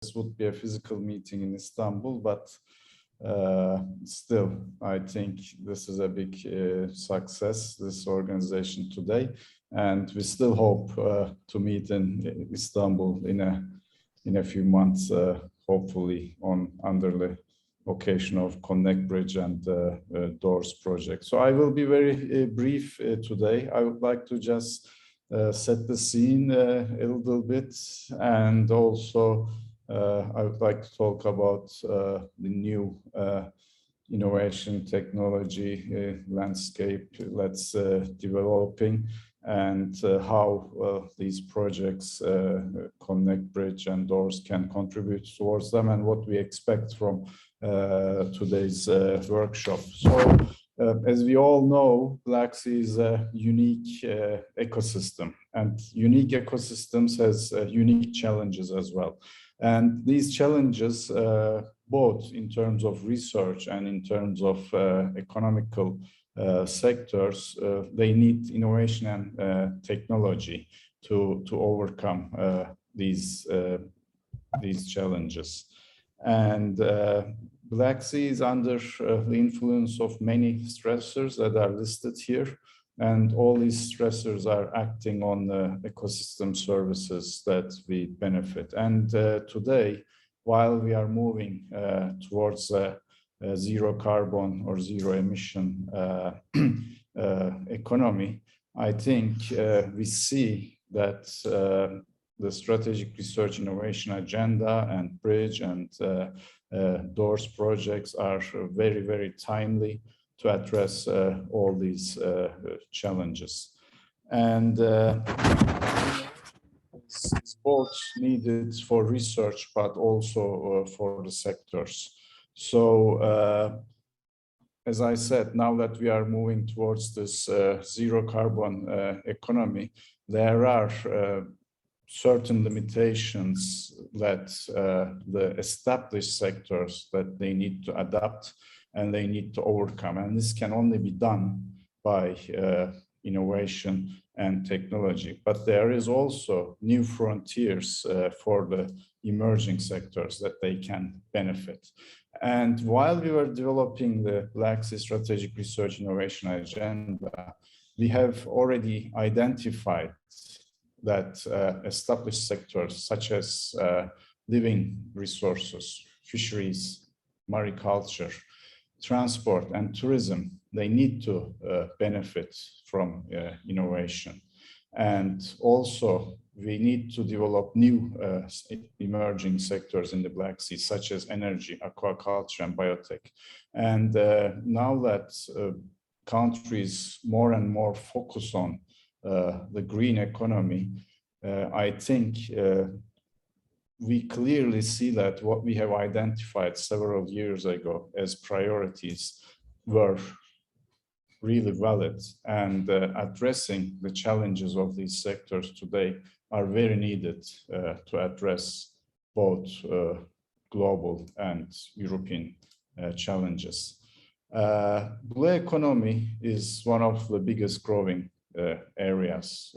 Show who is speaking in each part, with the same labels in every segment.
Speaker 1: this would be a physical meeting in Istanbul, but still, I think this is a big success, this organization today, and we still hope to meet in Istanbul in a few months, hopefully under the occasion of Connect Bridge and Doors project. So I will be very brief today. I would like to just set the scene a little bit, and also I would like to talk about the new innovation technology landscape that's developing, and how these projects, Connect Bridge and Doors, can contribute towards them, and what we expect from today's workshop. So, as we all know, Black Sea is a unique ecosystem, and unique ecosystems has unique challenges as well. And these challenges, both in terms of research and in terms of economical sectors, they need innovation and technology to overcome these challenges. And Black Sea is under the influence of many stressors that are listed here. And all these stressors are acting on the ecosystem services that we benefit. And today, while we are moving towards zero carbon or zero emission economy, I think we see that the strategic research innovation agenda and Bridge and Doors projects are very, very timely to address all these challenges. And it's both needed for research, but also for the sectors. So, as I said, now that we are moving towards this zero carbon economy, there are certain limitations that the established sectors that they need to adapt and they need to overcome. And this can only be done by innovation and technology. But there is also new frontiers for the emerging sectors that they can benefit. And while we were developing the Black Sea Strategic Research Innovation Agenda, we have already identified that established sectors such as living resources, fisheries, mariculture, transport, and tourism, they need to benefit from innovation. And also, we need to develop new emerging sectors in the Black Sea, such as energy, aquaculture, and biotech. And now that countries more and more focus on the green economy, I think we clearly see that what we have identified several years ago as priorities were really valid, and addressing the challenges of these sectors today are very needed to address both global and European challenges. Blue economy is one of the biggest growing areas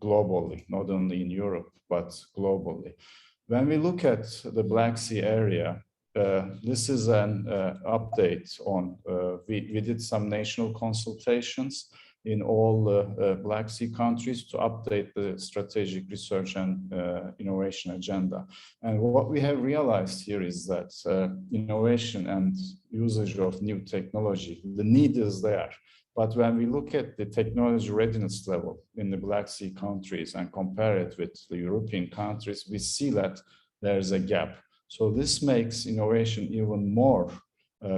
Speaker 1: globally, not only in Europe, but globally. When we look at the Black Sea area, this is an update on, we did some national consultations in all Black Sea countries to update the strategic research and innovation agenda. And what we have realized here is that innovation and usage of new technology, the need is there. But when we look at the technology readiness level in the Black Sea countries and compare it with the European countries, we see that there's a gap. So this makes innovation even more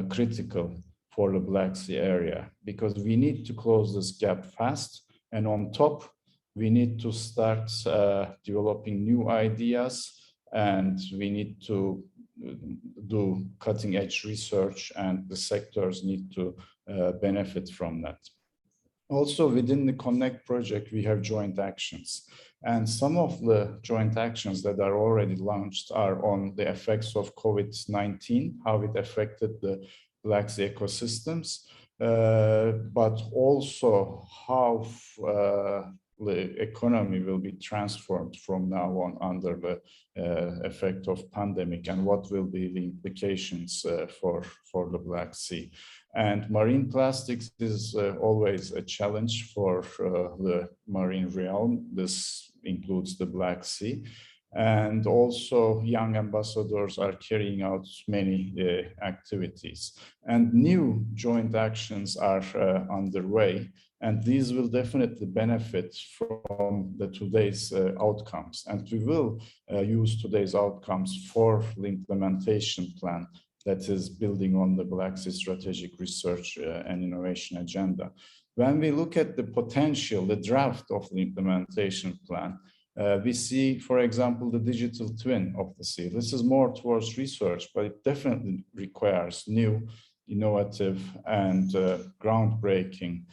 Speaker 1: critical for the Black Sea area, because we need to close this gap fast. And on top, we need to start developing new ideas, and we need to do cutting edge research, and the sectors need to benefit from that. Also, within the Connect project, we have joint actions. And some of the joint actions that are already launched are on the effects of COVID-19, how it affected the Black Sea ecosystems, but also how the economy will be transformed from now on under the effect of pandemic, and what will be the implications for the Black Sea. And marine plastics is always a challenge for the marine realm. This includes the Black Sea. And also young ambassadors are carrying out many activities. And new joint actions are underway. And these will definitely benefit from today's outcomes. And we will use today's outcomes for the implementation plan that is building on the Black Sea Strategic Research and Innovation Agenda. When we look at the potential, the draft of the implementation plan, we see, for example, the digital twin of the sea. This is more towards research, but it definitely requires new, innovative, and groundbreaking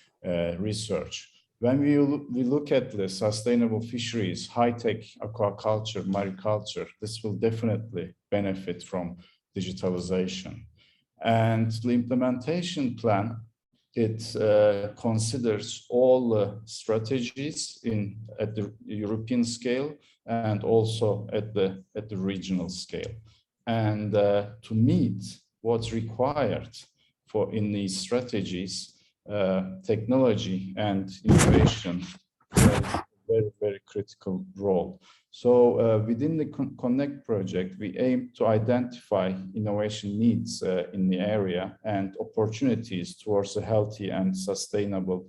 Speaker 1: research. When we look at the sustainable fisheries, high-tech aquaculture, mariculture, this will definitely benefit from digitalization. And the implementation plan, it considers all strategies at the European scale and also at the regional scale. And to meet what's required in these strategies, technology and innovation plays a very, very critical role. So within the Connect project, we aim to identify innovation needs in the area and opportunities towards a healthy and sustainable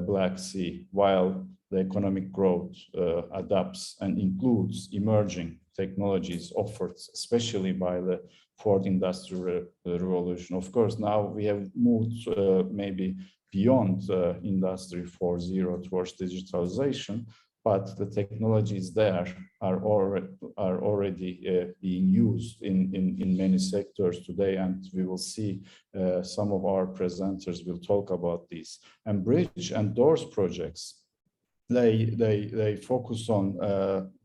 Speaker 1: Black Sea, while the economic growth adapts and includes emerging technologies offered, especially by the fourth industrial revolution. Of course, now we have moved maybe beyond Industry 4.0 towards digitalization, but the technologies there are already being used in many sectors today, and we will see some of our presenters will talk about these. And Bridge and Doors projects, they focus on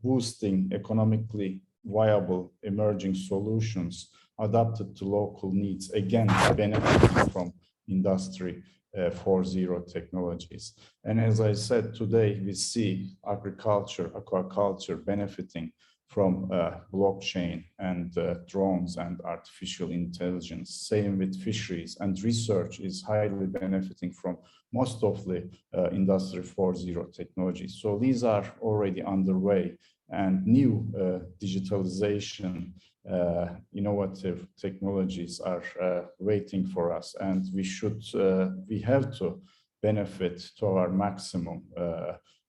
Speaker 1: boosting economically viable emerging solutions adapted to local needs, again benefiting from Industry 4.0 technologies. And as I said, today we see agriculture, aquaculture benefiting from blockchain and drones and artificial intelligence. Same with fisheries, and research is highly benefiting from most of the Industry 4.0 technologies. So these are already underway, and new digitalization, innovative technologies are waiting for us, and we have to benefit to our maximum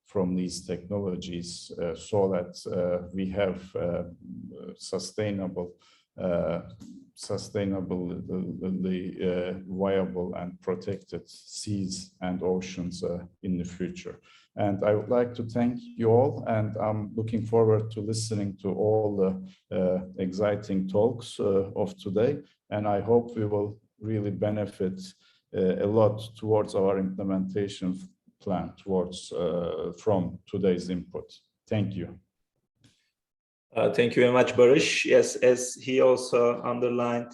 Speaker 1: from these technologies so that we have sustainably viable and protected seas and oceans in the future. And I would like to thank you all, and I'm looking forward to listening to all the exciting talks of today. And I hope we will really benefit a lot towards our implementation plan from today's input. Thank you.
Speaker 2: Thank you very much, Barış. Yes, as he also underlined,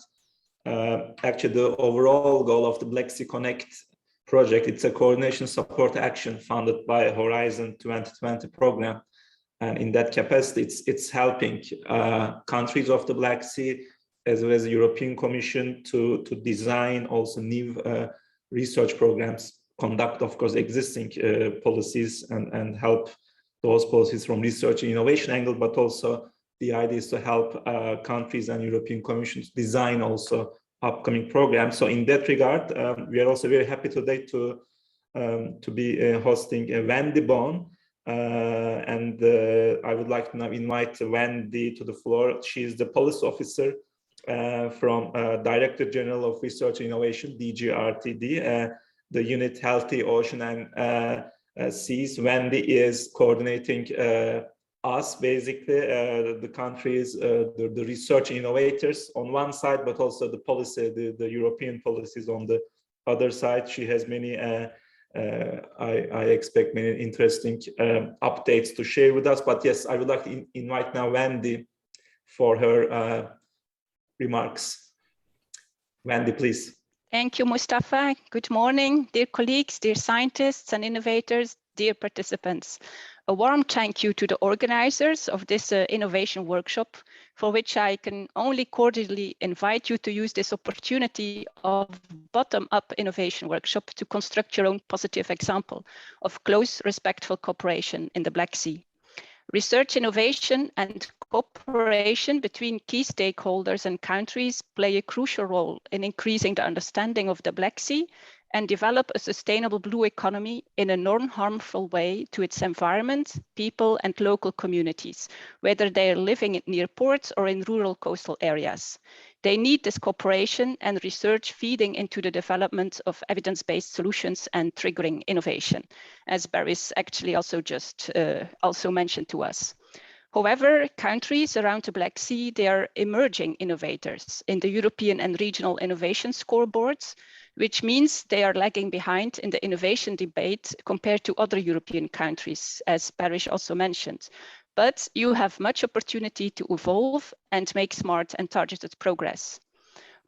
Speaker 2: actually the overall goal of the Black Sea Connect project, it's a coordination support action funded by Horizon 2020 program. And in that capacity, it's helping countries of the Black Sea, as well as the European Commission, to design also new research programs, conduct, of course, existing policies and help those policies from research and innovation angle, but also the idea is to help countries and European Commissions design also upcoming programs. So in that regard, we are also very happy today to be hosting Wendy Bohn. And I would like to now invite Wendy to the floor. She is the policy officer from Director General of Research and Innovation, DGRTD, the unit Healthy Ocean and Seas. Wendy is coordinating us, basically, the countries, the research innovators on one side, but also the policy, the European policies on the other side. She has many, I expect many interesting updates to share with us. But yes, I would like to invite now Wendy for her remarks. Wendy, please.
Speaker 3: Thank you, Mustafa. Good morning, dear colleagues, dear scientists and innovators, dear participants, a warm thank you to the organizers of this innovation workshop, for which I can only cordially invite you to use this opportunity of bottom-up innovation workshop to construct your own positive example of close, respectful cooperation in the Black Sea. Research, innovation, and cooperation between key stakeholders and countries play a crucial role in increasing the understanding of the Black Sea and develop a sustainable blue economy in a non-harmful way to its environment, people, and local communities, whether they are living near ports or in rural coastal areas. They need this cooperation and research feeding into the development of evidence-based solutions and triggering innovation, as Baris actually also just also mentioned to us. However, countries around the Black Sea, they are emerging innovators in the European and regional innovation scoreboards, which means they are lagging behind in the innovation debate compared to other European countries, as Baris also mentioned. But you have much opportunity to evolve and make smart and targeted progress.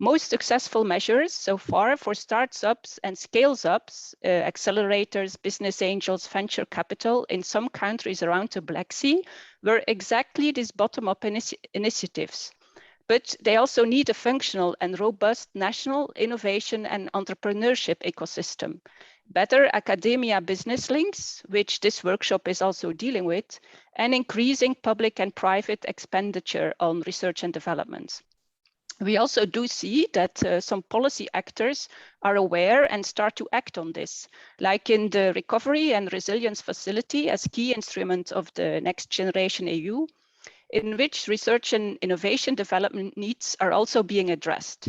Speaker 3: Most successful measures so far for startups and scales-ups, accelerators, business angels, venture capital in some countries around the Black Sea were exactly these bottom-up initiatives. But they also need a functional and robust national innovation and entrepreneurship ecosystem, better academia business links, which this workshop is also dealing with, and increasing public and private expenditure on research and development. We also do see that some policy actors are aware and start to act on this, like in the Recovery and Resilience Facility as key instrument of the Next Generation EU, in which research and innovation development needs are also being addressed.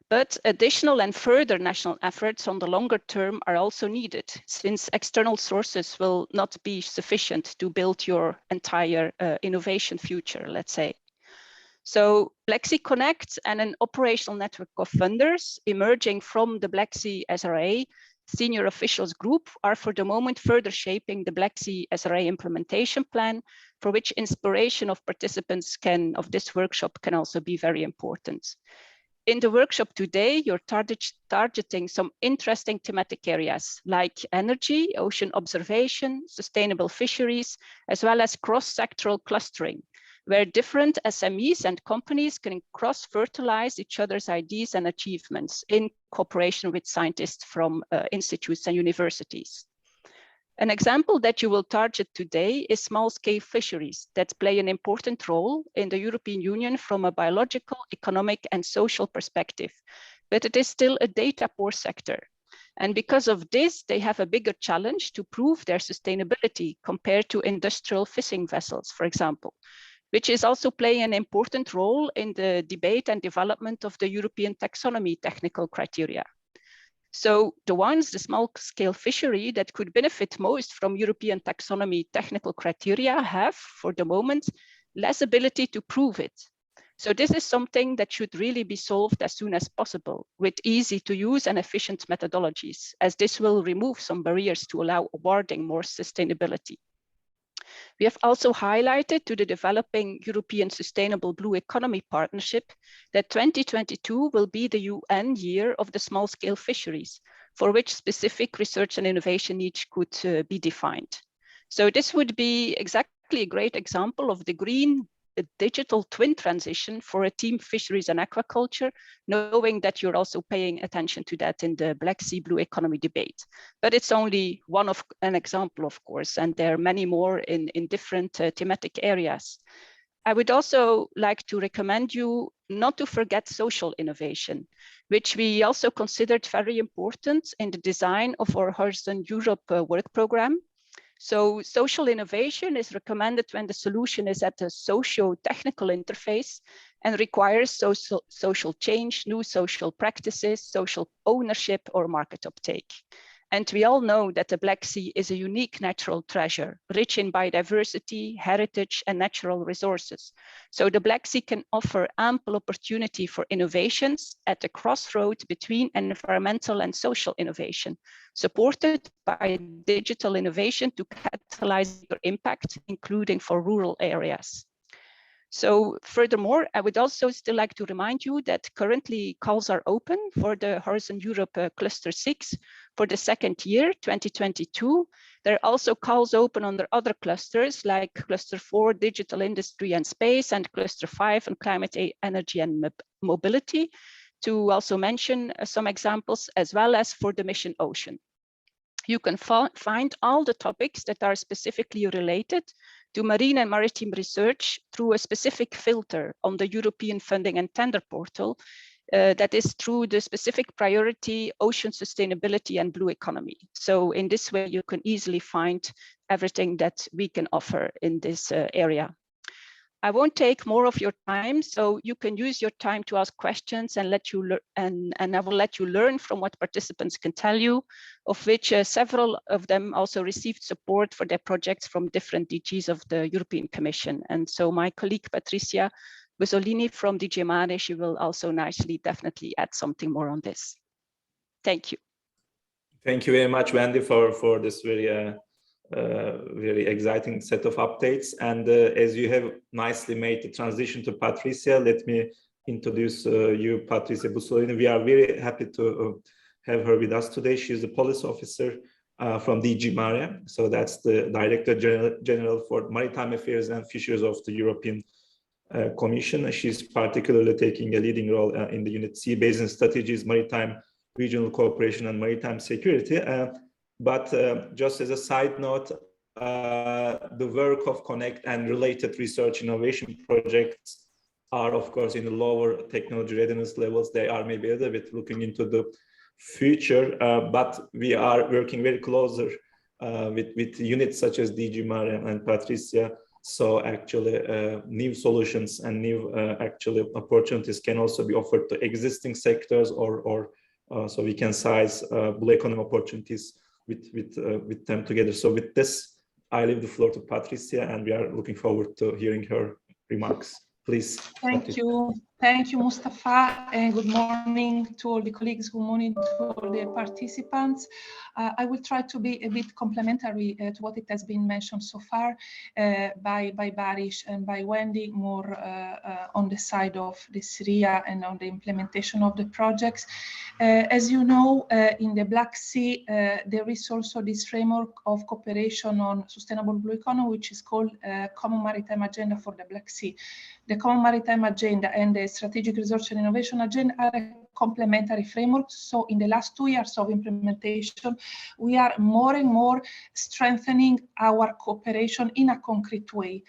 Speaker 3: But additional and further national efforts on the longer term are also needed, since external sources will not be sufficient to build your entire innovation future, let's say. So Black Sea Connect and an operational network of funders emerging from the Black Sea SRA senior officials group are for the moment further shaping the Black Sea SRA implementation plan, for which inspiration of participants of this workshop can also be very important. In the workshop today, you're targeting some interesting thematic areas like energy, ocean observation, sustainable fisheries, as well as cross-sectoral clustering, where different SMEs and companies can cross-fertilize each other's ideas and achievements in cooperation with scientists from institutes and universities. An example that you will target today is small-scale fisheries that play an important role in the European Union from a biological, economic, and social perspective, but it is still a data-poor sector. And because of this, they have a bigger challenge to prove their sustainability compared to industrial fishing vessels, for example, which is also playing an important role in the debate and development of the European taxonomy technical criteria. So the small-scale fishery that could benefit most from European taxonomy technical criteria have, for the moment, less ability to prove it. So this is something that should really be solved as soon as possible with easy to use and efficient methodologies, as this will remove some barriers to allow awarding more sustainability. We have also highlighted to the Developing European Sustainable Blue Economy Partnership that 2022 will be the UN year of the small-scale fisheries, for which specific research and innovation needs could be defined. So this would be exactly a great example of the green digital twin transition for a team fisheries and aquaculture, knowing that you're also paying attention to that in the Black Sea Blue Economy debate. But it's only an example, of course, and there are many more in different thematic areas. I would also like to recommend you not to forget social innovation, which we also considered very important in the design of our Horizon Europe work program. So social innovation is recommended when the solution is at a socio-technical interface and requires social change, new social practices, social ownership, or market uptake. And we all know that the Black Sea is a unique natural treasure, rich in biodiversity, heritage, and natural resources. So the Black Sea can offer ample opportunity for innovations at the crossroads between environmental and social innovation, supported by digital innovation to catalyze their impact, including for rural areas. So furthermore, I would also still like to remind you that currently calls are open for the Horizon Europe Cluster 6 for the second year, 2022. There are also calls open under other clusters like Cluster 4, Digital Industry and Space, and Cluster 5 on Climate, Energy and Mobility, to also mention some examples, as well as for the Mission Ocean. You can find all the topics that are specifically related to marine and maritime research through a specific filter on the European Funding and Tender Portal that is through the specific priority ocean sustainability and blue economy. So in this way, you can easily find everything that we can offer in this area. I won't take more of your time, so you can use your time to ask questions and let you and I will let you learn from what participants can tell you, of which several of them also received support for their projects from different DGs of the European Commission. And so my colleague Patricia Busolini from DG Mare, she will also nicely definitely add something more on this. Thank you.
Speaker 2: Thank you very much, Wendy, for this very exciting set of updates. And as you have nicely made the transition to Patricia, let me introduce you, Patricia Busolini. We are very happy to have her with us today. She's a policy officer from DG Mare. So that's the Director General for Maritime Affairs and Fisheries of the European Commission. She's particularly taking a leading role in the unit Sea Basin Strategies, Maritime Regional Cooperation and Maritime Security. But just as a side note, the work of Connect and related research innovation projects are, of course, in the lower technology readiness levels. They are maybe a little bit looking into the future, but we are working very closer with units such as DG Mare and Patricia. So actually new solutions and new actually opportunities can also be offered to existing sectors, or so we can size blue economy opportunities with them together. So with this, I leave the floor to Patricia, and we are looking forward to hearing her remarks. Please.
Speaker 4: Thank you. Thank you, Mustafa, and good morning to all the colleagues, good morning to all the participants. I will try to be a bit complementary to what it has been mentioned so far by Baris and by Wendy, more on the side of the Syria and on the implementation of the projects. As you know, in the Black Sea, there is also this framework of cooperation on sustainable blue economy, which is called Common Maritime Agenda for the Black Sea. The Common Maritime Agenda and the Strategic Research and Innovation Agenda are complementary frameworks. So in the last 2 years of implementation, we are more and more strengthening our cooperation in a concrete way.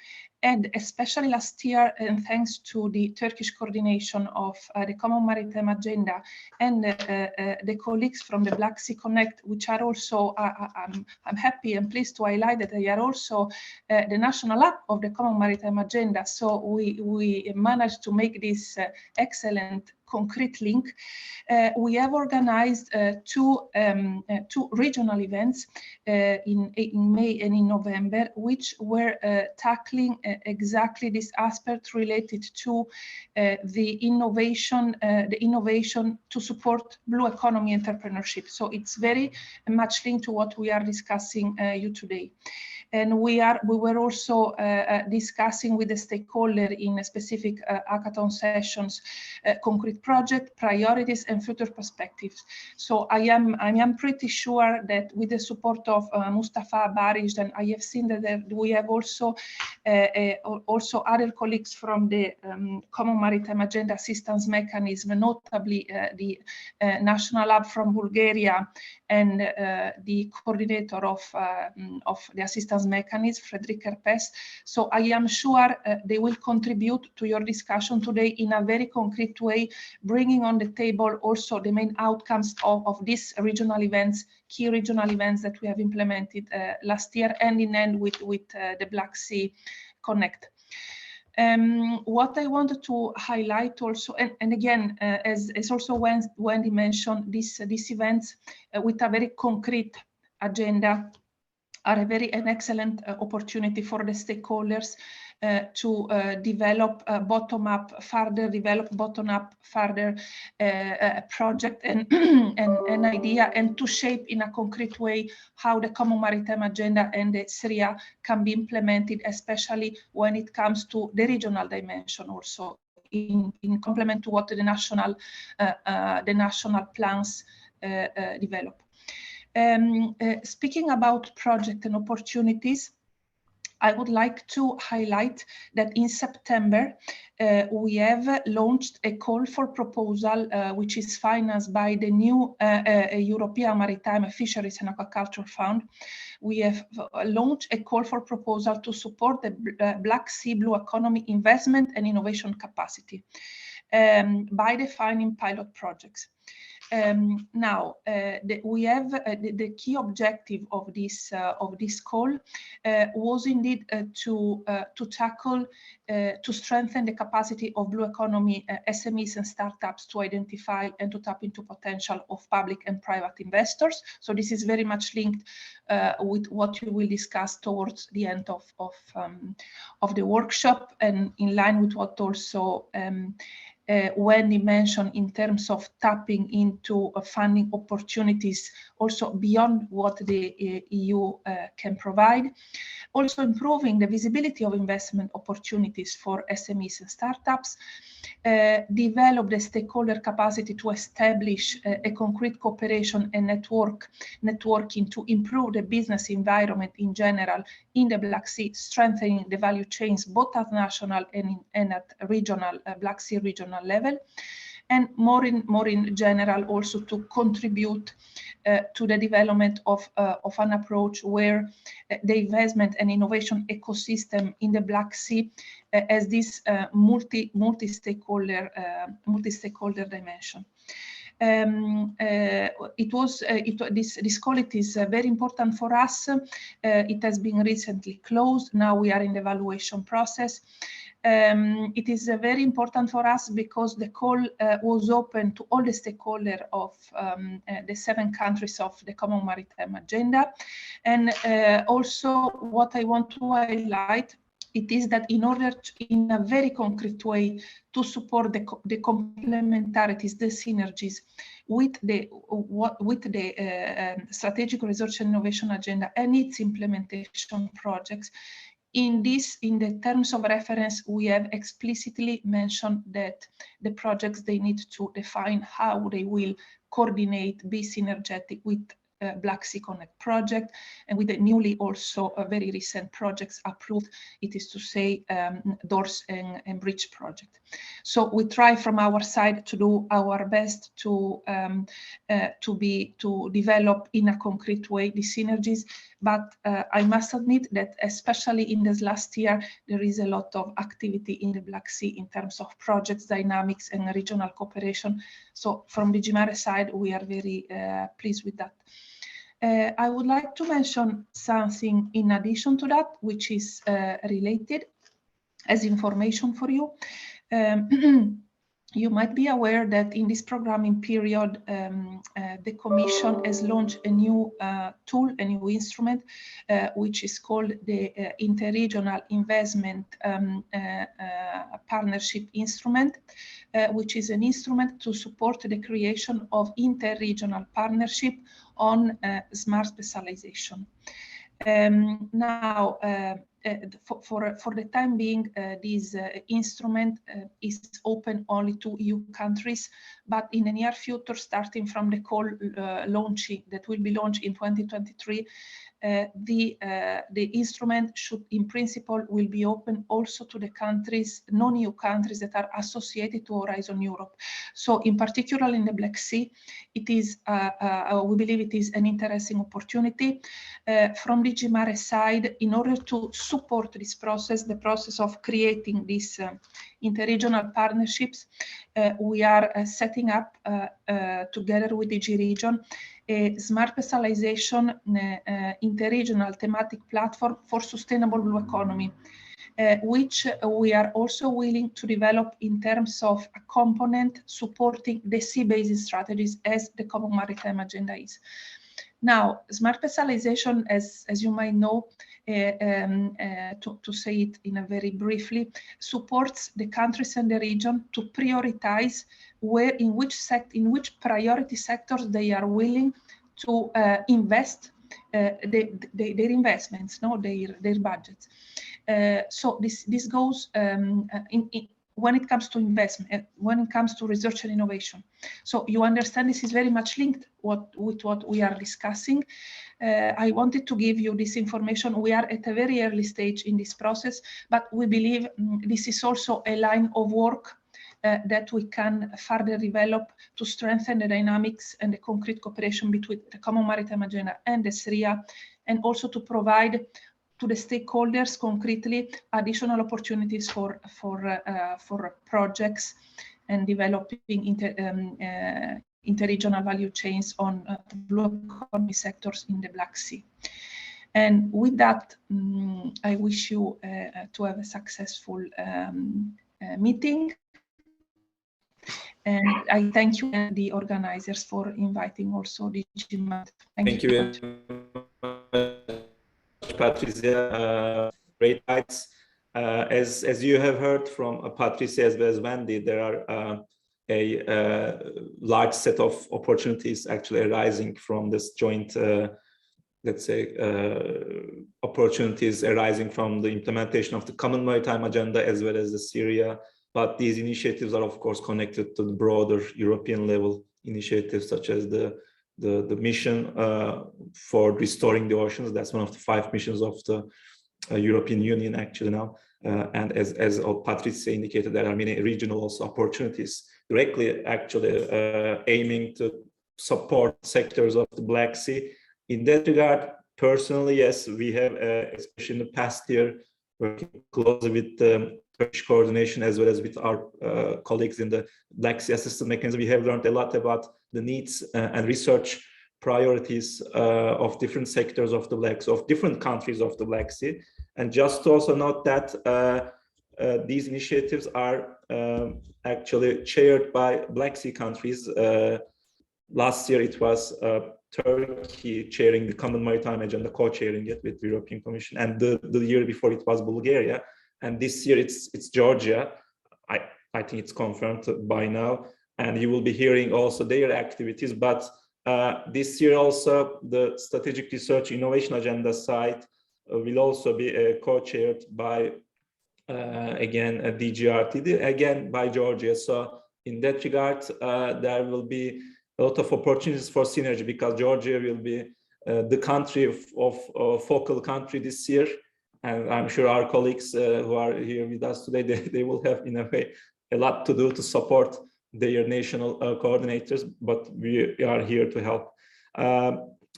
Speaker 4: And especially last year, and thanks to the Turkish coordination of the Common Maritime Agenda and the colleagues from the Black Sea Connect, which are also, I'm happy and pleased to highlight that they are also the national hub of the Common Maritime Agenda. So we managed to make this excellent concrete link. We have organized two regional events in May and in November, which were tackling exactly this aspect related to the innovation to support blue economy entrepreneurship. So it's very much linked to what we are discussing you today. And we were also discussing with the stakeholder in a specific hackathon sessions, concrete project priorities and future perspectives. So I am pretty sure that with the support of Mustafa, Baris, and I have seen that we have also other colleagues from the Common Maritime Agenda Assistance Mechanism, notably the National Hub from Bulgaria and the coordinator of the assistance mechanism, Frederic Herpes. So I am sure they will contribute to your discussion today in a very concrete way, bringing on the table also the main outcomes of these regional events, key regional events that we have implemented last year, and in end with the Black Sea Connect. What I wanted to highlight also, and again, as also Wendy mentioned, these events with a very concrete agenda are an excellent opportunity for the stakeholders to develop bottom-up further project and an idea, and to shape in a concrete way how the Common Maritime Agenda and the SRIA can be implemented, especially when it comes to the regional dimension also, in complement to what the national plans develop. Speaking about project and opportunities, I would like to highlight that in September, we have launched a call for proposal, which is financed by the new European Maritime Fisheries and Aquaculture Fund. We have launched a call for proposal to support the Black Sea Blue Economy investment and innovation capacity by defining pilot projects. Now, we have the key objective of this call was indeed to tackle, to strengthen the capacity of blue economy SMEs and startups to identify and to tap into potential of public and private investors. So this is very much linked with what we will discuss towards the end of the workshop, and in line with what also Wendy mentioned in terms of tapping into funding opportunities also beyond what the EU can provide. Also improving the visibility of investment opportunities for SMEs and startups, develop the stakeholder capacity to establish a concrete cooperation and networking to improve the business environment in general in the Black Sea, strengthening the value chains both at national and at regional, Black Sea regional level, and more in general also to contribute to the development of an approach where the investment and innovation ecosystem in the Black Sea as this multi-stakeholder dimension. This call is very important for us. It has been recently closed. Now we are in the evaluation process. It is very important for us because the call was open to all the stakeholders of the 7 countries of the Common Maritime Agenda. And also what I want to highlight, it is that in order to, in a very concrete way, to support the complementarities, the synergies with the Strategic Research and Innovation Agenda and its implementation projects, in the terms of reference, we have explicitly mentioned that the projects, they need to define how they will coordinate, be synergetic with Black Sea Connect project, and with the newly also very recent projects approved, it is to say DORS and Bridge project. So we try from our side to do our best to develop in a concrete way the synergies, but I must admit that especially in this last year, there is a lot of activity in the Black Sea in terms of projects, dynamics, and regional cooperation. So from the DG Mare side, we are very pleased with that. I would like to mention something in addition to that, which is related as information for you. You might be aware that in this programming period, the Commission has launched a new tool, a new instrument, which is called the Interregional Investment Partnership Instrument, which is an instrument to support the creation of interregional partnership on smart specialization. Now, for the time being, this instrument is open only to EU countries, but in the near future, starting from the call launching that will be launched in 2023, the instrument should, in principle, will be open also to the countries, non-EU countries that are associated to Horizon Europe. So, in particular, in the Black Sea, it is we believe it is an interesting opportunity from DG Mare side in order to support this process, the process of creating these interregional partnerships. We are setting up together with DG Region a smart specialization interregional thematic platform for sustainable blue economy, which we are also willing to develop in terms of a component supporting the sea basin strategies as the Common Maritime Agenda is. Now, smart specialization, as you might know, to say it in a very briefly, supports the countries and the region to prioritize in which priority sectors they are willing to invest their investments, their budgets. So this goes when it comes to investment, when it comes to research and innovation. So you understand this is very much linked with what we are discussing. I wanted to give you this information. We are at a very early stage in this process, but we believe this is also a line of work that we can further develop to strengthen the dynamics and the concrete cooperation between the Common Maritime Agenda and the SRIA, and also to provide to the stakeholders concretely additional opportunities for projects and developing interregional value chains on blue economy sectors in the Black Sea. And with that, I wish you to have a successful meeting. And I thank you and the organizers for inviting also the GMAT.
Speaker 2: Thank you very much, Patricia. Great lights. As you have heard from Patricia as well as Wendy, there are a large set of opportunities actually arising from this joint, let's say, opportunities arising from the implementation of the Common Maritime Agenda as well as the SRIA. But these initiatives are, of course, connected to the broader European level initiatives, such as the mission for restoring the oceans. That's one of the 5 missions of the European Union actually now. And as Patricia indicated, there are many regional also opportunities directly actually aiming to support sectors of the Black Sea. In that regard, personally, yes, we have, especially in the past year, working closely with the Turkish coordination as well as with our colleagues in the Black Sea Assistance Mechanism. We have learned a lot about the needs and research priorities of different sectors of the Black Sea, of different countries of the Black Sea. And just to also note that these initiatives are actually chaired by Black Sea countries. Last year it was Turkey chairing the Common Maritime Agenda, co-chairing it with the European Commission, and the year before it was Bulgaria, and this year it's Georgia. I think it's confirmed by now, and you will be hearing also their activities. But this year also the Strategic Research Innovation Agenda side will also be co-chaired by again DGRTD, again by Georgia. So in that regard, there will be a lot of opportunities for synergy, because Georgia will be the country of focal country this year. And I'm sure our colleagues who are here with us today, they will have in a way a lot to do to support their national coordinators, but we are here to help.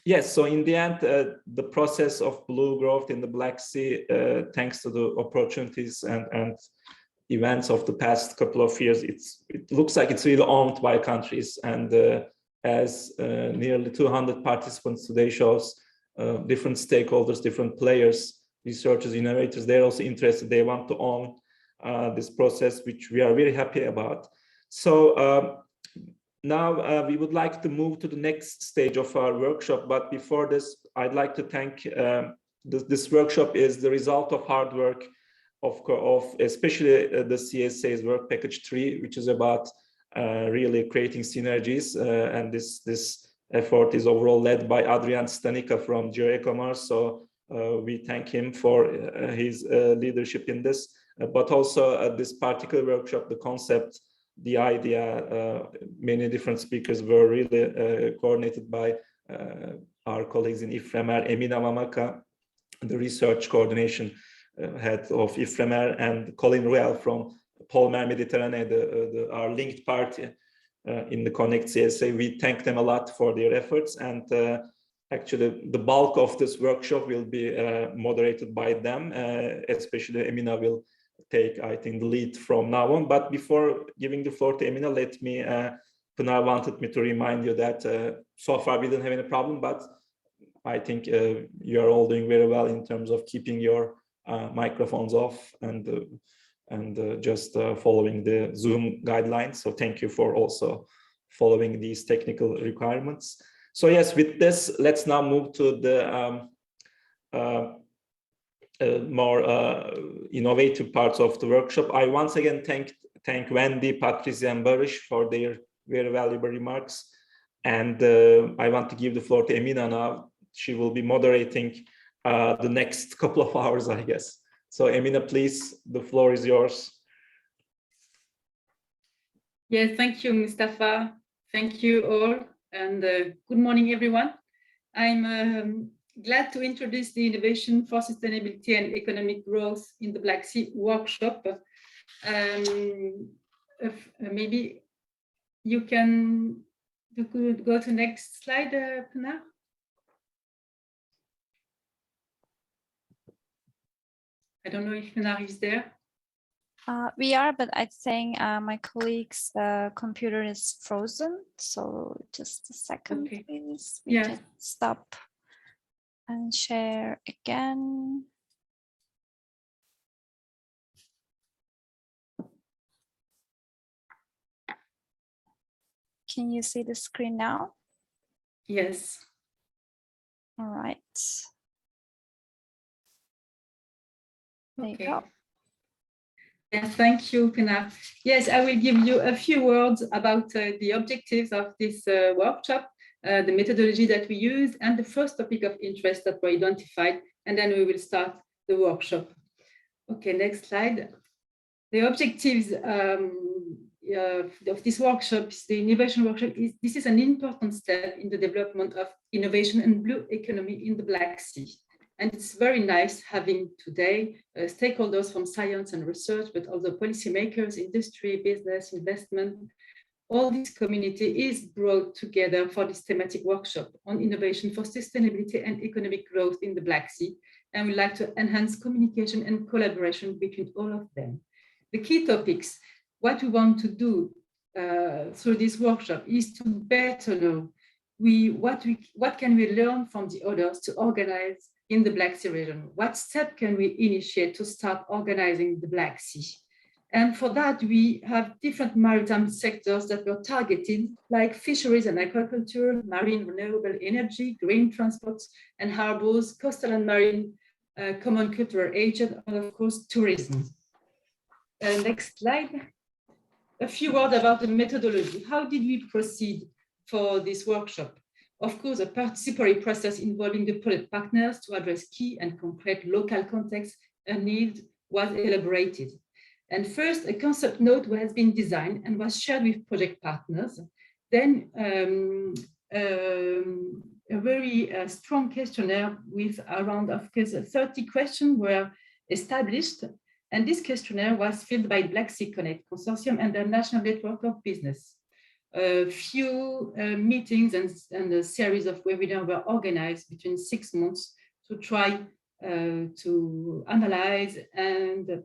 Speaker 2: Yes, so in the end, the process of blue growth in the Black Sea, thanks to the opportunities and events of the past couple of years, it looks like it's really owned by countries. And as nearly 200 participants today shows, different stakeholders, different players, researchers, innovators, they're also interested. They want to own this process, which we are very happy about. So now we would like to move to the next stage of our workshop. But before this, I'd like to thank this workshop is the result of hard work of especially the CSA's work package 3, which is about really creating synergies. And this effort is overall led by Adrian Stanica from GeoEcommerce. So we thank him for his leadership in this. But also this particular workshop, the concept, the idea, many different speakers were really coordinated by our colleagues in IFREMER, Emina Mamaka, the research coordination head of IFREMER, and Colin Ruel from Polmer Mediterranee, our linked party in the Connect CSA. We thank them a lot for their efforts, and actually the bulk of this workshop will be moderated by them, especially Emina will take, I think, the lead from now on. But before giving the floor to Emina, let me, Pınar wanted me to remind you that so far we didn't have any problem, but I think you are all doing very well in terms of keeping your microphones off and just following the Zoom guidelines. So thank you for also following these technical requirements. So yes, with this, let's now move to the more innovative parts of the workshop. I once again thank Wendy, Patricia, and Barış for their very valuable remarks. And I want to give the floor to Emina now. She will be moderating the next couple of hours, I guess. So Emina, please, the floor is yours.
Speaker 5: Yes, thank you, Mustafa. Thank you all, and good morning, everyone. I'm glad to introduce the Innovation for Sustainability and Economic Growth in the Black Sea workshop. Maybe you can go to next slide, Pinar. I don't know if Pinar is there.
Speaker 6: We are, but I think my colleague's computer is frozen. So just a second,
Speaker 5: Okay.
Speaker 6: please. We can stop and share again. Can you see the screen now?
Speaker 5: Yes.
Speaker 6: All right. There you go.
Speaker 5: Yes, thank you, Pinar. Yes, I will give you a few words about the objectives of this workshop, the methodology that we use, and the first topic of interest that were identified, and then we will start the workshop. Okay, next slide. The objectives of this workshop, the innovation workshop, this is an important step in the development of innovation and blue economy in the Black Sea. And it's very nice having today stakeholders from science and research, but also policymakers, industry, business, investment. All this community is brought together for this thematic workshop on innovation for sustainability and economic growth in the Black Sea. And we'd like to enhance communication and collaboration between all of them. The key topics, what we want to do through this workshop is to better know what can we learn from the others to organize in the Black Sea region? What step can we initiate to start organizing the Black Sea? And for that, we have different maritime sectors that were targeted, like fisheries and aquaculture, marine renewable energy, green transport and harbors, coastal and marine common cultural agent, and of course, tourism. Next slide. A few words about the methodology. How did we proceed for this workshop? Of course, a participatory process involving the project partners to address key and concrete local context and needs was elaborated. And first, a concept note has been designed and was shared with project partners. Then a very strong questionnaire with around, of course, 30 questions were established. And this questionnaire was filled by Black Sea Connect Consortium and the National Network of Business. A few meetings and a series of webinars were organized between 6 months to try to analyze and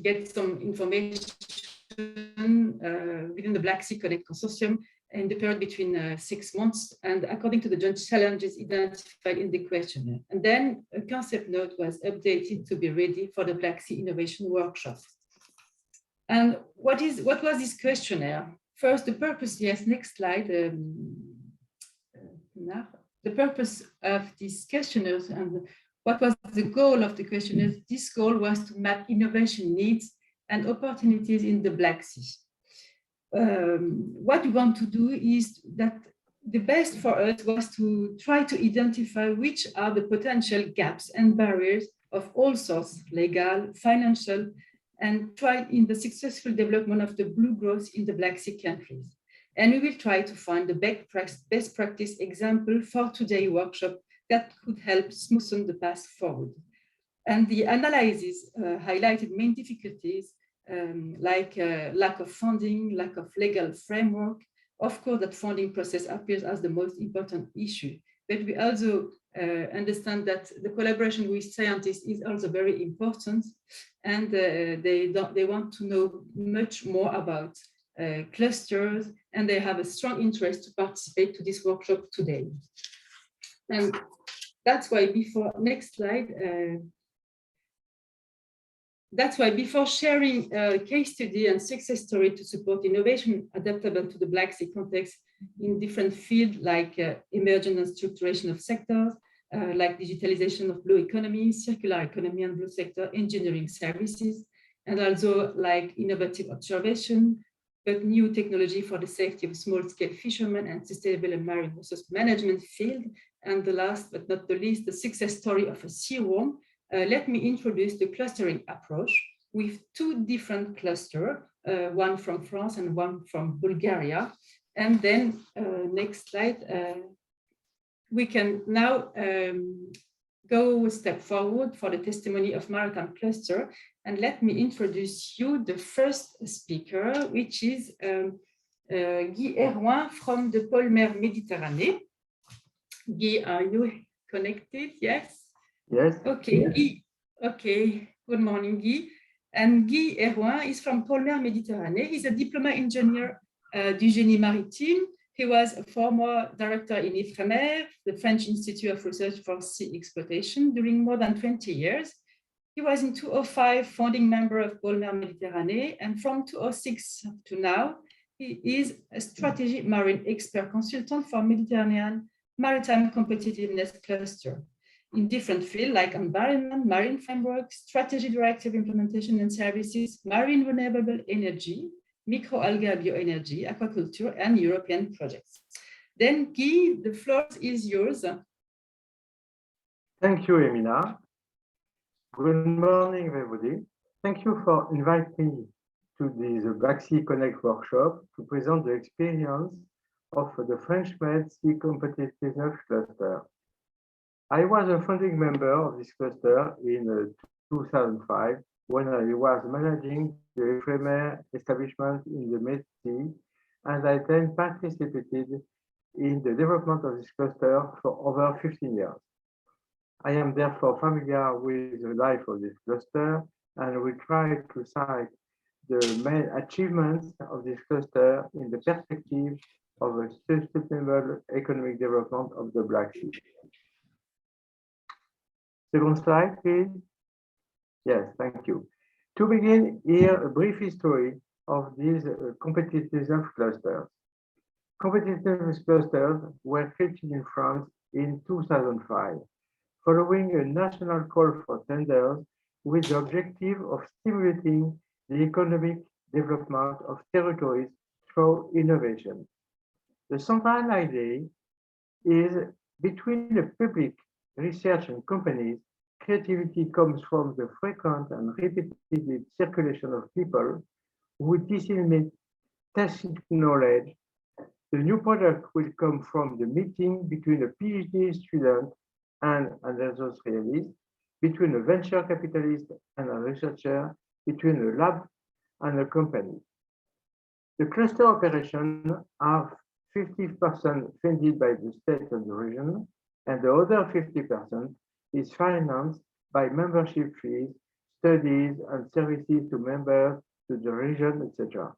Speaker 5: get some information within the Black Sea Connect Consortium in the period between 6 months and according to the joint challenges identified in the questionnaire. And then a concept note was updated to be ready for the Black Sea Innovation Workshop. And what was this questionnaire? First, the purpose, yes, next slide. The purpose of these questionnaires and what was the goal of the questionnaires? This goal was to map innovation needs and opportunities in the Black Sea. What we want to do is that the best for us was to try to identify which are the potential gaps and barriers of all sorts, legal, financial, and try in the successful development of the blue growth in the Black Sea countries. And we will try to find the best practice example for today's workshop that could help smoothen the path forward. And the analysis highlighted main difficulties like lack of funding, lack of legal framework. Of course, that funding process appears as the most important issue, but we also understand that the collaboration with scientists is also very important, and they want to know much more about clusters, and they have a strong interest to participate to this workshop today. And that's why before, next slide, That's why before sharing a case study and success story to support innovation adaptable to the Black Sea context in different fields like emergence and structuration of sectors, like digitalization of blue economy, circular economy and blue sector, engineering services, and also like innovative observation, but new technology for the safety of small-scale fishermen and sustainable and marine resource management field. And the last but not the least, the success story of a seaworm. Let me introduce the clustering approach with two different clusters, one from France and one from Bulgaria. And then next slide, we can now go a step forward for the testimony of Maritime Cluster. And let me introduce you the first speaker, which is Guy Herouin from the Pôle Mer Méditerranée. Guy, are you connected? Yes?
Speaker 7: Yes.
Speaker 5: Okay,
Speaker 7: Yes.
Speaker 5: Guy. Okay, good morning, Guy. And Guy Herouin is from Pôle Mer Méditerranée. He's a diploma engineer du génie maritime. He was a former director in IFREMER, the French Institute of Research for Sea Exploitation, during more than 20 years. He was in 2005 founding member of Pôle Mer Méditerranée, and from 2006 to now, he is a strategic marine expert consultant for Mediterranean Maritime Competitiveness Cluster in different fields like environment, marine framework, strategy directive implementation and services, marine renewable energy, microalgae bioenergy, aquaculture, and European projects. Then Guy, the floor is yours.
Speaker 7: Thank you, Emina. Good morning, everybody. Thank you for inviting me to this Black Sea Connect workshop to present the experience of the French-made Sea Competitiveness Cluster. I was a founding member of this cluster in 2005 when I was managing the IFREMER establishment in the Med-Sea, and I then participated in the development of this cluster for over 15 years. I am therefore familiar with the life of this cluster, and we try to cite the main achievements of this cluster in the perspective of a sustainable economic development of the Black Sea. Second slide, please. Yes, thank you. To begin here, a brief history of these competitiveness clusters. Competitiveness clusters were created in France in 2005, following a national call for tenders with the objective of stimulating the economic development of territories through innovation. The central idea is between the public research and companies, creativity comes from the frequent and repeated circulation of people who disseminate tacit knowledge. The new product will come from the meeting between a PhD student and an industrialist, between a venture capitalist and a researcher, between a lab and a company. The cluster operations are 50% funded by the state and the region, and the other 50% is financed by membership fees, studies, and services to members, to the region, etc.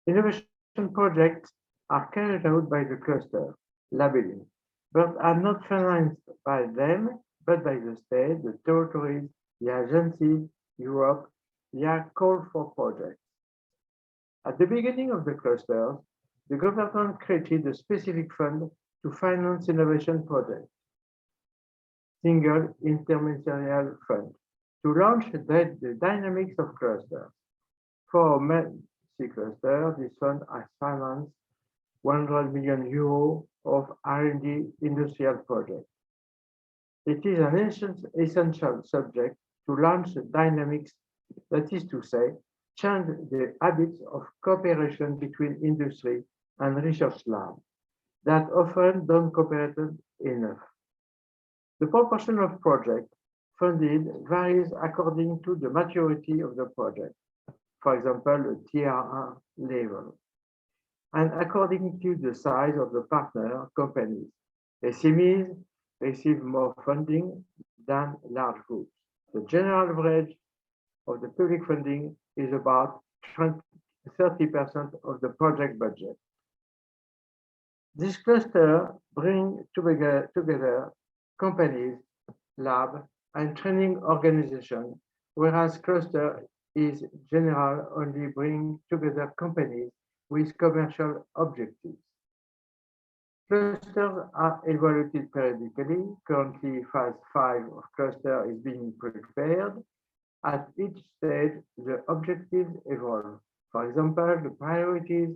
Speaker 7: Innovation projects are carried out by the cluster, labeling, but are not financed by them, but by the state, the territories, the agencies, Europe, via call for projects. At the beginning of the clusters, the government created a specific fund to finance innovation projects, single interministerial fund, to launch the dynamics of clusters. For Med-Sea cluster, this fund has financed 100 million euros of R&D industrial projects. It is an essential subject to launch the dynamics, that is to say, change the habits of cooperation between industry and research labs that often don't cooperate enough. The proportion of projects funded varies according to the maturity of the project, for example, the TRR level, and according to the size of the partner companies. SMEs receive more funding than large groups. The general average of the public funding is about 30% of the project budget. This cluster brings together companies, labs, and training organizations whereas cluster is general, only bring together companies with commercial objectives. Clusters are evaluated periodically. Currently, phase 5 of cluster is being prepared. At each stage, the objectives evolve. For example, the priorities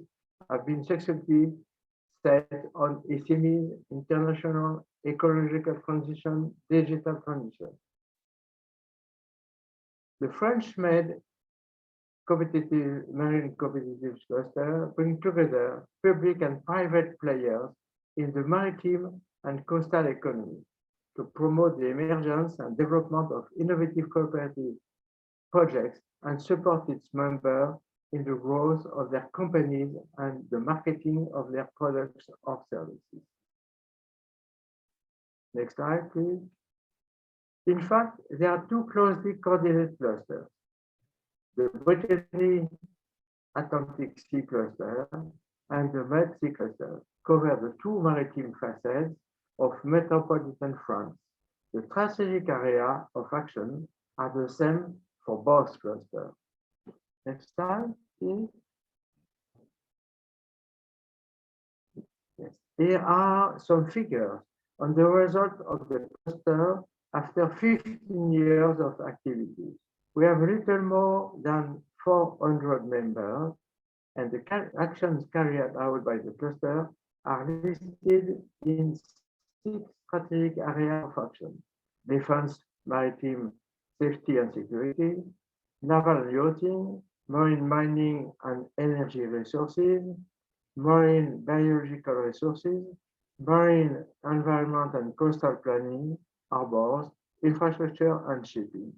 Speaker 7: have been successfully set on SMEs, international, ecological transition, digital transition. The French-made marine competitive cluster bring together public and private players in the maritime and coastal economy to promote the emergence and development of innovative cooperative projects and support its members in the growth of their companies and the marketing of their products or services. Next slide, please. In fact, there are two closely coordinated clusters. The Brittany Atlantic Sea Cluster and the Med Sea Cluster cover the two maritime facets of metropolitan France. The strategic area of action are the same for both clusters. Next slide, please. Yes. Here are some figures on the result of the cluster after 15 years of activity. We have a little more than 400 members, and the actions carried out by the cluster are listed in 6 strategic areas of action: defense, maritime, safety and security, naval and yachting, marine mining and energy resources, marine biological resources, marine environment and coastal planning, harbors, infrastructure and shipping.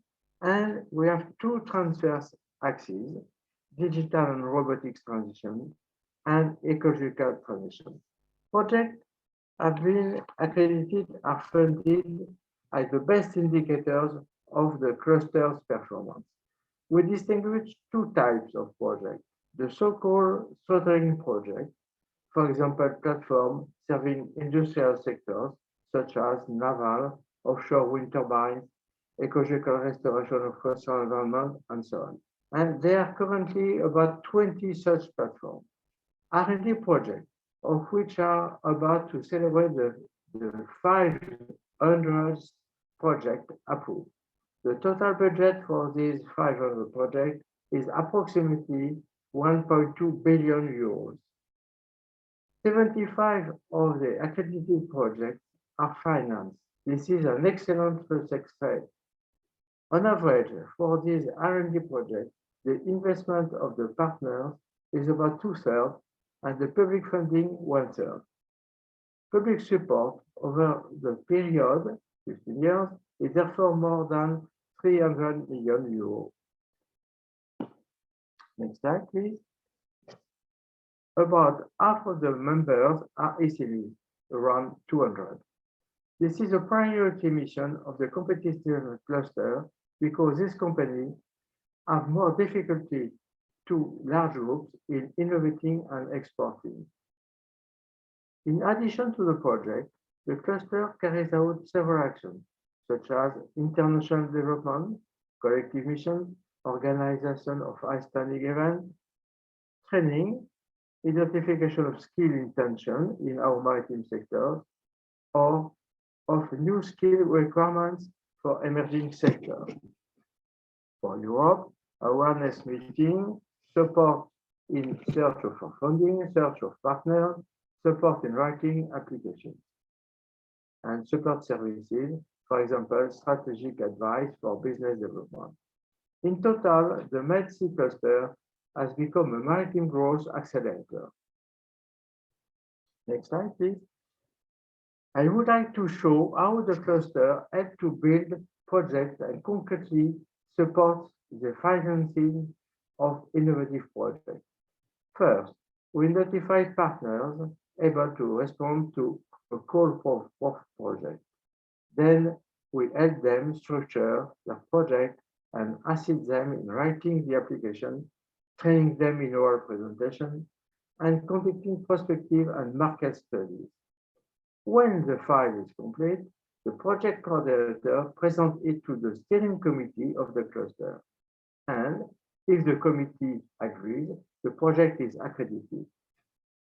Speaker 7: And we have 2 transverse axes: digital and robotics transition and ecological transition. Projects have been accredited, are funded as the best indicators of the cluster's performance. We distinguish 2 types of projects: the so-called soldering project, for example, platform serving industrial sectors such as naval, offshore wind turbines, ecological restoration of coastal environment, and so on. And there are currently about 20 such platforms. R&D projects, of which are about to celebrate the 500th project approved. The total budget for these 500 projects is approximately 1.2 billion euros. 75 of the accredited projects are financed. This is an excellent success rate. On average, for these R&D projects, the investment of the partners is about 2/3 and the public funding 1/3. Public support over the period, 15 years, is therefore more than 300 million euros. Next slide, please. About half of the members are SMEs, around 200. This is a priority mission of the competitive cluster because these companies have more difficulty to large groups in innovating and exporting. In addition to the project, the cluster carries out several actions, such as international development, collective mission, organization of high-standing events, training, identification of skill intention in our maritime sector, or of new skill requirements for emerging sectors. For Europe, awareness meeting, support in search of funding, search of partners, support in writing applications, and support services, for example, strategic advice for business development. In total, the Med Sea cluster has become a maritime growth accelerator. Next slide, please. I would like to show how the cluster helped to build projects and concretely supports the financing of innovative projects. First, we notified partners able to respond to a call for project. Then we help them structure their project and assist them in writing the application, training them in oral presentation, and conducting prospective and market studies. When the file is complete, The project coordinator presents it to the steering committee of the cluster. And if the committee agrees, the project is accredited.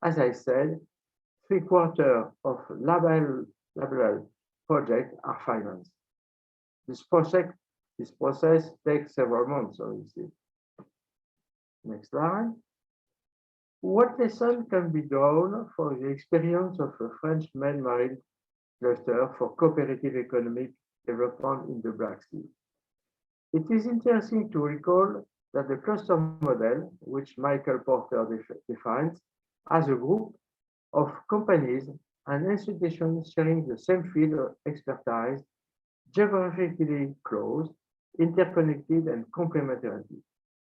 Speaker 7: As I said, 3/4 of labeled projects are financed. This process takes several months, obviously. Next slide. What lesson can be drawn from the experience of a French marine cluster for cooperative economic development in the Black Sea? It is interesting to recall that the cluster model, which Michael Porter defines as a group of companies and institutions sharing the same field of expertise, geographically close, interconnected, and complementary.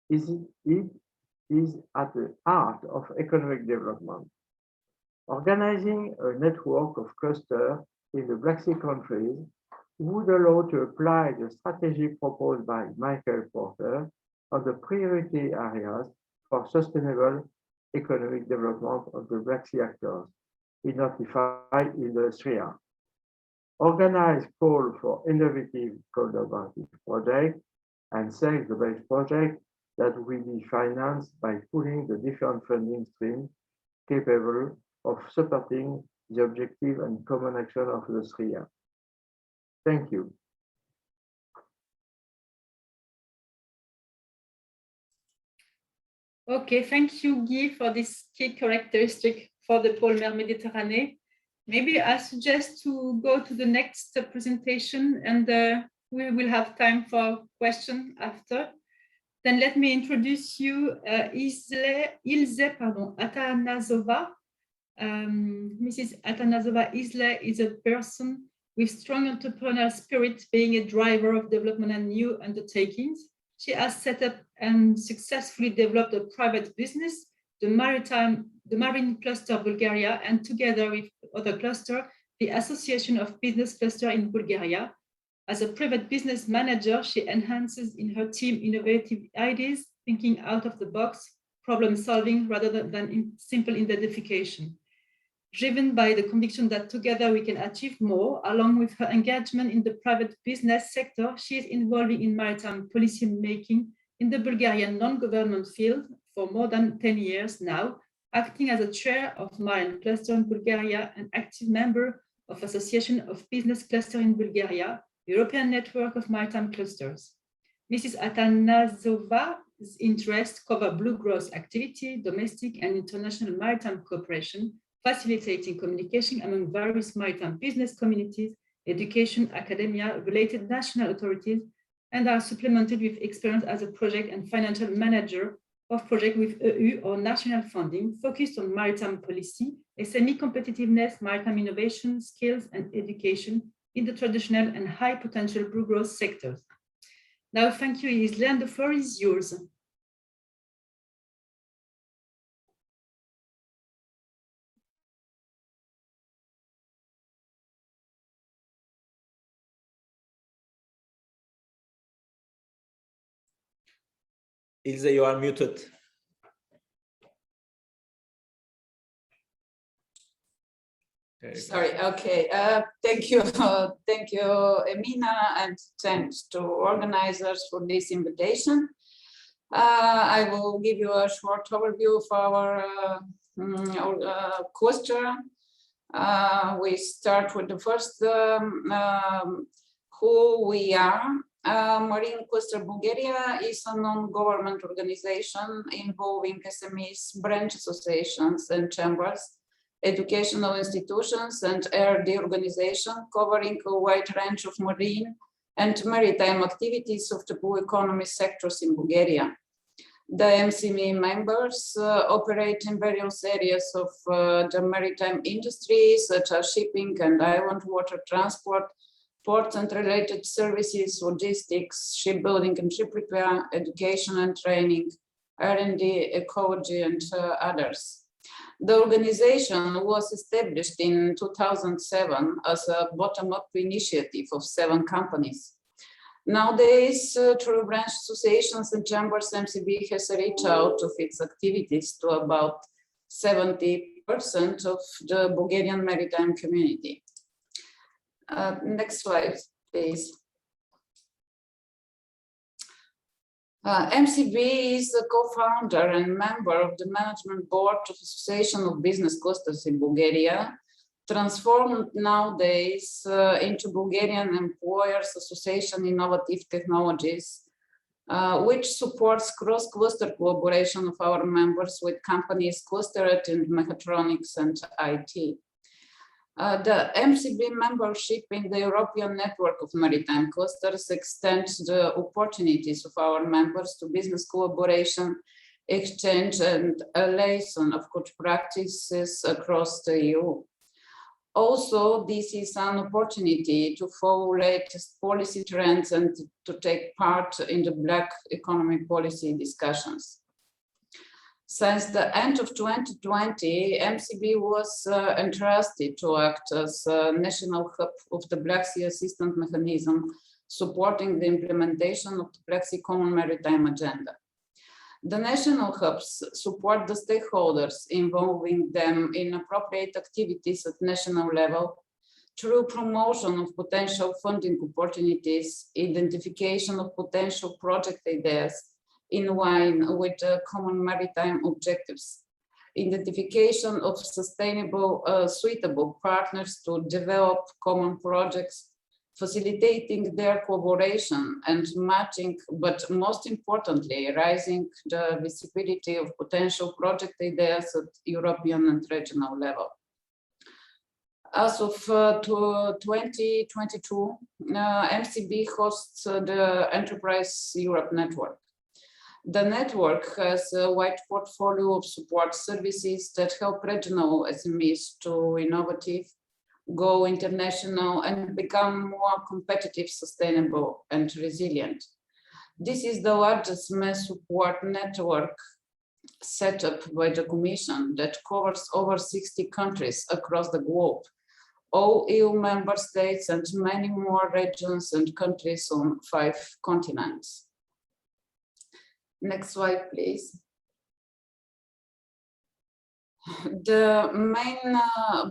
Speaker 7: It is at the heart of economic development. Organizing a network of clusters in the Black Sea countries would allow to apply the strategy proposed by Michael Porter on the priority areas for sustainable economic development of the Black Sea actors identified in the SRIA. Organize call for innovative collaborative projects and sales-based projects that will be financed by pooling the different funding streams capable of supporting the objective and common action of the SRIA. Thank you.
Speaker 5: Okay, thank you, Guy, for this key characteristic for the Pôle Mer Méditerranée. Maybe I suggest to go to the next presentation, and we will have time for questions after. Then let me introduce you Ilse Atanasova. Mrs. Atanasova Ilse is a person with strong entrepreneurial spirit, being a driver of development and new undertakings. She has set up and successfully developed a private business, the Marine Cluster Bulgaria, and together with other clusters, the Association of Business Cluster in Bulgaria. As a private business manager, she enhances in her team innovative ideas, thinking out of the box, problem solving rather than simple identification. Driven by the conviction that together we can achieve more, along with her engagement in the private business sector, she is involved in maritime policy making in the Bulgarian non-government field for more than 10 years now, acting as a chair of Marine Cluster in Bulgaria and active member of Association of Business Cluster in Bulgaria, European Network of Maritime Clusters. Mrs. Atanasova's interests cover blue growth activity, domestic and international maritime cooperation, facilitating communication among various maritime business communities, education, academia, related national authorities, and are supplemented with experience as a project and financial manager of projects with EU or national funding focused on maritime policy, SME competitiveness, maritime innovation, skills, and education in the traditional and high potential blue growth sectors. Now, thank you, Ilse, and the floor is yours.
Speaker 2: Ilse, you are muted.
Speaker 8: Sorry, okay. Thank you, Emina, and thanks to organizers for this invitation. I will give you a short overview of our cluster. We start with the first, who we are. Marine Cluster Bulgaria is a non-government organization involving SMEs, branch associations and chambers, educational institutions and RD organization covering a wide range of marine and maritime activities of the blue economy sectors in Bulgaria. The MCME members operate in various areas of the maritime industry, such as shipping and island water transport, ports and related services, logistics, shipbuilding and ship repair, education and training, R&D, ecology, and others. The organization was established in 2007 as a bottom-up initiative of 7 companies. Nowadays, through branch associations and chambers, MCB has reached out of its activities to about 70% of the Bulgarian maritime community. Next slide, please. MCB is a co-founder and member of the management board of Association of Business Clusters in Bulgaria, transformed nowadays into Bulgarian Employers Association Innovative Technologies, which supports cross-cluster collaboration of our members with companies clustered in mechatronics and IT. The MCB membership in the European Network of Maritime Clusters extends the opportunities of our members to business collaboration, exchange, and a liaison of good practices across the EU. Also, this is an opportunity to follow latest policy trends and to take part in the Black economy policy discussions. Since the end of 2020, MCB was entrusted to act as a national hub of the Black Sea Assistance Mechanism, supporting the implementation of the Black Sea Common Maritime Agenda. The national hubs support the stakeholders, involving them in appropriate activities at national level through promotion of potential funding opportunities, identification of potential project ideas in line with the common maritime objectives, identification of sustainable, suitable partners to develop common projects, facilitating their collaboration and matching, but most importantly, raising the visibility of potential project ideas at European and regional level. As of 2022, MCB hosts the Enterprise Europe Network. The network has a wide portfolio of support services that help regional SMEs to innovative, go international, and become more competitive, sustainable, and resilient. This is the largest mass support network set up by the Commission that covers over 60 countries across the globe, all EU member states, and many more regions and countries on 5 continents. Next slide, please. The main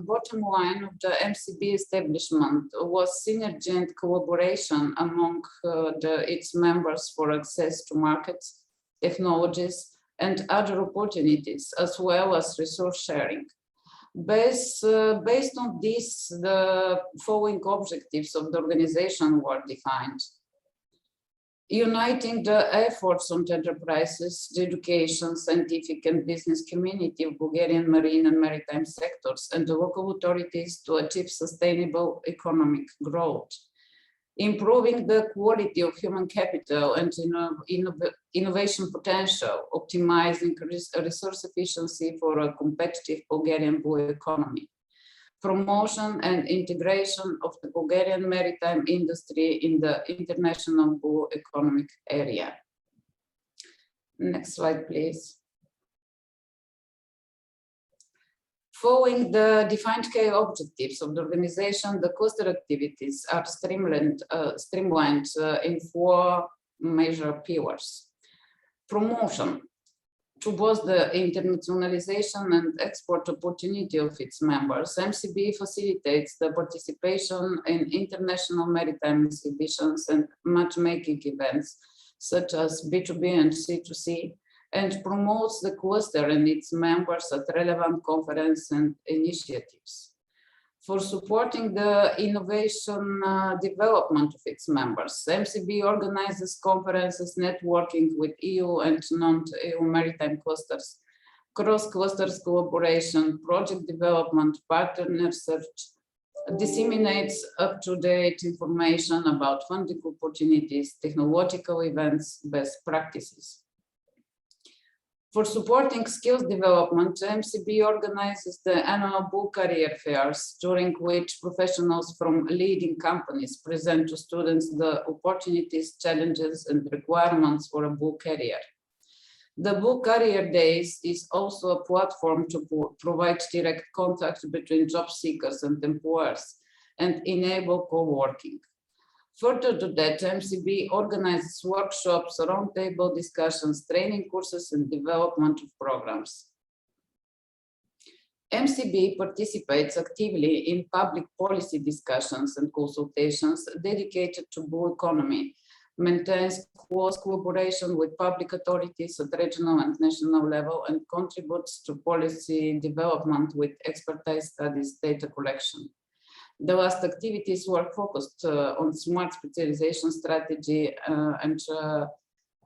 Speaker 8: bottom line of the MCB establishment was synergy and collaboration among its members for access to markets, technologies, and other opportunities, as well as resource sharing. Based on this, the following objectives of the organization were defined: uniting the efforts of enterprises, the education, scientific, and business community of Bulgarian marine and maritime sectors and the local authorities to achieve sustainable economic growth, improving the quality of human capital and innovation potential, optimizing resource efficiency for a competitive Bulgarian blue economy, promotion and integration of the Bulgarian maritime industry in the international blue economic area. Next slide, please. Following the defined key objectives of the organization, the cluster activities are streamlined in 4 major pillars. Promotion. To boost the internationalization and export opportunity of its members, MCB facilitates the participation in international maritime exhibitions and matchmaking events, such as B2B and C2C, and promotes the cluster and its members at relevant conferences and initiatives. For supporting the innovation development of its members, MCB organizes conferences, networking with EU and non-EU maritime clusters, cross-clusters collaboration, project development, partner search, disseminates up-to-date information about funding opportunities, technological events, best practices. For supporting skills development, MCB organizes the annual Blue Career Fairs, during which professionals from leading companies present to students the opportunities, challenges, and requirements for a blue career. The Blue Career Days is also a platform to provide direct contact between job seekers and employers and enable co-working. Further to that, MCB organizes workshops, roundtable discussions, training courses, and development of programs. MCB participates actively in public policy discussions and consultations dedicated to blue economy, maintains close collaboration with public authorities at regional and national level, and contributes to policy development with expertise studies, data collection. The last activities were focused on smart specialization strategy and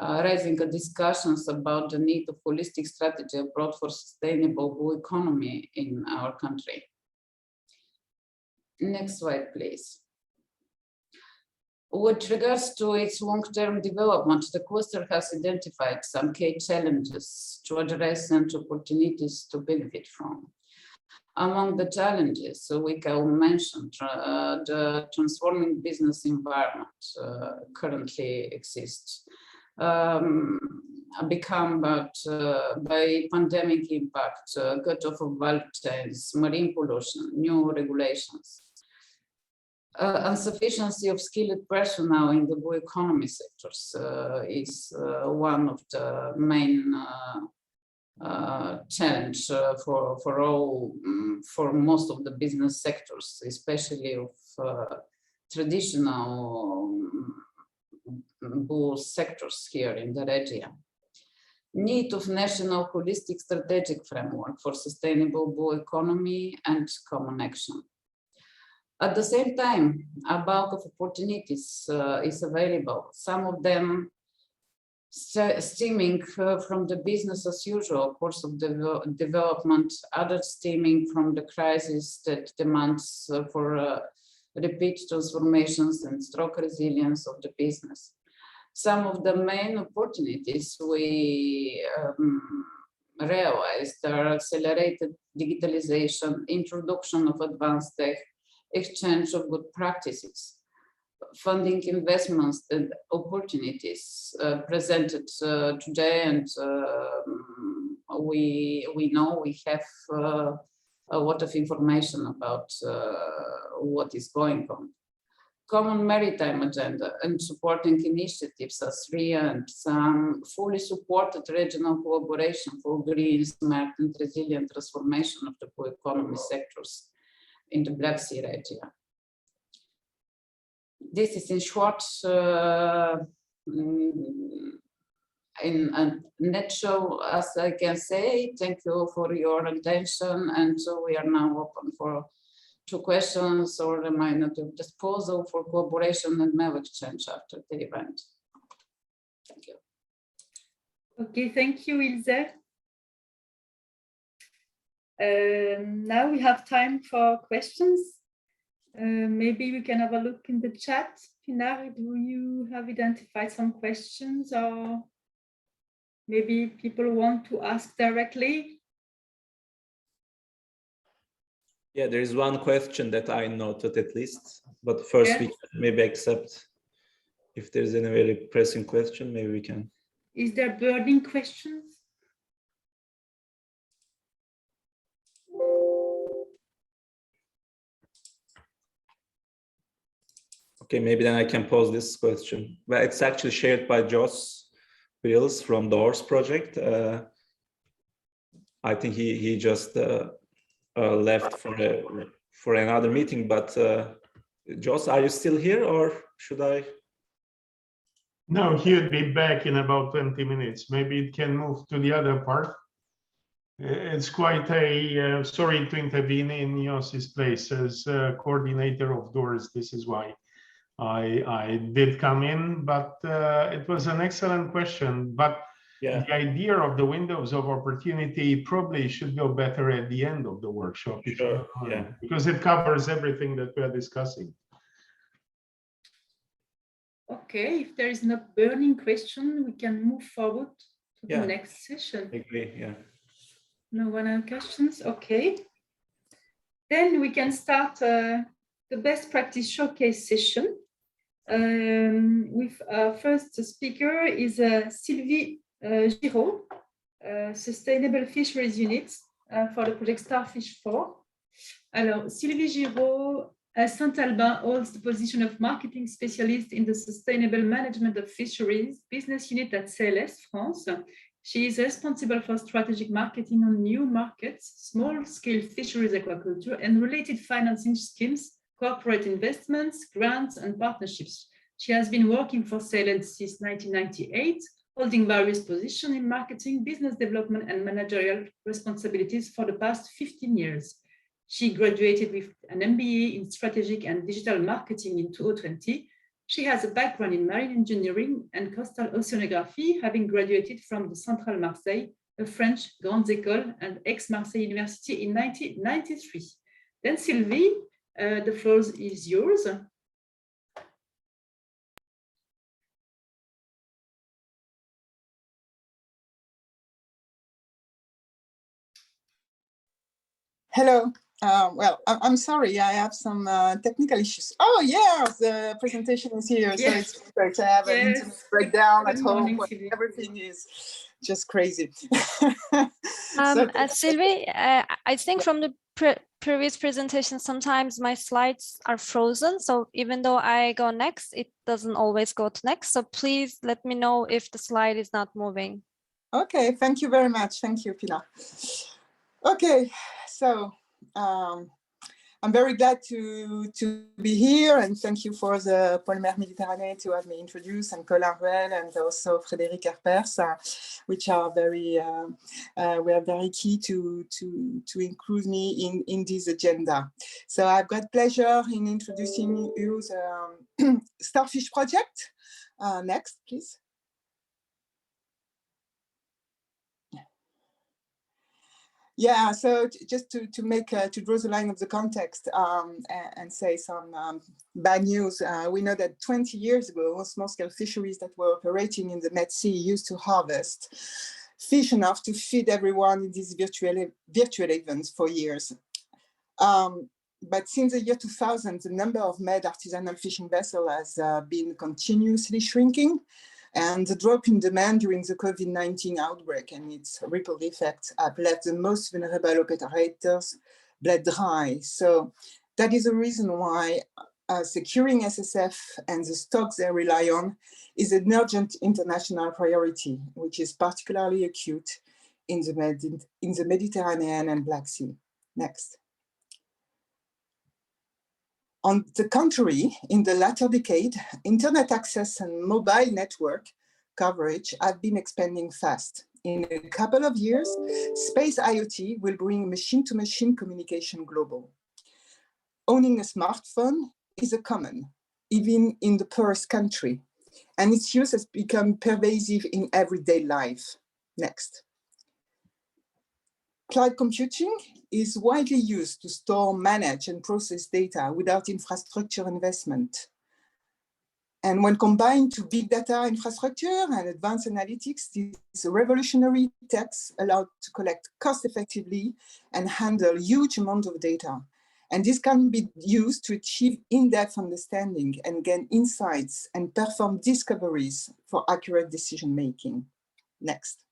Speaker 8: raising discussions about the need of holistic strategy abroad for sustainable blue economy in our country. Next slide, please. With regards to its long-term development, the cluster has identified some key challenges to address and opportunities to benefit from. Among the challenges, we can mention the transforming business environment currently exists, become by pandemic impact, cut-off of value chains, marine pollution, new regulations. Insufficiency of skilled personnel in the blue economy sectors is one of the main challenge for most of the business sectors, especially of traditional blue sectors here in the region. Need of national holistic strategic framework for sustainable blue economy and common action. At the same time, a bulk of opportunities is available. Some of them stemming from the business as usual course of development, others stemming from the crisis that demands for repeat transformations and strong resilience of the business. Some of the main opportunities we realized are accelerated digitalization, introduction of advanced tech, exchange of good practices, funding investments and opportunities presented today, and we know we have a lot of information about what is going on. Common maritime agenda and supporting initiatives as RIA and some fully supported regional collaboration for green, smart and resilient transformation of the blue economy sectors in the Black Sea region. This is in short, in a nutshell, as I can say. Thank you for your attention, and so we are now open for 2 questions or remain at your disposal for collaboration and mail exchange after the event. Thank you.
Speaker 5: Okay, thank you, Ilse. Now we have time for questions. Maybe we can have a look in the chat. Pinar, do you have identified some questions, or maybe people want to ask directly?
Speaker 2: Yeah, there is one question that I noted at least, but first we can maybe accept if there's any very pressing question, maybe we can.
Speaker 5: Is there burning questions?
Speaker 2: Okay, maybe then I can pose this question. Well, it's actually shared by Jos Wills from the Horse Project. I think he just left for another meeting, but Jos, are you still here, or should I?
Speaker 9: No, he would be back in about 20 minutes. Maybe it can move to the other part. It's quite a, sorry to intervene in Jos's place as coordinator of doors. This is why I did come in, but it was an excellent question. But yeah, the idea of the windows of opportunity probably should go better at the end of the workshop.
Speaker 2: Sure, yeah.
Speaker 9: Because it covers everything that we are discussing.
Speaker 5: Okay, if there is no burning question, we can move forward to the next session.
Speaker 2: I agree, yeah.
Speaker 5: No one has questions? Okay. Then we can start the best practice showcase session. With our first speaker is Sylvie Giraud, Sustainable Fisheries Unit for the project Starfish 4. Alors, Sylvie Giraud at Saint-Albin holds the position of marketing specialist in the Sustainable Management of Fisheries business unit at CLS France. She is responsible for strategic marketing on new markets, small-scale fisheries aquaculture, and related financing schemes, corporate investments, grants, and partnerships. She has been working for Ceylon since 1998, holding various positions in marketing, business development, and managerial responsibilities for the past 15 years. She graduated with an MBA in strategic and digital marketing in 2020. She has a background in marine engineering and coastal oceanography, having graduated from the Centrale Marseille, a French Grandes Écoles and ex-Marseille University in 1993. Then Sylvie, the floor is yours.
Speaker 10: Hello. Well, I'm sorry, I have some technical issues. Oh, yeah, the presentation is here, so it's perfect. I have an internet breakdown at home. Everything is just crazy.
Speaker 6: Sylvie, I think from the previous presentation, sometimes my slides are frozen. So even though I go next, it doesn't always go to next. So please let me know if the slide is not moving.
Speaker 10: Okay, thank you very much. Thank you, Pilar. Okay, so I'm very glad to be here, and thank you for the Polymer Méditerranée to have me introduced, and Colin Ruel and also Frédéric Herpers, which are we are very key to include me in this agenda. So I've got pleasure in introducing you the Starfish project. Next, please. Yeah, so just to draw the line of the context and say some bad news, we know that 20 years ago, small-scale fisheries that were operating in the Med Sea used to harvest fish enough to feed everyone in these virtual events for years. But since the year 2000, the number of Med artisanal fishing vessels has been continuously shrinking. And the drop in demand during the COVID-19 outbreak and its ripple effects have left the most vulnerable operators bled dry. So that is the reason why securing SSF and the stocks they rely on is an urgent international priority, which is particularly acute in the Mediterranean and Black Sea. Next. On the contrary, in the latter decade, internet access and mobile network coverage have been expanding fast. In a couple of years, space IoT will bring machine-to-machine communication global. Owning a smartphone is a common, even in the poorest country, and its use has become pervasive in everyday life. Next. Cloud computing is widely used to store, manage, and process data without infrastructure investment. And when combined to big data infrastructure and advanced analytics, these revolutionary techs allow to collect cost-effectively and handle huge amounts of data. And this can be used to achieve in-depth understanding and gain insights and perform discoveries for accurate decision-making. Next.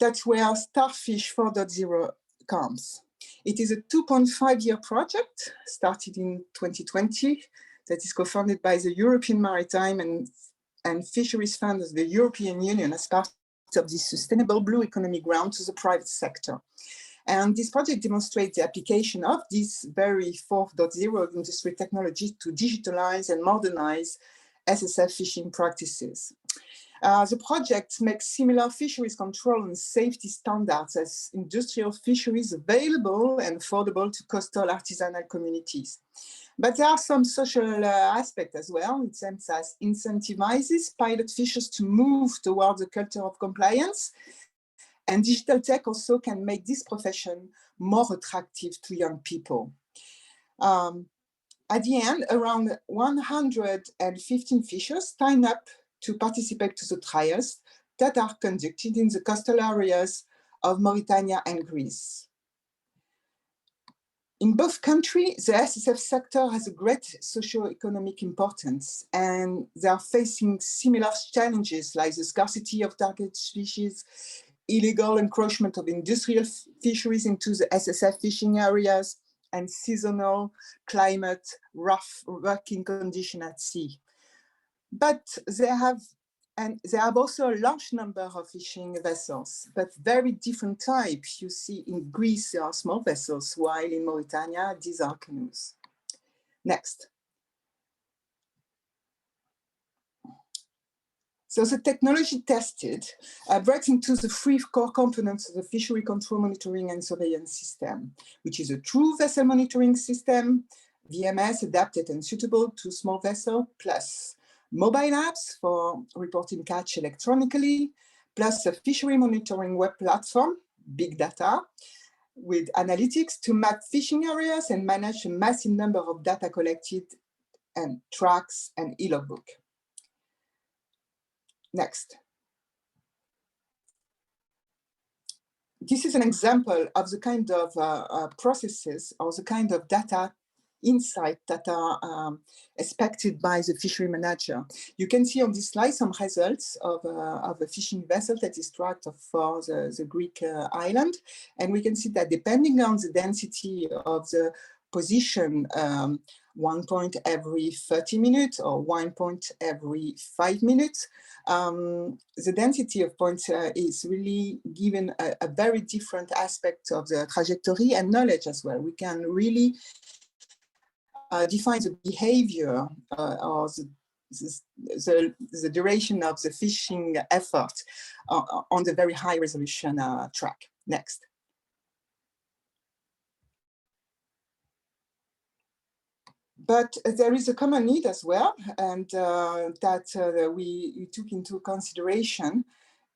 Speaker 10: That's where Starfish 4.0 comes. It is a 2.5-year project started in 2020 that is co-funded by the European Maritime and Fisheries Fund of the European Union as part of the Sustainable Blue Economy grant to the private sector. And this project demonstrates the application of this very 4.0 industry technology to digitalize and modernize SSF fishing practices. The project makes similar fisheries control and safety standards as industrial fisheries available and affordable to coastal artisanal communities. But there are some social aspects as well. It incentivizes pilot fishers to move towards a culture of compliance. And digital tech also can make this profession more attractive to young people. At the end, around 115 fishers sign up to participate to the trials that are conducted in the coastal areas of Mauritania and Greece. In both countries, the SSF sector has a great socio-economic importance, and they are facing similar challenges like the scarcity of target species, illegal encroachment of industrial fisheries into the SSF fishing areas, and seasonal climate, rough working conditions at sea. But they have And they have also a large number of fishing vessels, but very different types. You see in Greece, there are small vessels, while in Mauritania, these are canoes. Next. So the technology tested breaks into the three core components of the fishery control monitoring and surveillance system, which is a true vessel monitoring system, VMS adapted and suitable to small vessel, plus mobile apps for reporting catch electronically, plus a fishery monitoring web platform, big data, with analytics to map fishing areas and manage a massive number of data collected and tracks and e-logbook. Next. This is an example of the kind of processes or the kind of data insight that are expected by the fishery manager. You can see on this slide some results of a fishing vessel that is tracked for the Greek island. And we can see that depending on the density of the position, 1 point every 30 minutes or 1 point every 5 minutes, the density of points is really given a very different aspect of the trajectory and knowledge as well. We can really define the behavior or the duration of the fishing effort on the very high resolution track. Next. But there is a common need as well, and that we took into consideration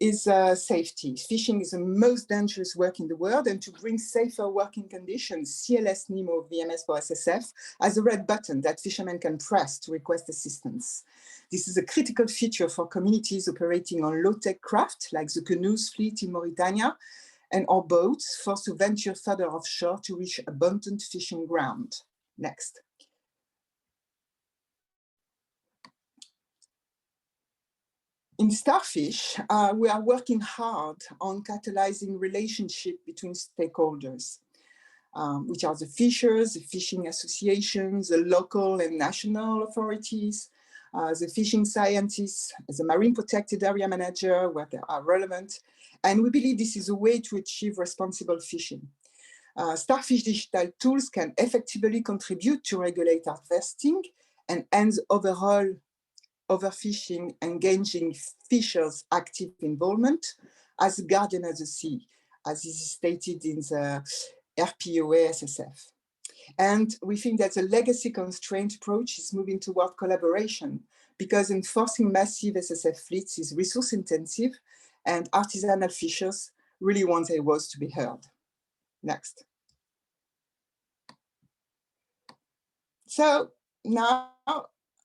Speaker 10: is safety. Fishing is the most dangerous work in the world, and to bring safer working conditions, CLS NEMO VMS for SSF has a red button that fishermen can press to request assistance. This is a critical feature for communities operating on low-tech craft, like the canoes fleet in Mauritania, and or boats forced to venture further offshore to reach abundant fishing ground. Next. In Starfish, we are working hard on catalyzing relationship between stakeholders, which are the fishers, the fishing associations, the local and national authorities, the fishing scientists, the marine protected area manager, where they are relevant. And we believe this is a way to achieve responsible fishing. Starfish digital tools can effectively contribute to regulate harvesting and end overall overfishing, engaging fishers' active involvement as guardian of the sea, as is stated in the RPOA SSF. And we think that the legacy constraint approach is moving toward collaboration, because enforcing massive SSF fleets is resource intensive, and artisanal fishers really want their voice to be heard. Next. So now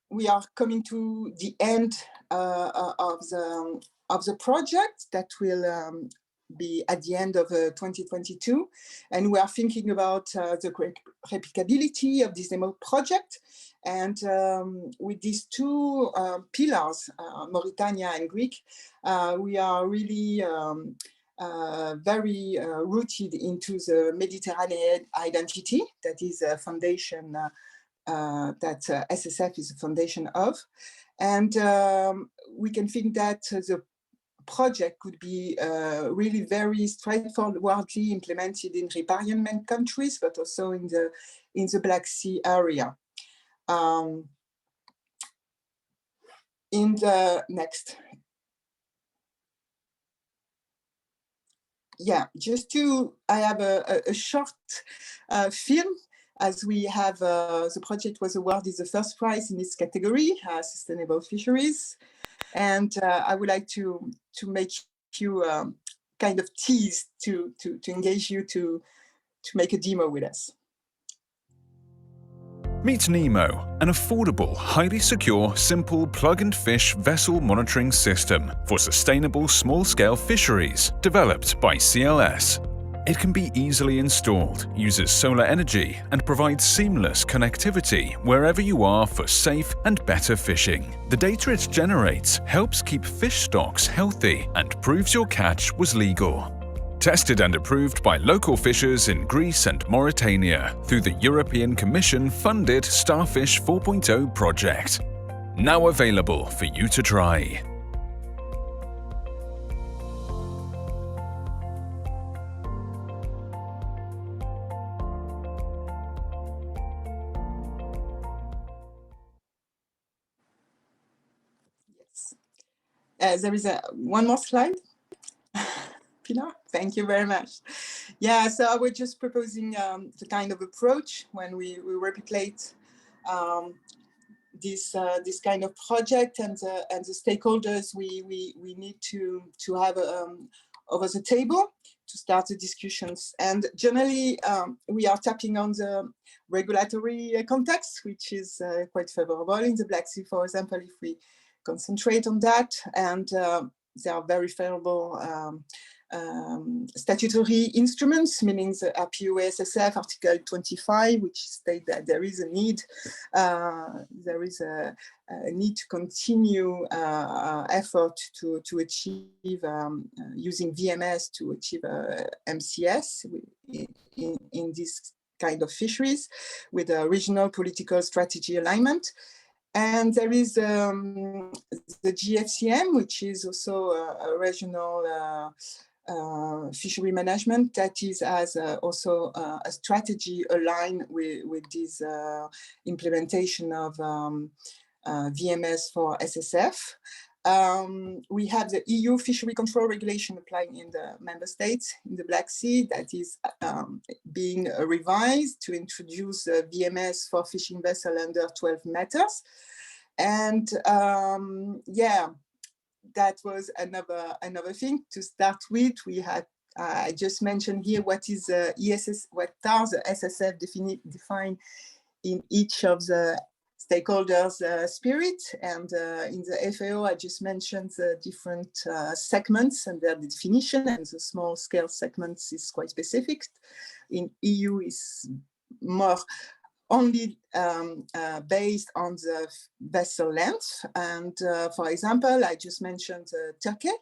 Speaker 10: we are coming to the end of the project that will be at the end of 2022. And we are thinking about the replicability of this demo project. And with these two pillars, Mauritania and Greek, we are really very rooted into the Mediterranean identity that is a foundation that SSF is a foundation of. And we can think that the project could be really very straightforwardly implemented in riparian countries, but also in the Black Sea area. In the next. Yeah, I have a short film, as we have, the project was awarded the first prize in its category, Sustainable Fisheries. And I would like to make you kind of tease to engage you to make a demo with us.
Speaker 11: Meet Nemo, an affordable, highly secure, simple plug-and-fish vessel monitoring system for sustainable small-scale fisheries developed by CLS. It can be easily installed, uses solar energy, and provides seamless connectivity wherever you are for safe and better fishing. The data it generates helps keep fish stocks healthy and proves your catch was legal. Tested and approved by local fishers in Greece and Mauritania through the European Commission-funded Starfish 4.0 project. Now available for you to try.
Speaker 10: There is one more slide. Pilar, thank you very much. Yeah, so I was just proposing the kind of approach when we replicate this kind of project and the stakeholders we need to have over the table to start the discussions. And generally, we are tapping on the regulatory context, which is quite favorable in the Black Sea, for example, if we concentrate on that. And there are very favorable statutory instruments, meaning the RPO-SSF Article 25, which states that there is a need, need to continue effort to achieve using VMS to achieve MCS in this kind of fisheries with a regional political strategy alignment. And there is the GFCM, which is also a regional fishery management that is also a strategy aligned with this implementation of VMS for SSF. We have the EU fishery control regulation applying in the member states in the Black Sea that is being revised to introduce VMS for fishing vessel under 12 meters. And yeah, that was another thing to start with. We had, I just mentioned here what is ESS, what are the SSF defined in each of the stakeholders' spirit, and in the FAO I just mentioned the different segments and their definition, and the small scale segments is quite specific. In EU is more only based on the vessel length, and for example I just mentioned Turkey,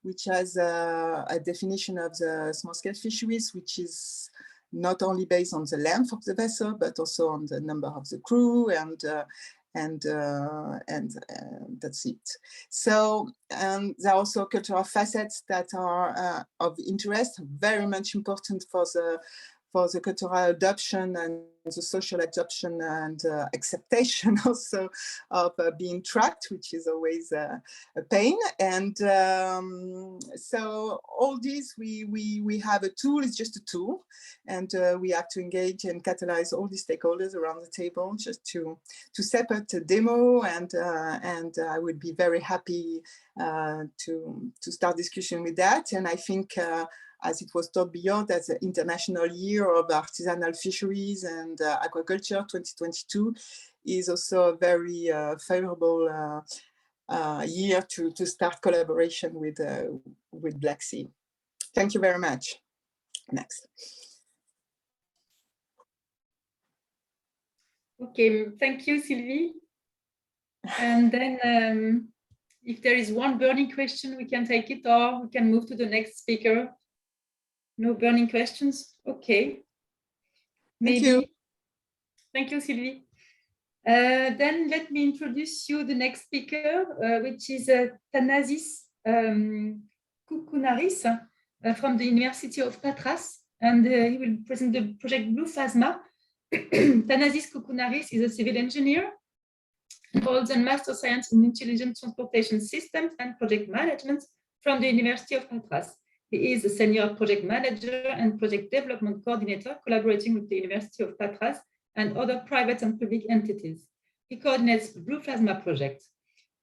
Speaker 10: which has a definition of the small scale fisheries which is not only based on the length of the vessel, but also on the number of the crew, and that's it. So there are also cultural facets that are of interest, very much important for the cultural adoption and the social adoption and acceptation also of being tracked, which is always a pain. And so all this, we have a tool, it's just a tool, and we have to engage and catalyze all the stakeholders around the table just to set up a demo, and I would be very happy to start discussion with that. And I think as it was taught beyond, as the International Year of Artisanal Fisheries and Aquaculture 2022 is also a very favorable year to start collaboration with Black Sea. Thank you very much. Next.
Speaker 5: Okay, thank you, Sylvie. And then if there is one burning question, we can take it, or we can move to the next speaker. No burning questions? Okay. Maybe.
Speaker 10: Thank you.
Speaker 5: Thank you, Sylvie. Then let me introduce you the next speaker, which is Thanasis Koukounaris from the University of Patras, and he will present the project Blue Phasma. Thanasis Koukounaris is a civil engineer, holds a Master Science in Intelligent Transportation Systems and Project Management from the University of Patras. He is a senior project manager and project development coordinator, collaborating with the University of Patras and other private and public entities. He coordinates Blue Phasma project.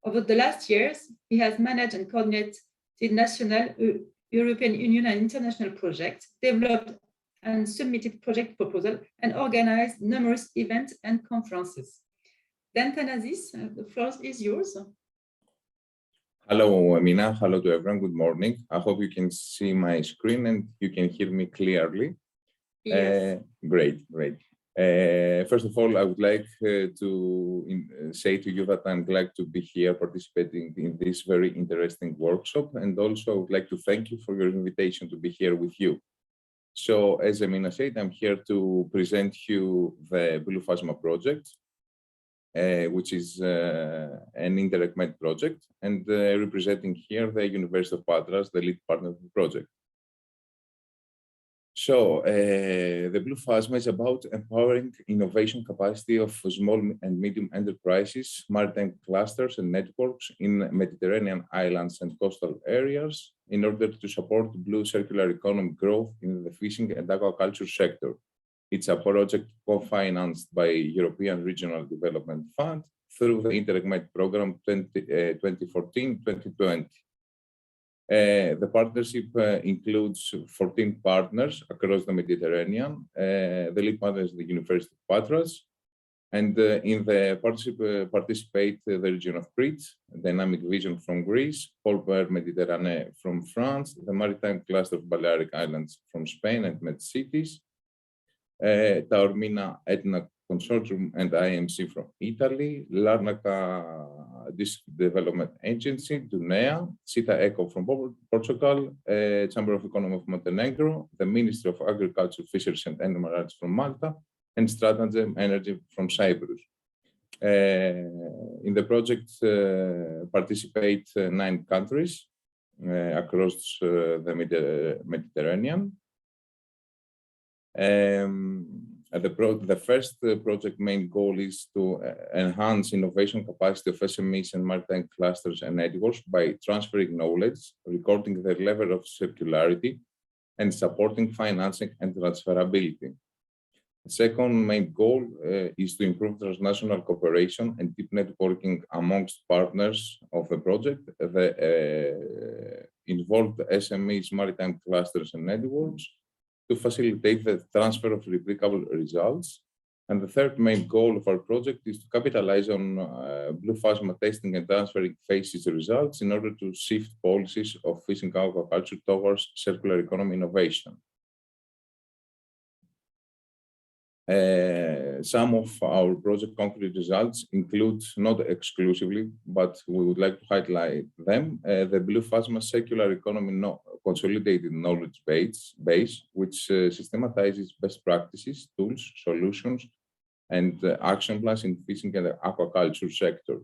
Speaker 5: Over the last years, he has managed and coordinated national, European Union and international projects, developed and submitted project proposals, and organized numerous events and conferences. Then Thanasis, the floor is yours.
Speaker 12: Hello, Amina. Hello to everyone. Good morning. I hope you can see my screen and you can hear me clearly.
Speaker 5: Yes.
Speaker 12: Great. First of all, I would like to say to you that I'm glad to be here participating in this very interesting workshop. And also I would like to thank you for your invitation to be here with you. So as Amina said, I'm here to present you the Blue Phasma project, which is an InterRegMed project, and representing here the University of Patras, the lead partner of the project. So the Blue Phasma is about empowering innovation capacity of small and medium enterprises, maritime clusters and networks in Mediterranean islands and coastal areas in order to support blue circular economy growth in the fishing and aquaculture sector. It's a project co-financed by European Regional Development Fund through the Interreg program 2014-2020. The partnership includes 14 partners across the Mediterranean. The lead partner is the University of Patras. And in the partnership participate the region of Crete, Dynamic Vision from Greece, Polper Mediterranee from France, the Maritime Cluster of Balearic Islands from Spain and MedCities, Taormina Etna Consortium and IMC from Italy, Larnaca District Development Agency, Dunea, CITA ECO from Portugal, Chamber of Economy of Montenegro, the Ministry of Agriculture, Fisheries and Animal Rights from Malta, and Stratagem Energy from Cyprus. In the project participate 9 countries across the Mediterranean. The first project main goal is to enhance innovation capacity of SMEs and maritime clusters and networks by transferring knowledge, recording their level of circularity, and supporting financing and transferability. The second main goal is to improve transnational cooperation and deep networking amongst partners of the project, the involved SMEs, maritime clusters and networks, to facilitate the transfer of replicable results. And the third main goal of our project is to capitalize on Blue Phasma testing and transferring phases results in order to shift policies of fishing aquaculture towards circular economy innovation. Some of our project concrete results include, not exclusively, but we would like to highlight them, the Blue Phasma Circular Economy Consolidated Knowledge Base, which systematizes best practices, tools, solutions, and action plans in fishing and aquaculture sector.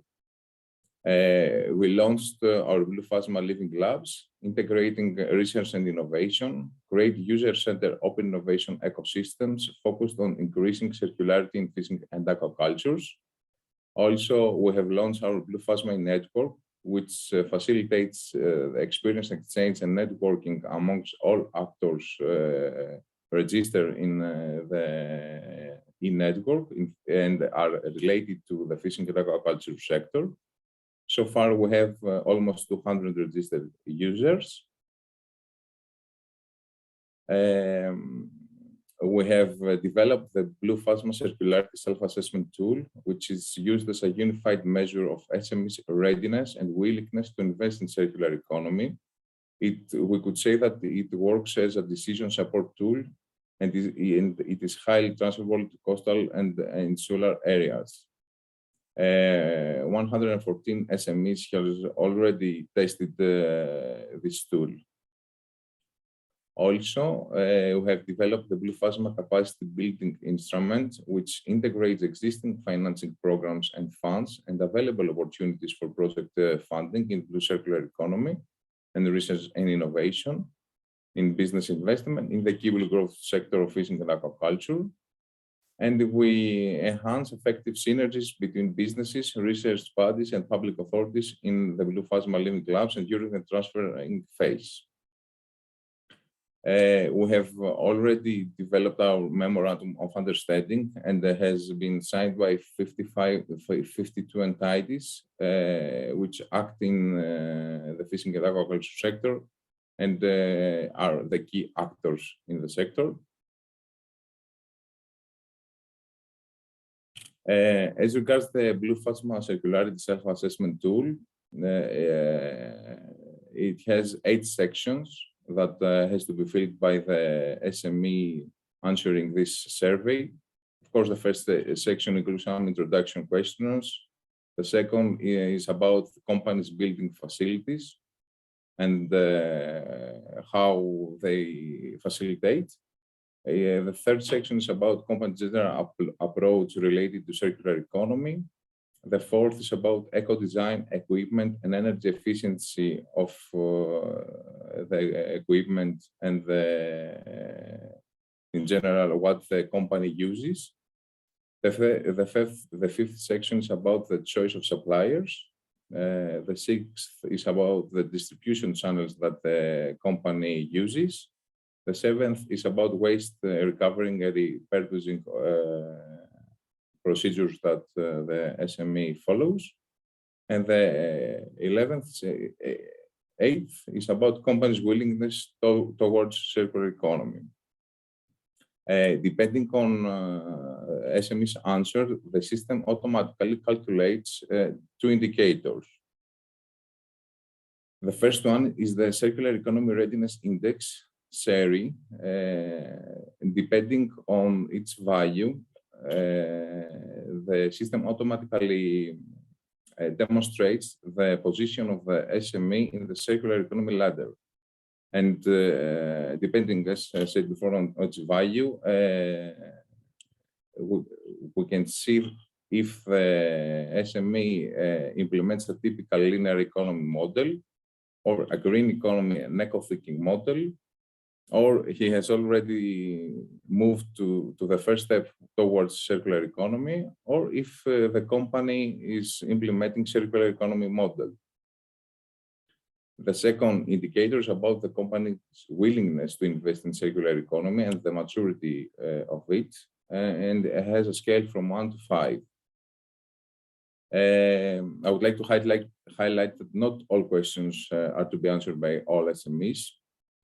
Speaker 12: We launched our Blue Phasma Living Labs, integrating research and innovation, create user-centered open innovation ecosystems focused on increasing circularity in fishing and aquacultures. Also, we have launched our Blue Phasma Network, which facilitates the experience exchange and networking amongst all actors registered in the e-network and are related to the fishing and aquaculture sector. So far, we have almost 200 registered users. We have developed the Blue Phasma Circularity Self-Assessment Tool, which is used as a unified measure of SMEs' readiness and willingness to invest in circular economy. We could say that it works as a decision support tool, and it is highly transferable to coastal and insular areas. 114 SMEs have already tested this tool. Also, we have developed the Blue Phasma Capacity Building Instrument, which integrates existing financing programs and funds and available opportunities for project funding in blue circular economy and research and innovation, in business investment, in the key growth sector of fishing and aquaculture. And we enhance effective synergies between businesses, research bodies, and public authorities in the Blue Phasma Living Labs and during the transferring phase. We have already developed our memorandum of understanding, and it has been signed by 52 entities which act in the fishing and aquaculture sector and are the key actors in the sector. As regards the Blue Phasma Circularity Self-Assessment Tool, it has 8 sections that has to be filled by the SME answering this survey. Of course, the first section includes some introduction questions. The second is about companies building facilities and how they facilitate. The third section is about company general approach related to circular economy. The fourth is about eco-design, equipment, and energy efficiency of the equipment and the in general, what the company uses. The fifth section is about the choice of suppliers. The sixth is about the distribution channels that the company uses. The seventh is about waste recovering and repurposing procedures that the SME follows. And the 8th is about companies' willingness towards circular economy. Depending on SME's answer, the system automatically calculates 2 indicators. The first one is the Circular Economy Readiness Index, SERI. Depending on its value, the system automatically demonstrates the position of the SME in the circular economy ladder. And depending, as I said before, on its value, we can see if the SME implements a typical linear economy model, or a green economy and eco-thinking model, or he has already moved to the first step towards circular economy, or if the company is implementing circular economy model. The second indicator is about the company's willingness to invest in circular economy and the maturity of it, and it has a scale from 1 to 5. I would like to highlight that not all questions are to be answered by all SMEs.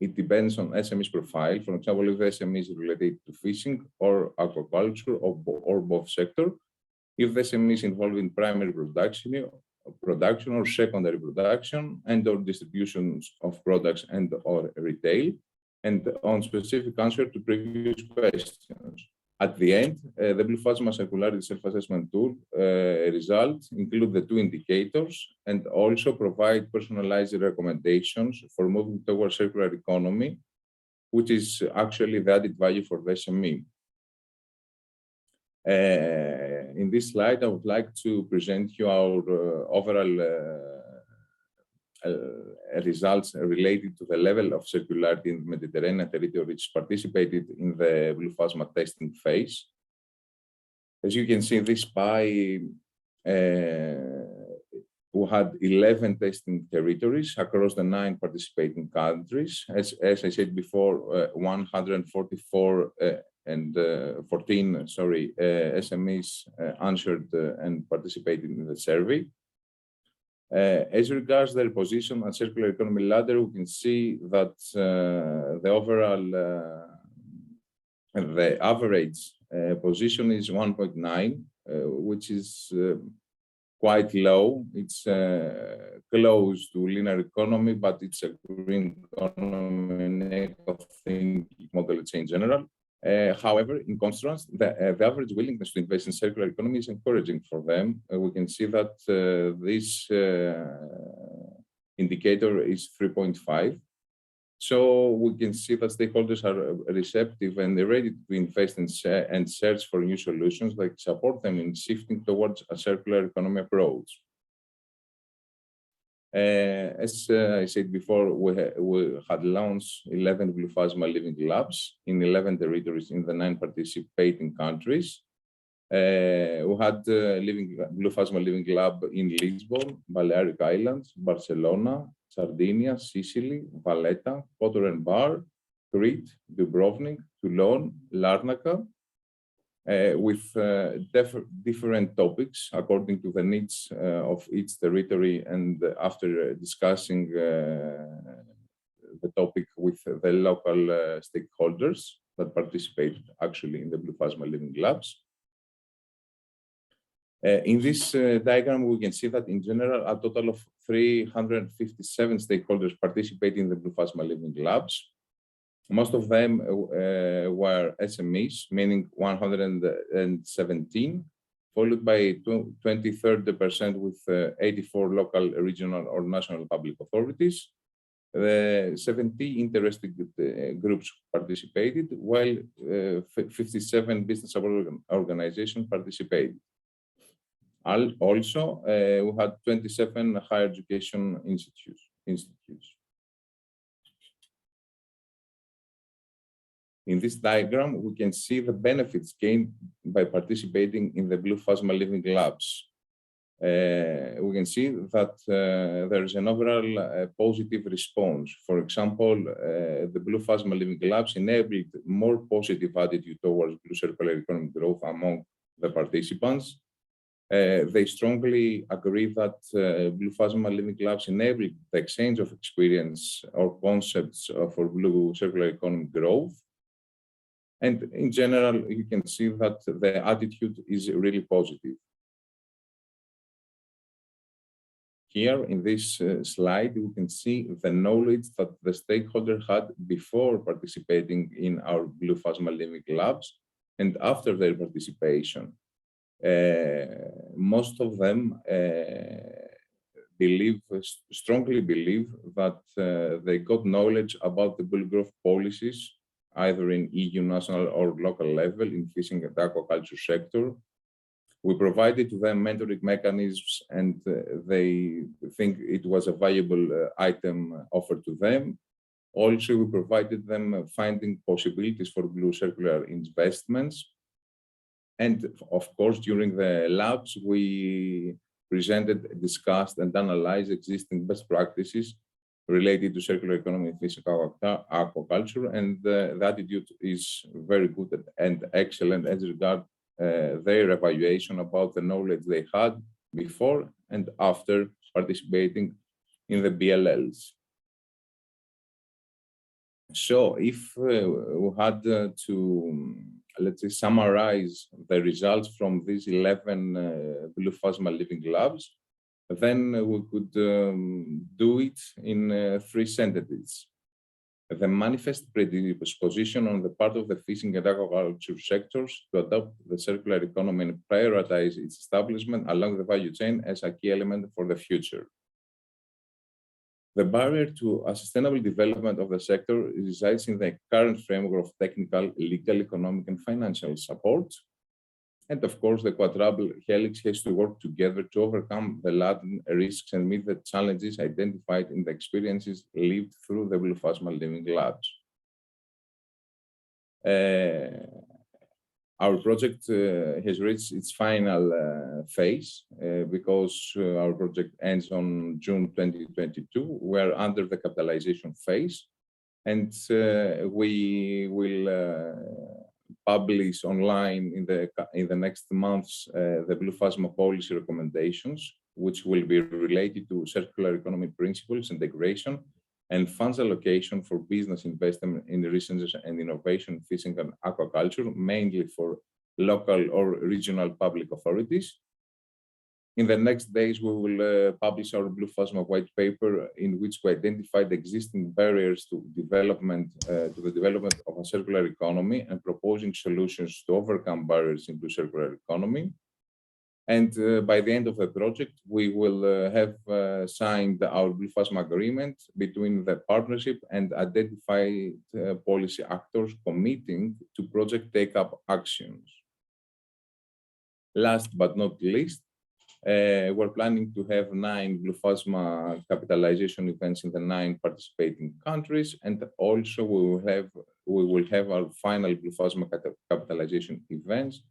Speaker 12: It depends on SME's profile. For example, if the SME is related to fishing or aquaculture or both sectors, if the SME is involved in primary production or secondary production and or distributions of products and or retail, and on specific answer to previous questions. At the end, the Blue Phasma Circularity Self-Assessment Tool results include the 2 indicators and also provide personalized recommendations for moving towards circular economy, which is actually the added value for the SME. In this slide, I would like to present you our overall results related to the level of circularity in the Mediterranean territory which participated in the Blue Phasma testing phase. As you can see, this pie, we had 11 testing territories across the 9 participating countries. As I said before, 144 and 14, SMEs answered and participated in the survey. As regards their position on circular economy ladder, we can see that the overall, the average position is 1.9, which is quite low. It's close to linear economy, but it's a green economy and eco-thinking model in general. However, in contrast, the average willingness to invest in circular economy is encouraging for them. We can see that this indicator is 3.5. So we can see that stakeholders are receptive and they're ready to invest and search for new solutions that support them in shifting towards a circular economy approach. As I said before, we had launched 11 Blue Phasma Living Labs in 11 territories in the 9 participating countries. We had Blue Phasma Living Lab in Lisbon, Balearic Islands, Barcelona, Sardinia, Sicily, Valletta, Kotor and Bar, Crete, Dubrovnik, Toulon, Larnaca, with different topics according to the needs of each territory, and after discussing the topic with the local stakeholders that participated actually in the Blue Phasma Living Labs. In this diagram, we can see that in general, a total of 357 stakeholders participated in the Blue Phasma Living Labs. Most of them were SMEs, meaning 117, followed by 23% with 84 local, regional, or national public authorities. 70 interested groups participated, while 57 business organizations participated. Also, we had 27 higher education institutes. In this diagram, we can see the benefits gained by participating in the Blue Phasma Living Labs. We can see that there is an overall positive response. For example, the Blue Phasma Living Labs enabled more positive attitude towards blue circular economic growth among the participants. They strongly agree that Blue Phasma Living Labs enabled the exchange of experience or concepts for blue circular economic growth. And in general, you can see that the attitude is really positive. Here in this slide, we can see the knowledge that the stakeholder had before participating in our Blue Phasma Living Labs and after their participation. Most of them strongly believe that they got knowledge about the blue growth policies, either in EU national or local level in fishing and aquaculture sector. We provided to them mentoring mechanisms, and they think it was a valuable item offered to them. Also, we provided them finding possibilities for blue circular investments. And of course, during the labs, we presented, discussed, and analyzed existing best practices related to circular economy in fish aquaculture. And the attitude is very good and excellent as regards their evaluation about the knowledge they had before and after participating in the BLLs. So if we had to, let's say, summarize the results from these 11 Blue Phasma Living Labs, then we could do it in 3 sentences. The manifest predisposition on the part of the fishing and aquaculture sectors to adopt the circular economy and prioritize its establishment along the value chain as a key element for the future. The barrier to a sustainable development of the sector resides in the current framework of technical, legal, economic, and financial support. And of course, the quadruple helix has to work together to overcome the latent risks and meet the challenges identified in the experiences lived through the Blue Phasma Living Labs. Our project has reached its final phase because our project ends on June 2022. We're under the capitalization phase, and we will publish online in the next months the Blue Phasma policy recommendations, which will be related to circular economy principles, integration, and funds allocation for business investment in research and innovation, fishing and aquaculture, mainly for local or regional public authorities. In the next days, we will publish our Blue Phasma white paper, in which we identify the existing barriers to the development of a circular economy and proposing solutions to overcome barriers in the circular economy. And by the end of the project, we will have signed our Blue Phasma agreement between the partnership and identified policy actors committing to project take-up actions. Last but not least, we're planning to have 9 Blue Phasma capitalization events in the 9 participating countries, and also we will have our final Blue Phasma capitalization events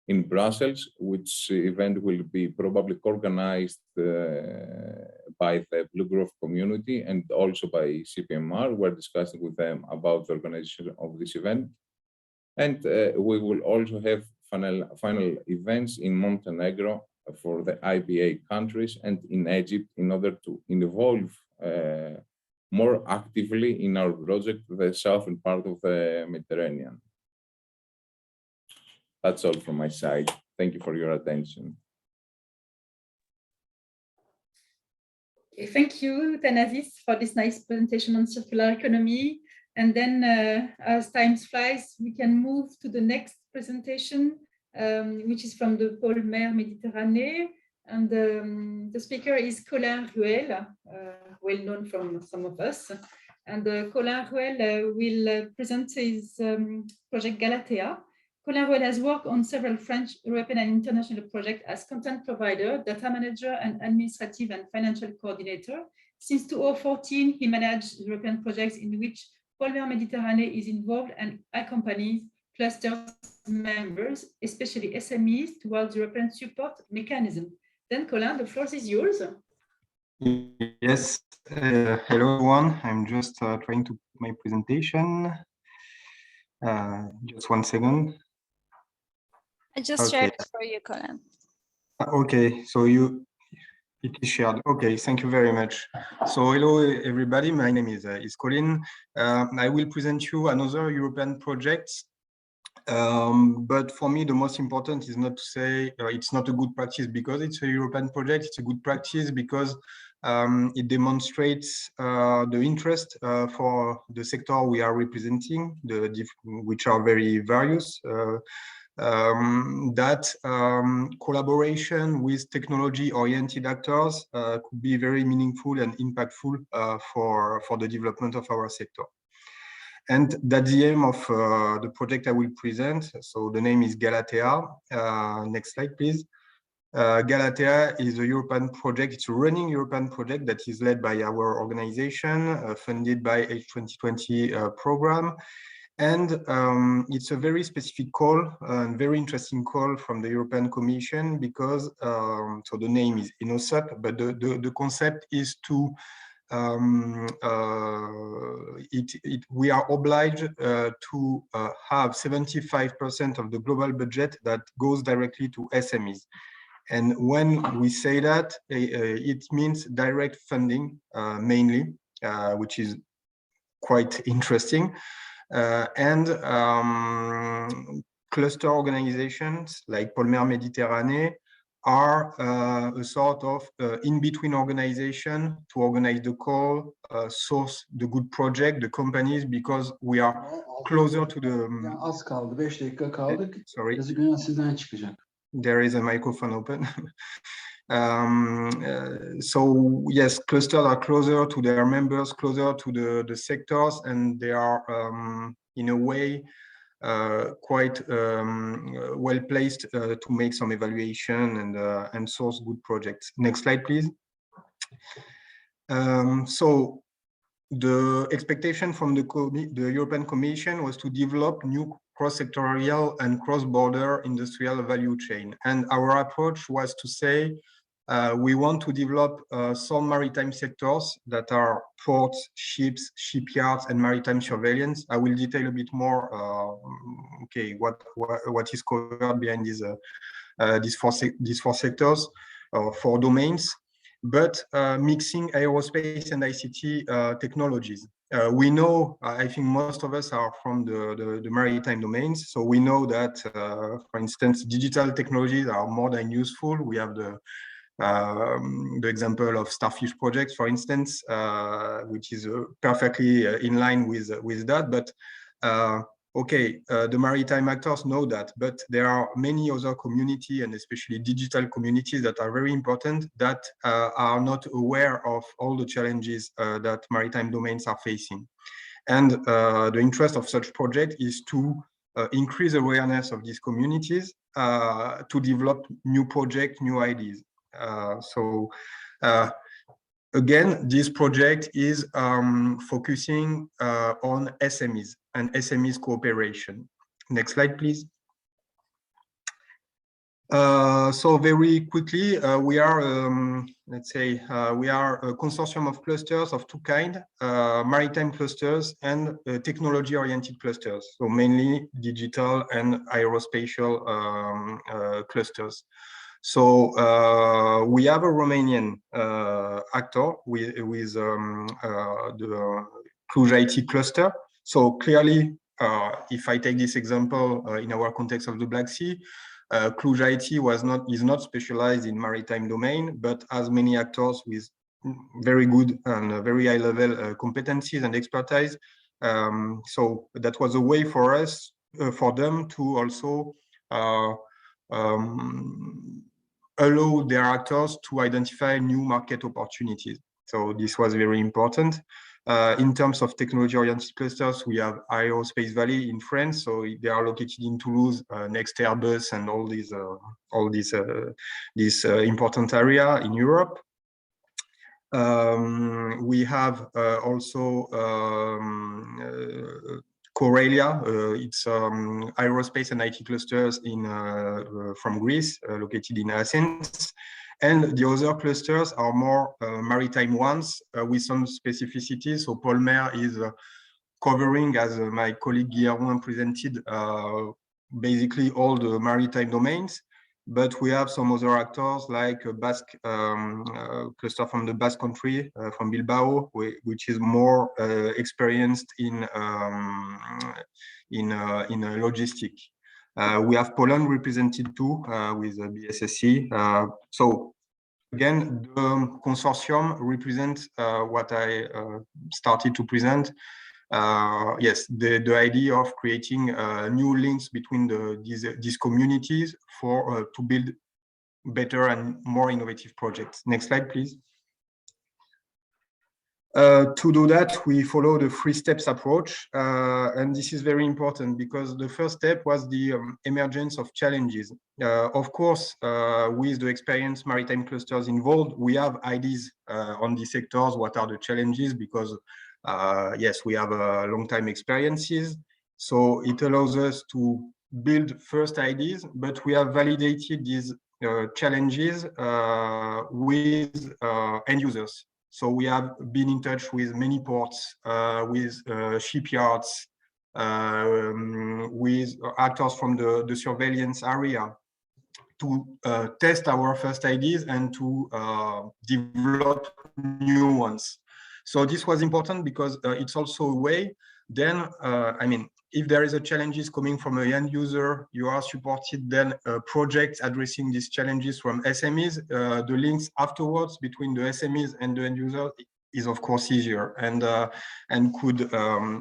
Speaker 12: in Brussels, which event will be probably organized by the Blue Growth community and also by CPMR. We're discussing with them about the organization of this event. And we will also have final events in Montenegro for the IBA countries and in Egypt in order to involve more actively in our project, the southern part of the Mediterranean. That's all from my side. Thank you for your attention.
Speaker 5: Okay, thank you, Thanasis, for this nice presentation on circular economy. And then as time flies, we can move to the next presentation, which is from the Pôle Mer Méditerranée. And the speaker is Colin Ruel, well known from some of us. And Colin Ruel will present his project Galatea. Colin Ruel has worked on several French, European, and international projects as content provider, data manager, and administrative and financial coordinator. Since 2014, he managed European projects in which Polmer Méditerranée is involved and accompanies clusters members, especially SMEs, towards European support mechanism. Then, Colin, the floor is yours.
Speaker 13: Yes, hello everyone. I'm just trying to put my presentation. Just 1 second.
Speaker 6: I just shared it for you, Colin.
Speaker 13: Okay, so it is shared. Okay, thank you very much. So hello everybody, my name is Colin. I will present you another European project. But for me, the most important is not to say it's not a good practice because it's a European project. It's a good practice because it demonstrates the interest for the sector we are representing, which are very various. Collaboration with technology-oriented actors could be very meaningful and impactful for the development of our sector. And that's the aim of the project I will present. So the name is Galatea. Next slide, please. Galatea is a European project. It's a running European project that is led by our organization, funded by H2020 program. And it's a very specific call, and very interesting call from the European Commission because, so the name is InnoSup, but the concept is to we are obliged to have 75% of the global budget that goes directly to SMEs. And when we say that, it means direct funding mainly, which is quite interesting. Cluster organizations like Polmer Méditerranée are a sort of in-between organization to organize the call, source the good project, the companies, because we are closer to the...
Speaker 14: Az kaldı, 5 dakika kaldık.
Speaker 13: Sorry.
Speaker 14: Yazık sizden çıkacak.
Speaker 13: There is a microphone open. So yes, clusters are closer to their members, closer to the sectors, and they are in a way quite well placed to make some evaluation and source good projects. Next slide, please. So the expectation from the European Commission was to develop new cross-sectorial and cross-border industrial value chain. And our approach was to say, we want to develop some maritime sectors that are ports, ships, shipyards, and maritime surveillance. I will detail a bit more, okay, what is covered behind these four sectors, 4 domains, but mixing aerospace and ICT technologies. We know, I think most of us are from the maritime domains, so we know that, for instance, digital technologies are more than useful. We have the example of Starfish project, for instance, which is perfectly in line with that. But okay, the maritime actors know that, but there are many other communities, and especially digital communities, that are very important, that are not aware of all the challenges that maritime domains are facing. And the interest of such project is to increase awareness of these communities, to develop new projects, new ideas. Again, this project is focusing on SMEs and SMEs cooperation. Next slide, please. So very quickly, we are, let's say, we are a consortium of clusters of 2 kinds, maritime clusters and technology-oriented clusters. So mainly digital and aerospatial clusters. So we have a Romanian actor with the Cluj IT cluster. So clearly, if I take this example in our context of the Black Sea, Cluj IT is not specialized in maritime domain, but has many actors with very good and very high level competencies and expertise. So that was a way for us, for them to also allow their actors to identify new market opportunities. So this was very important. In terms of technology-oriented clusters, we have Aerospace Valley in France. So they are located in Toulouse, next to Airbus and all this important area in Europe. We have also Corelia. It's aerospace and IT clusters in from Greece, located in Athens. And the other clusters are more maritime ones with some specificities. So Polmer is covering, as my colleague Guillermo presented, basically all the maritime domains. But we have some other actors like a Basque cluster from the Basque country, from Bilbao, which is more experienced in logistics. We have Poland represented too with BSSC. So again, the consortium represents what I started to present. Yes, the idea of creating new links between these communities for to build better and more innovative projects. Next slide, please. To do that, we follow the 3 steps approach, and this is very important because the first step was the emergence of challenges. Of course, with the experienced maritime clusters involved, we have ideas on these sectors, what are the challenges, because yes, we have long time experiences, so it allows us to build first ideas, but we have validated these challenges with end users. So we have been in touch with many ports, with shipyards, with actors from the surveillance area to test our first ideas and to develop new ones. So this was important because it's also a way, then, I mean, if there is a challenges coming from a end user, you are supported then projects addressing these challenges from SMEs. The links afterwards between the SMEs and the end user is of course easier and could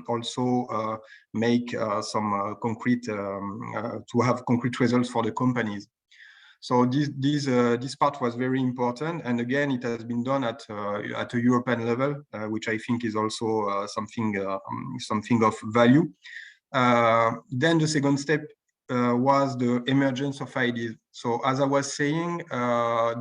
Speaker 13: also make some concrete, to have concrete results for the companies. So this part was very important, and again, it has been done at a European level, which I think is also something of value. Then the second step was the emergence of ideas. So as I was saying,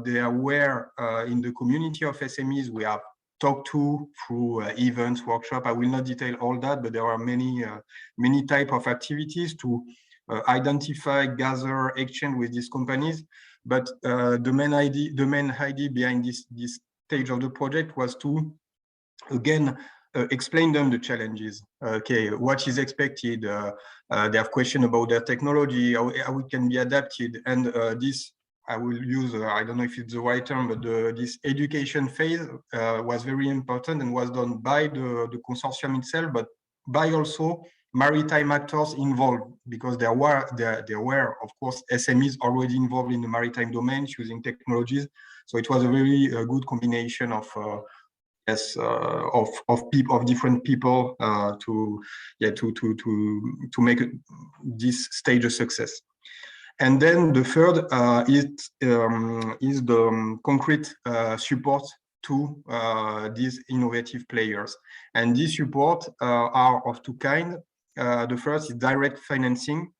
Speaker 13: there were in the community of SMEs we have talked to through events, workshop. I will not detail all that, but there are many type of activities to identify, gather, exchange with these companies. But the main idea behind this stage of the project was to, again, explain them the challenges. Okay, what is expected? They have questions about their technology, how it can be adapted, and this I will use. I don't know if it's the right term, but this education phase was very important and was done by the consortium itself, but by also maritime actors involved, because there were of course SMEs already involved in the maritime domains using technologies. So it was a very good combination of of different people to make this stage a success. And then the third is the concrete support to these innovative players. And these support are of 2 kinds. The first is direct financing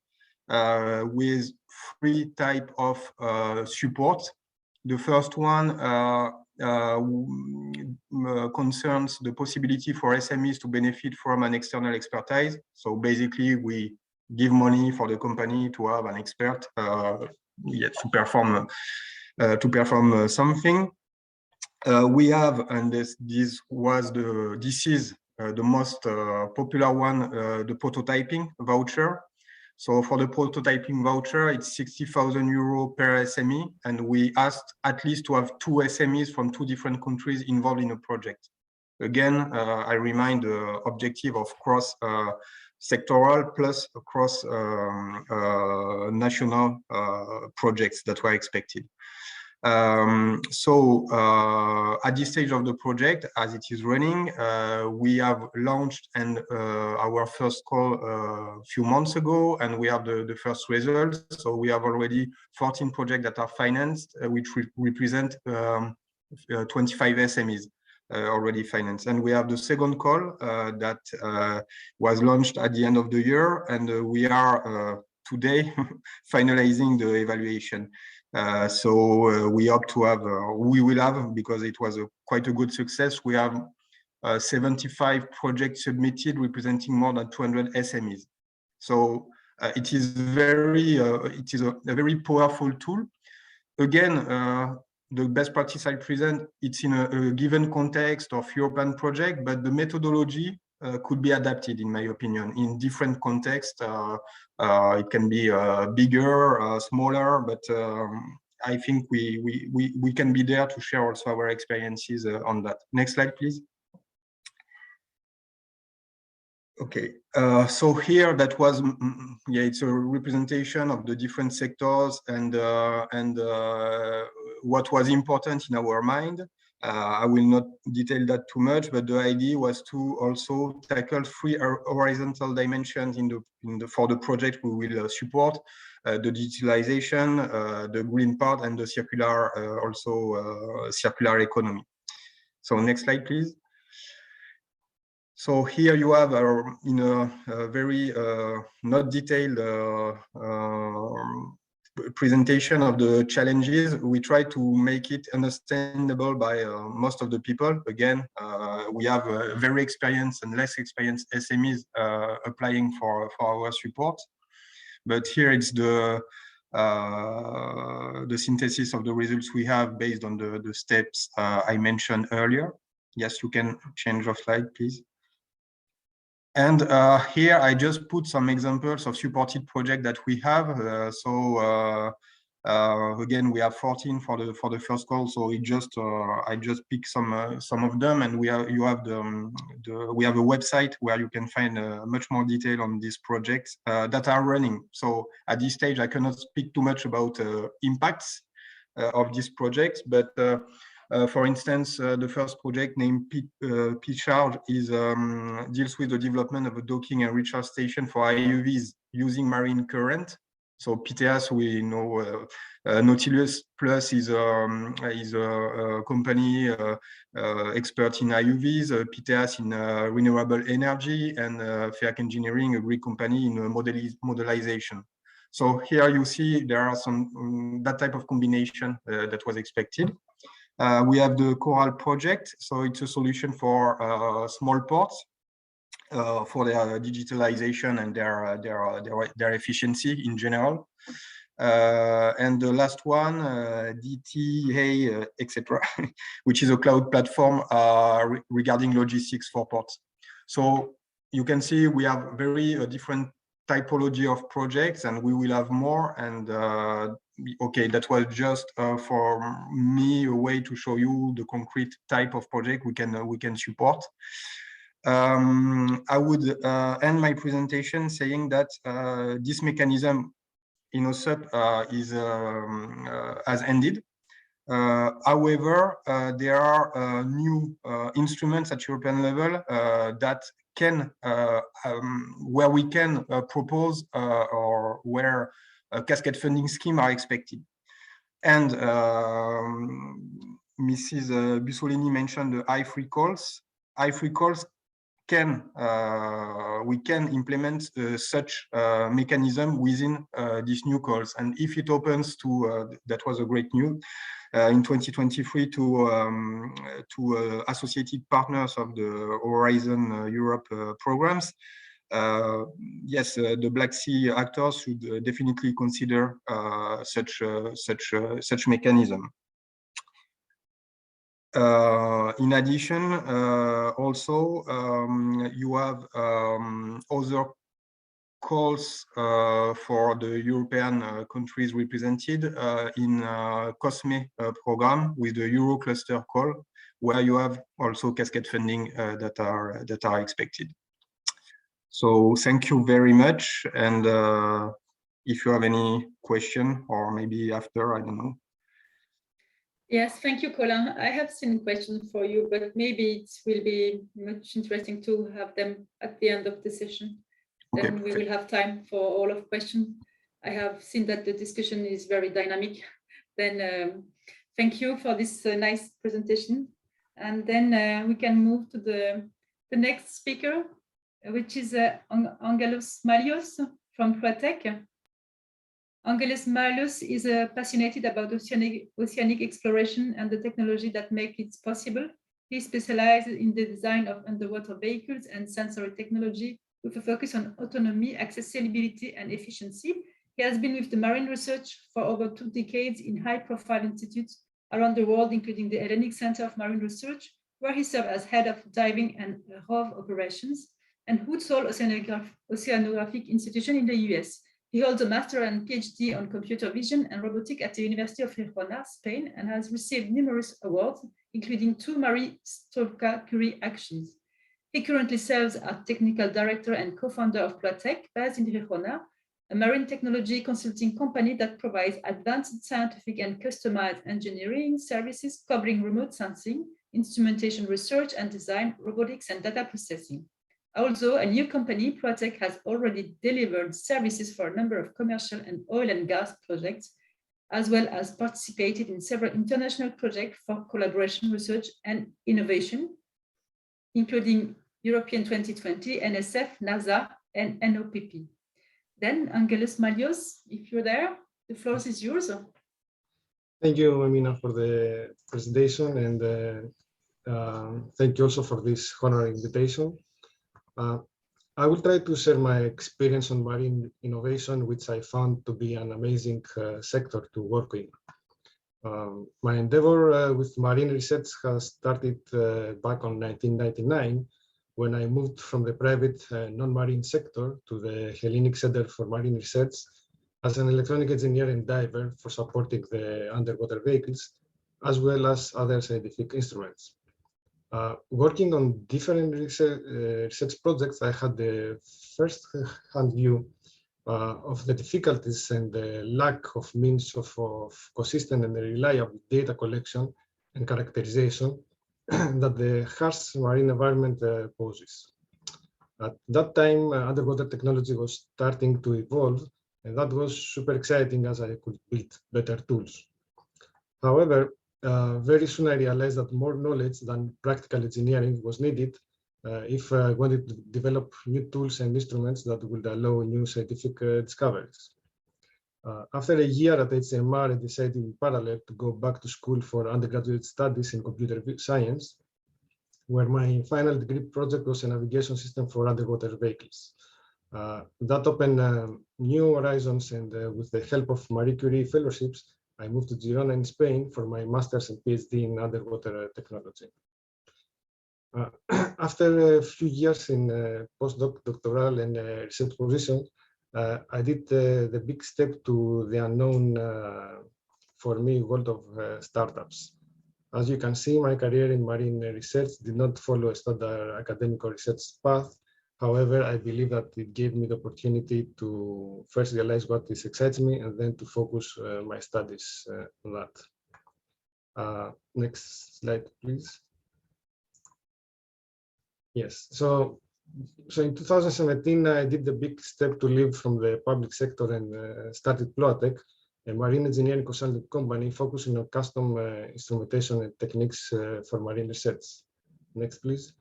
Speaker 13: with 3 types of support. The first one concerns the possibility for SMEs to benefit from an external expertise. So basically, we give money for the company to have an expert to perform something. We have, and this is the most popular one, the prototyping voucher. So for the prototyping voucher, it's 60,000 € per SME, and we asked at least to have 2 SMEs from 2 different countries involved in a project. Again, I remind the objective of cross sectoral plus across national projects that were expected. So at this stage of the project, as it is running, we have launched our first call a few months ago, and we have the first results. So we have already 14 projects that are financed, which represent 25 SMEs already financed. And we have the second call that was launched at the end of the year, and we are today finalizing the evaluation. We hope to have, we will have, because it was quite a good success. We have 75 projects submitted representing more than 200 SMEs. So it is it is a very powerful tool. Again, the best practice I present, it's in a given context of European project, but the methodology could be adapted, in my opinion, in different contexts. It can be bigger, smaller, but I think we can be there to share also our experiences on that. Next slide, please. Okay, so here that was, yeah, it's a representation of the different sectors and what was important in our mind. I will not detail that too much, but the idea was to also tackle 3 horizontal dimensions for the project we will support: the digitalization, the green part, and the circular, circular economy. So next slide, please. So here you have, in a very not detailed presentation of the challenges. We try to make it understandable by most of the people. Again, we have very experienced and less experienced SMEs applying for our support. But here it's the synthesis of the results we have based on the steps I mentioned earlier. Yes, you can change your slide, please. And here I just put some examples of supported projects that we have. Again, we have 14 for the first call. So it just I just pick some of them, and we have we have a website where you can find much more detail on these projects that are running. So at this stage, I cannot speak too much about impacts of these projects, but for instance, the first project named P-Charge deals with the development of a docking and recharge station for IUVs using marine current. So PTAS, we know Nautilus Plus is a company expert in IUVs, PTAS in renewable energy, and FEAC Engineering, a Greek company in modelization. So here you see there are some that type of combination that was expected. We have the Coral project, so it's a solution for small ports for their digitalization and their efficiency in general. And the last one, DTA, etc., which is a cloud platform regarding logistics for ports. So you can see we have very different typology of projects, and we will have more. And okay, that was just for me a way to show you the concrete type of project we can support. I would end my presentation saying that this mechanism in OSUP has ended. However, there are new instruments at European level that can, where we can propose or where cascade funding schemes are expected. And Mrs. Bussolini mentioned the I3 calls. I3 calls can, we can implement such mechanism within these new calls. And if it opens to, that was a great news, in 2023 to associated partners of the Horizon Europe programs. Yes, the Black Sea actors should definitely consider such mechanism. In addition, also you have other calls for the European countries represented in COSME program with the Euro cluster call, where you have also cascade funding that are expected. So thank you very much. And if you have any question, or maybe after, I don't know.
Speaker 5: Yes, thank you, Colin. I have some questions for you, but maybe it will be much interesting to have them at the end of the session.
Speaker 13: Okay,
Speaker 5: then we will have time for all of questions. I have seen that the discussion is very dynamic. Then thank you for this nice presentation. And then we can move to the next speaker, which is Angelos Malios from Proatec. Angelos Marius is passionate about oceanic exploration and the technology that make it possible. He specializes in the design of underwater vehicles and sensory technology with a focus on autonomy, accessibility, and efficiency. He has been with the marine research for over 2 decades in high-profile institutes around the world, including the Hellenic Center of Marine Research, where he served as head of diving and ROV operations, and Woods Hole Oceanographic Institution in the US. He holds a master and PhD on computer vision and robotics at the University of Girona, Spain, and has received numerous awards, including 2 Marie Stopka Curie actions. He currently serves as technical director and co-founder of Ploatec, based in Girona, a marine technology consulting company that provides advanced scientific and customized engineering services covering remote sensing, instrumentation research and design, robotics, and data processing. Also, a new company, Ploatec, has already delivered services for a number of commercial and oil and gas projects, as well as participated in several international projects for collaboration, research, and innovation, including European 2020, NSF, NASA, and NOPP. Then, Angelos Marius, if you're there, the floor is yours.
Speaker 15: Thank you, Amina, for the presentation, and thank you also for this honorary invitation. I will try to share my experience on marine innovation, which I found to be an amazing sector to work in. My endeavor with marine research has started back on 1999, when I moved from the private non-marine sector to the Hellenic Center for Marine Research as an electronic engineer and diver for supporting the underwater vehicles, as well as other scientific instruments. Working on different research projects, I had the first-hand view of the difficulties and the lack of means of consistent and reliable data collection and characterization that the harsh marine environment poses. At that time, underwater technology was starting to evolve, and that was super exciting as I could build better tools. However, very soon I realized that more knowledge than practical engineering was needed if I wanted to develop new tools and instruments that would allow new scientific discoveries. After a year at HMR, I decided in parallel to go back to school for undergraduate studies in computer science, where my final degree project was a navigation system for underwater vehicles. That opened new horizons, and with the help of Marie Curie fellowships, I moved to Girona in Spain for my master's and PhD in underwater technology. After a few years in postdoc, doctoral, and research positions, I did the big step to the unknown, for me, world of startups. As you can see, my career in marine research did not follow a standard academic or research path. However, I believe that it gave me the opportunity to first realize what excites me and then to focus my studies on that. Next slide, please. Yes, so in 2017, I did the big step to leave from the public sector and started Ploatec, a marine engineering consulting company focusing on custom instrumentation and techniques for marine research. Next, please.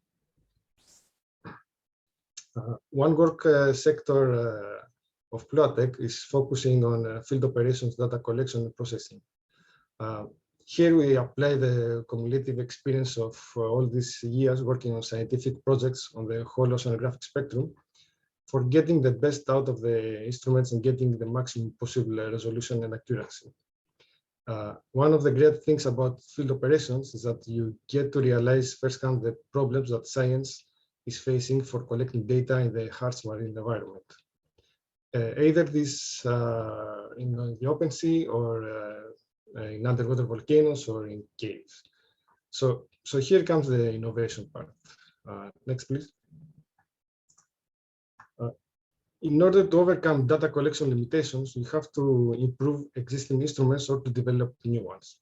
Speaker 15: One work sector of Ploatec is focusing on field operations, data collection, and processing. Here we apply the cumulative experience of all these years working on scientific projects on the whole oceanographic spectrum for getting the best out of the instruments and getting the maximum possible resolution and accuracy. One of the great things about field operations is that you get to realize firsthand the problems that science is facing for collecting data in the harsh marine environment. Either this in the open sea or in underwater volcanoes or in caves. So here comes the innovation part. Next, please. In order to overcome data collection limitations, you have to improve existing instruments or to develop new ones.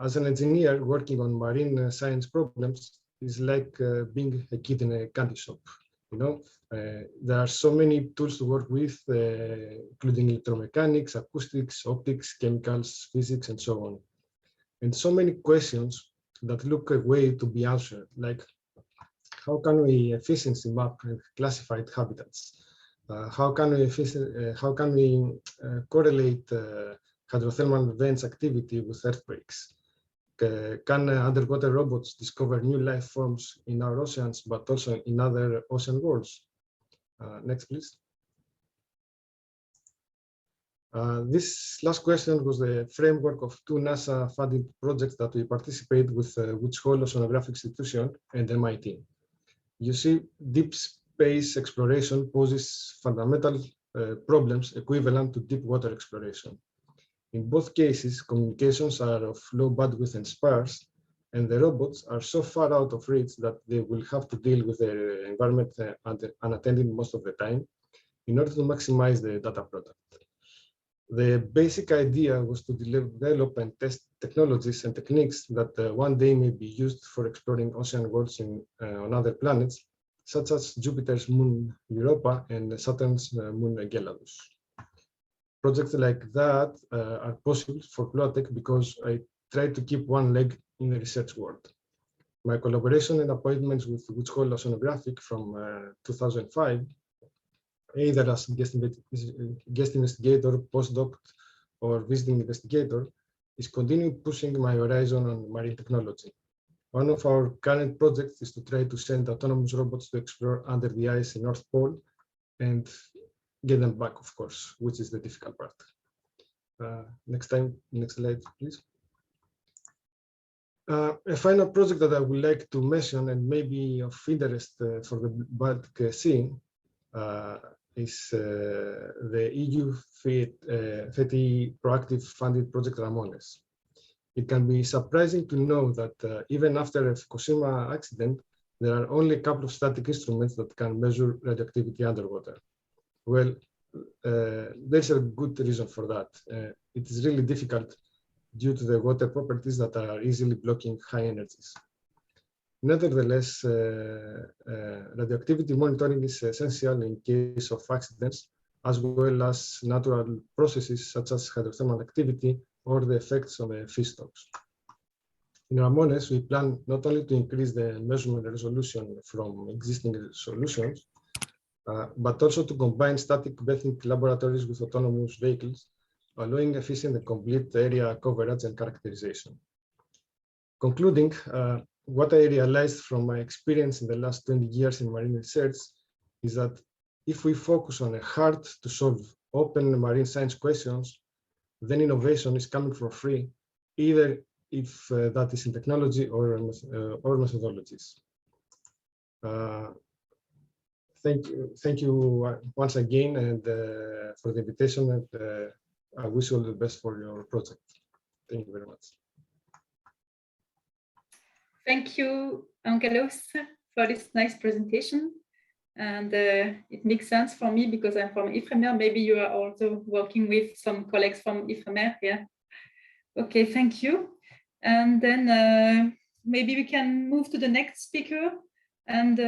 Speaker 15: As an engineer working on marine science problems is like being a kid in a candy shop. You know, there are so many tools to work with, including electromechanics, acoustics, optics, chemicals, physics, and so on. And so many questions that look a way to be answered, like how can we efficiently map and classify habitats? How can we correlate hydrothermal vents activity with earthquakes? Can underwater robots discover new life forms in our oceans, but also in other ocean worlds? Next, please. This last question was the framework of two NASA-funded projects that we participate with Woods Hole Oceanographic Institution and MIT. You see, deep space exploration poses fundamental problems equivalent to deep water exploration. In both cases, communications are of low bandwidth and sparse, and the robots are so far out of reach that they will have to deal with their environment unattended most of the time in order to maximize the data product. The basic idea was to develop and test technologies and techniques that one day may be used for exploring ocean worlds on other planets, such as Jupiter's moon Europa and Saturn's moon Enceladus. Projects like that are possible for Ploatec because I try to keep one leg in the research world. My collaboration and appointments with Woods Hole Oceanographic from 2005, either as guest investigator, postdoc, or visiting investigator, is continuing pushing my horizon on marine technology. One of our current projects is to try to send autonomous robots to explore under the ice in North Pole and get them back, of course, which is the difficult part. Next slide, please. A final project that I would like to mention and maybe of interest for the Baltic Sea is the EU FETI proactive funded project Ramones. It can be surprising to know that even after a Fukushima accident, there are only a couple of static instruments that can measure radioactivity underwater. Well, there's a good reason for that. It is really difficult due to the water properties that are easily blocking high energies. Nevertheless, radioactivity monitoring is essential in case of accidents, as well as natural processes such as hydrothermal activity or the effects on the fish stocks. In Ramones, we plan not only to increase the measurement resolution from existing solutions, but also to combine static bathing laboratories with autonomous vehicles, allowing efficient and complete area coverage and characterization. Concluding, what I realized from my experience in the last 20 years in marine research is that if we focus on a hard to solve open marine science questions, then innovation is coming for free, either if that is in technology or methodologies. Thank you once again and for the invitation, and I wish you all the best for your project. Thank you very much.
Speaker 5: Thank you, Angelos, for this nice presentation. And it makes sense for me because I'm from IFREMER. Maybe you are also working with some colleagues from IFREMER. Yeah. Okay, thank you. And then maybe we can move to the next speaker and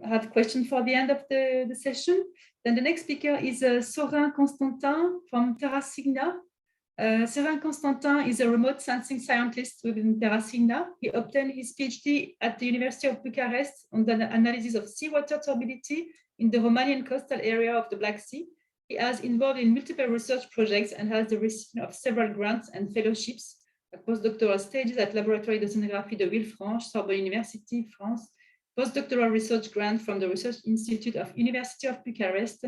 Speaker 5: have a question for the end of the session. Then the next speaker is Sorin Constantin from TerraSigna. Sorin Constantin is a remote sensing scientist within TerraSigna. He obtained his PhD at the University of Bucharest on the analysis of seawater turbidity in the Romanian coastal area of the Black Sea. He has involved in multiple research projects and has the recipient of several grants and fellowships at postdoctoral stages at Laboratoire d'Oceanography de Villefranche, Sorbonne University, France, postdoctoral research grant from the Research Institute of University of Bucharest,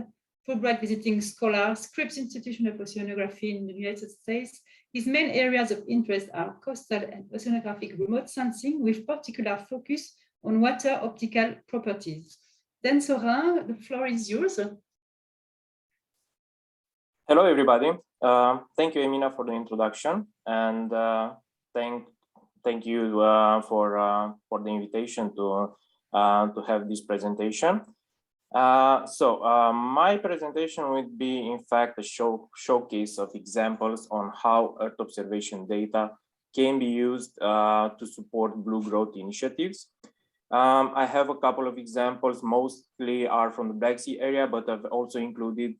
Speaker 5: Fulbright visiting scholar, Scripps Institution of Oceanography in the United States. His main areas of interest are coastal and oceanographic remote sensing with particular focus on water optical properties. Then Sorin, the floor is yours.
Speaker 16: Hello, everybody. Thank you, Emina, for the introduction, and thank you for the invitation to have this presentation. My presentation would be, in fact, a showcase of examples on how Earth observation data can be used to support blue growth initiatives. I have a couple of examples, mostly are from the Black Sea area, but I've also included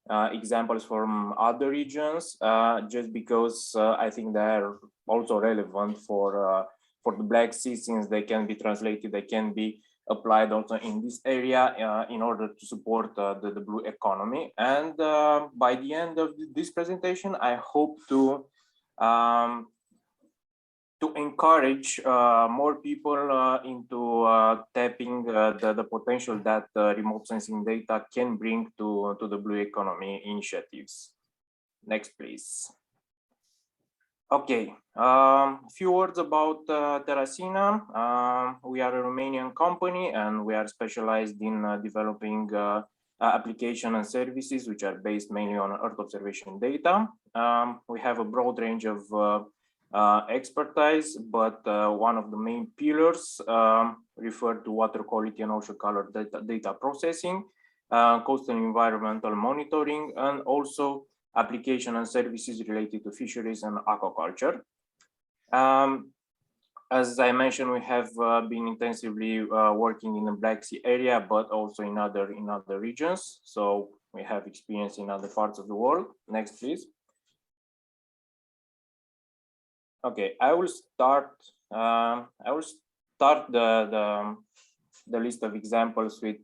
Speaker 16: examples from other regions, just because I think they're also relevant for the Black Sea, since they can be translated, they can be applied also in this area in order to support the blue economy. And by the end of this presentation, I hope to encourage more people into tapping the potential that remote sensing data can bring to the blue economy initiatives. Next, please. Okay, a few words about Terrasina. We are a Romanian company and we are specialized in developing application and services which are based mainly on Earth observation data. We have a broad range of expertise, but one of the main pillars refer to water quality and ocean color data processing, coastal environmental monitoring, and also application and services related to fisheries and aquaculture. As I mentioned, we have been intensively working in the Black Sea area, but also in other regions. So we have experience in other parts of the world. Next, please. Okay, I will start the list of examples with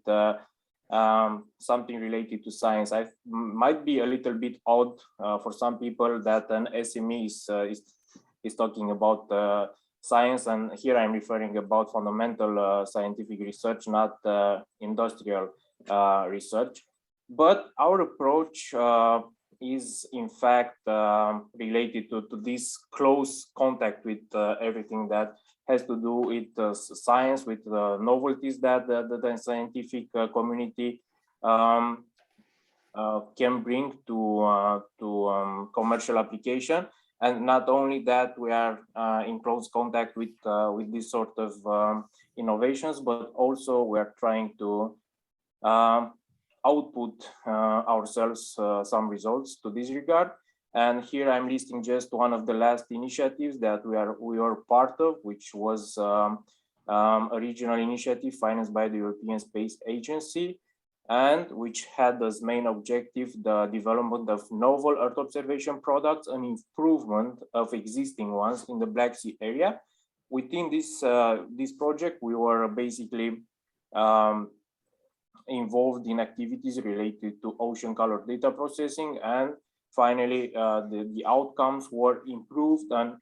Speaker 16: something related to science. I might be a little bit odd for some people that an SME is talking about science, and here I'm referring about fundamental scientific research, not industrial research. But our approach is in fact related to this close contact with everything that has to do with science, with novelties that the scientific community can bring to commercial application. And not only that, we are in close contact with this sort of innovations, but also we are trying to output ourselves some results to this regard. And here I'm listing just one of the last initiatives that we are part of, which was a regional initiative financed by the European Space Agency, and which had as main objective the development of novel Earth observation products and improvement of existing ones in the Black Sea area. Within this project, we were basically involved in activities related to ocean color data processing, and finally, the outcomes were improved and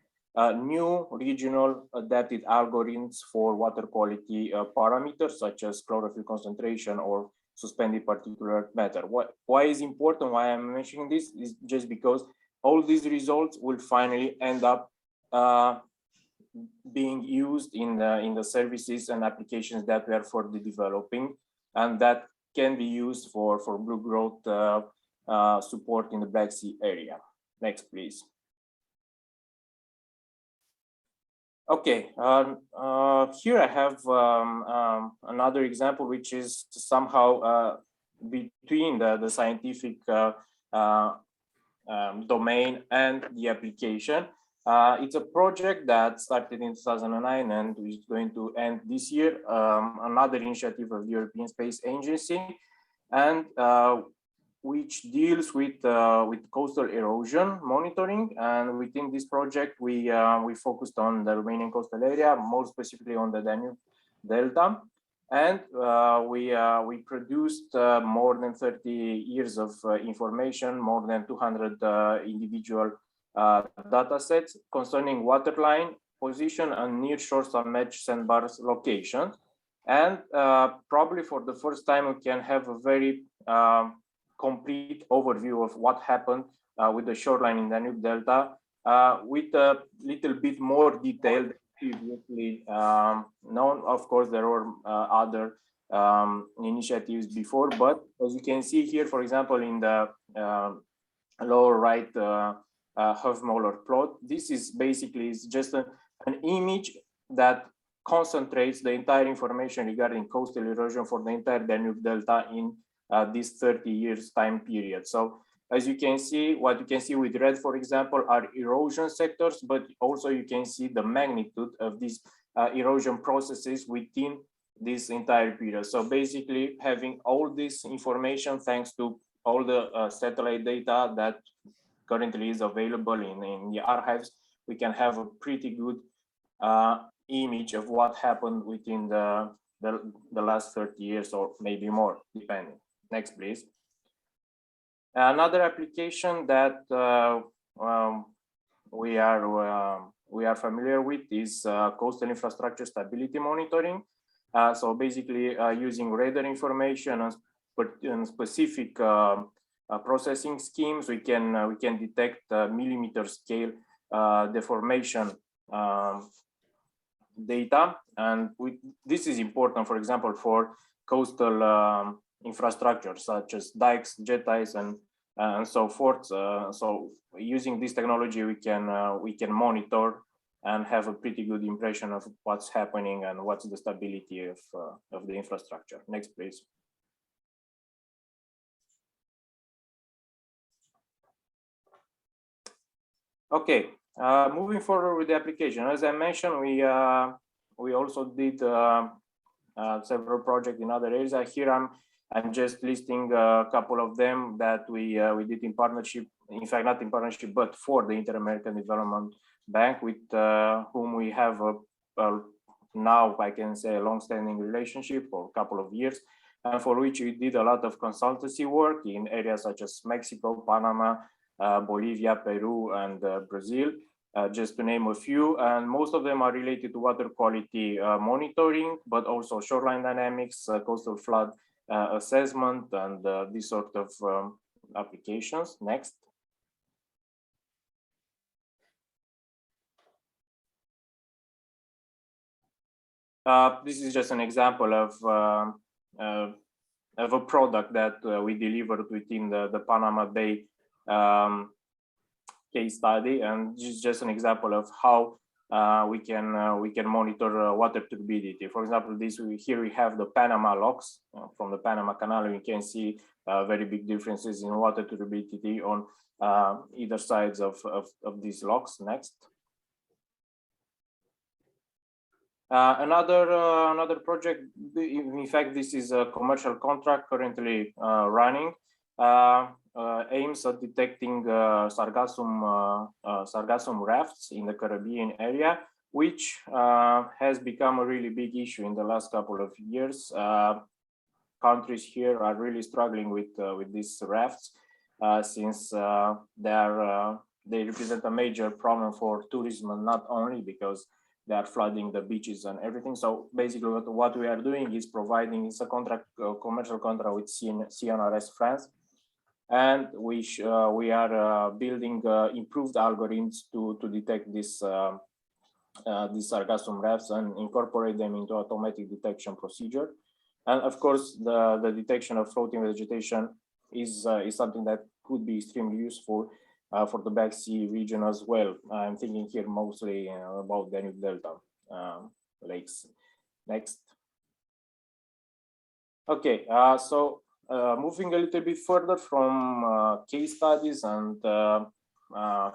Speaker 16: new regional adapted algorithms for water quality parameters such as chlorophyll concentration or suspended particulate matter. Why is important? Why I'm mentioning this is just because all these results will finally end up being used in the services and applications that we are further developing, and that can be used for blue growth support in the Black Sea area. Next, please. Okay, here I have another example, which is somehow between the scientific domain and the application. It's a project that started in 2009 and is going to end this year, another initiative of the European Space Agency, and which deals with coastal erosion monitoring. And within this project, we focused on the Romanian coastal area, more specifically on the Danube Delta. And we produced more than 30 years of information, more than 200 individual data sets concerning waterline position and nearshore submerged sandbars location. And probably for the first time, we can have a very complete overview of what happened with the shoreline in the Danube Delta with a little bit more detail than previously known. Of course, there were other initiatives before, but as you can see here, for example, in the lower right Hofmoller plot, this is basically just an image that concentrates the entire information regarding coastal erosion for the entire Danube Delta in this 30 years time period. So as you can see, what you can see with red, for example, are erosion sectors, but also you can see the magnitude of these erosion processes within this entire period. So basically having all this information, thanks to all the satellite data that currently is available in the archives, we can have a pretty good image of what happened within the the last 30 years or maybe more, depending. Next, please. Another application that we are familiar with is coastal infrastructure stability monitoring. So basically, using radar information and specific processing schemes, we can detect millimeter scale deformation data, and this is important, for example, for coastal infrastructure such as dikes, jetties, and so forth. So using this technology, we can monitor and have a pretty good impression of what's happening and what's the stability of the infrastructure. Next, please. Okay, moving forward with the application. As I mentioned, we also did several projects in other areas. Here I'm just listing a couple of them that we did in partnership. In fact, not in partnership, but for the Inter-American Development Bank, with whom we have now, I can say, a long-standing relationship for a couple of years, and for which we did a lot of consultancy work in areas such as Mexico, Panama, Bolivia, Peru, and Brazil, just to name a few. And most of them are related to water quality monitoring, but also shoreline dynamics, coastal flood assessment, and this sort of applications. Next. This is just an example of a product that we delivered within the Panama Bay case study, and this is just an example of how we can monitor water turbidity. For example, here we have the Panama locks from the Panama Canal. We can see very big differences in water turbidity on either sides of these locks. Next. Another project, in fact, this is a commercial contract currently running, aims at detecting sargassum rafts in the Caribbean area, which has become a really big issue in the last couple of years. Countries here are really struggling with these rafts since they represent a major problem for tourism, and not only because they are flooding the beaches and everything. So basically what we are doing is providing a commercial contract with CNRS France, and we are building improved algorithms to detect these sargassum rafts and incorporate them into automatic detection procedure. And of course, the detection of floating vegetation is something that could be extremely useful for the Black Sea region as well. I'm thinking here mostly about Danube Delta lakes. Next. Okay, so moving a little bit further from case studies and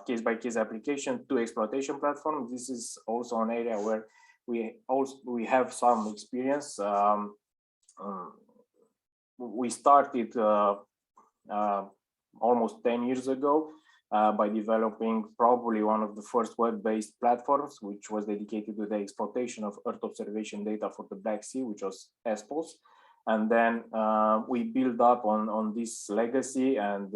Speaker 16: case-by-case application to exploitation platform. This is also an area where we have some experience. We started almost 10 years ago by developing probably one of the first web-based platforms, which was dedicated to the exploitation of Earth observation data for the Black Sea, which was ESPOS. And then we built up on this legacy, and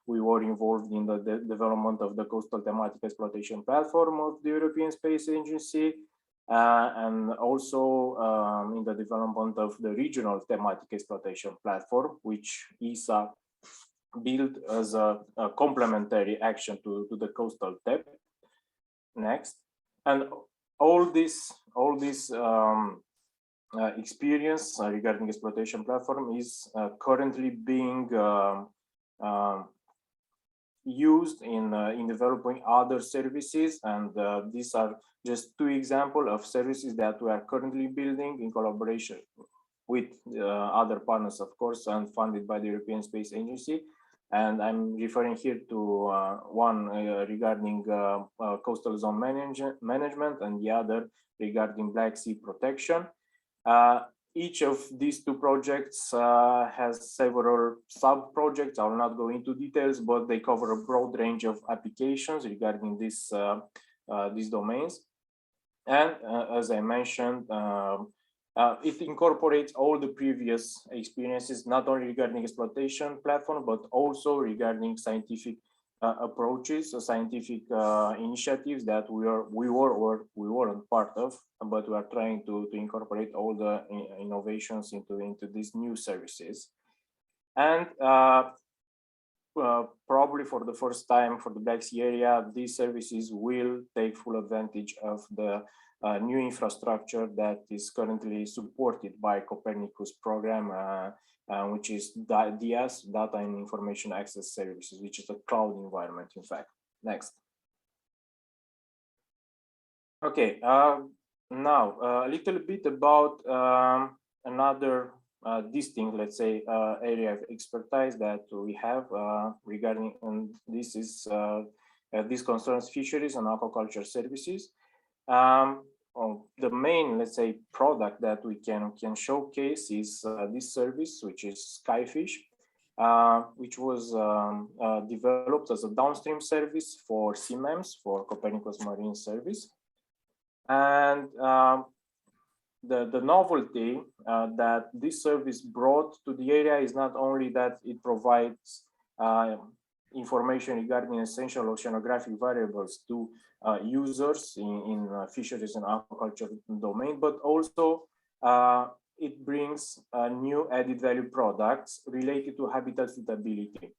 Speaker 16: we were involved in the development of the Coastal Thematic Exploitation Platform of the European Space Agency, and also in the development of the Regional Thematic Exploitation Platform, which ESA built as a complementary action to the Coastal TEP. Next. And all this experience regarding exploitation platform is currently being used in developing other services, and these are just two examples of services that we are currently building in collaboration with other partners, of course, and funded by the European Space Agency. And I'm referring here to one regarding coastal zone management, and the other regarding Black Sea protection. Each of these two projects has several sub-projects. I will not go into details, but they cover a broad range of applications regarding these domains. And as I mentioned, It incorporates all the previous experiences, not only regarding exploitation platform, but also regarding scientific approaches, scientific initiatives that we weren't part of, but we are trying to incorporate all the innovations into these new services. And probably for the first time for the Black Sea area, these services will take full advantage of the new infrastructure that is currently supported by Copernicus program, which is DIAS, Data and Information Access Services, which is a cloud environment, in fact. Next. Okay, now a little bit about another distinct, let's say, area of expertise that we have regarding, and this is this concerns fisheries and aquaculture services. The main, let's say, product that we can showcase is this service, which is Skyfish, which was developed as a downstream service for CMEMS, for Copernicus Marine Service. And the novelty that this service brought to the area is not only that it provides information regarding essential oceanographic variables to users in fisheries and aquaculture domain, but also it brings new added value products related to habitat suitability.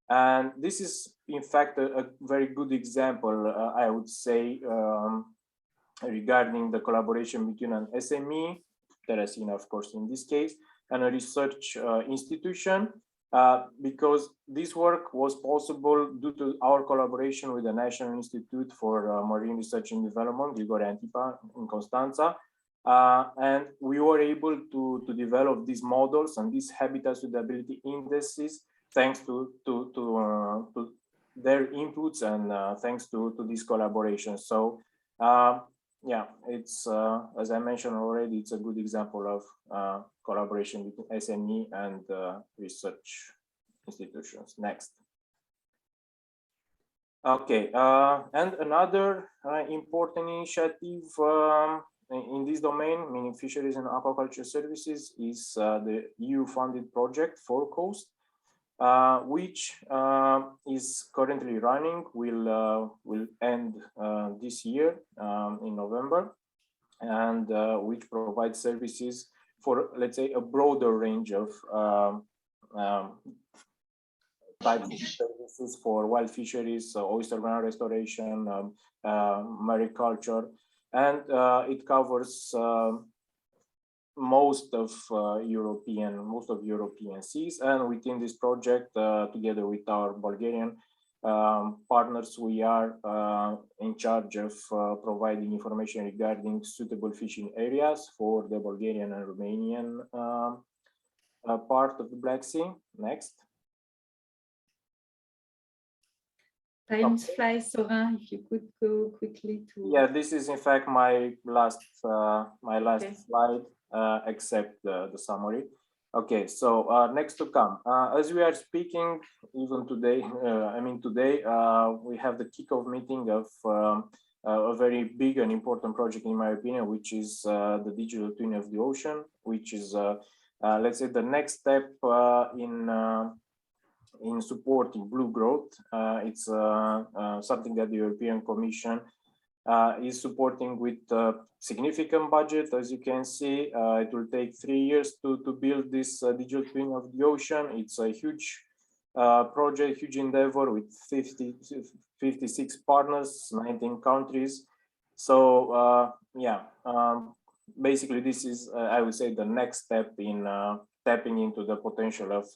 Speaker 16: And this is, in fact, a very good example, I would say, regarding the collaboration between an SME, Teresina, of course, in this case, and a research institution, because this work was possible due to our collaboration with the National Institute for Marine Research and Development, Grigore Antipa, in Constanța. And we were able to develop these models and these habitat suitability indices thanks to their inputs and thanks to this collaboration. So yeah, it's as I mentioned already, it's a good example of collaboration between SME and research institutions. Next. Okay, and another important initiative in this domain, meaning fisheries and aquaculture services, is the EU-funded project Forecoast, which is currently running, will end this year in November, and which provides services for, let's say, a broader range of types of services for wild fisheries, oyster ground restoration, mariculture, and it covers most of European seas. And within this project, together with our Bulgarian partners, we are in charge of providing information regarding suitable fishing areas for the Bulgarian and Romanian part of the Black Sea. Next.
Speaker 5: Time flies, Sorin, if you could go quickly to...
Speaker 16: Yeah, this is in fact my last
Speaker 5: Okay.
Speaker 16: slide, except the summary. Okay, so next to come. As we are speaking, even today, today we have the kickoff meeting of a very big and important project, in my opinion, which is the digital twin of the ocean, which is, let's say, the next step in supporting blue growth. It's something that the European Commission is supporting with a significant budget. As you can see, it will take 3 years to build this digital twin of the ocean. It's a huge project, huge endeavor with 56 partners, 19 countries. So yeah, basically this is, I would say, the next step in tapping into the potential of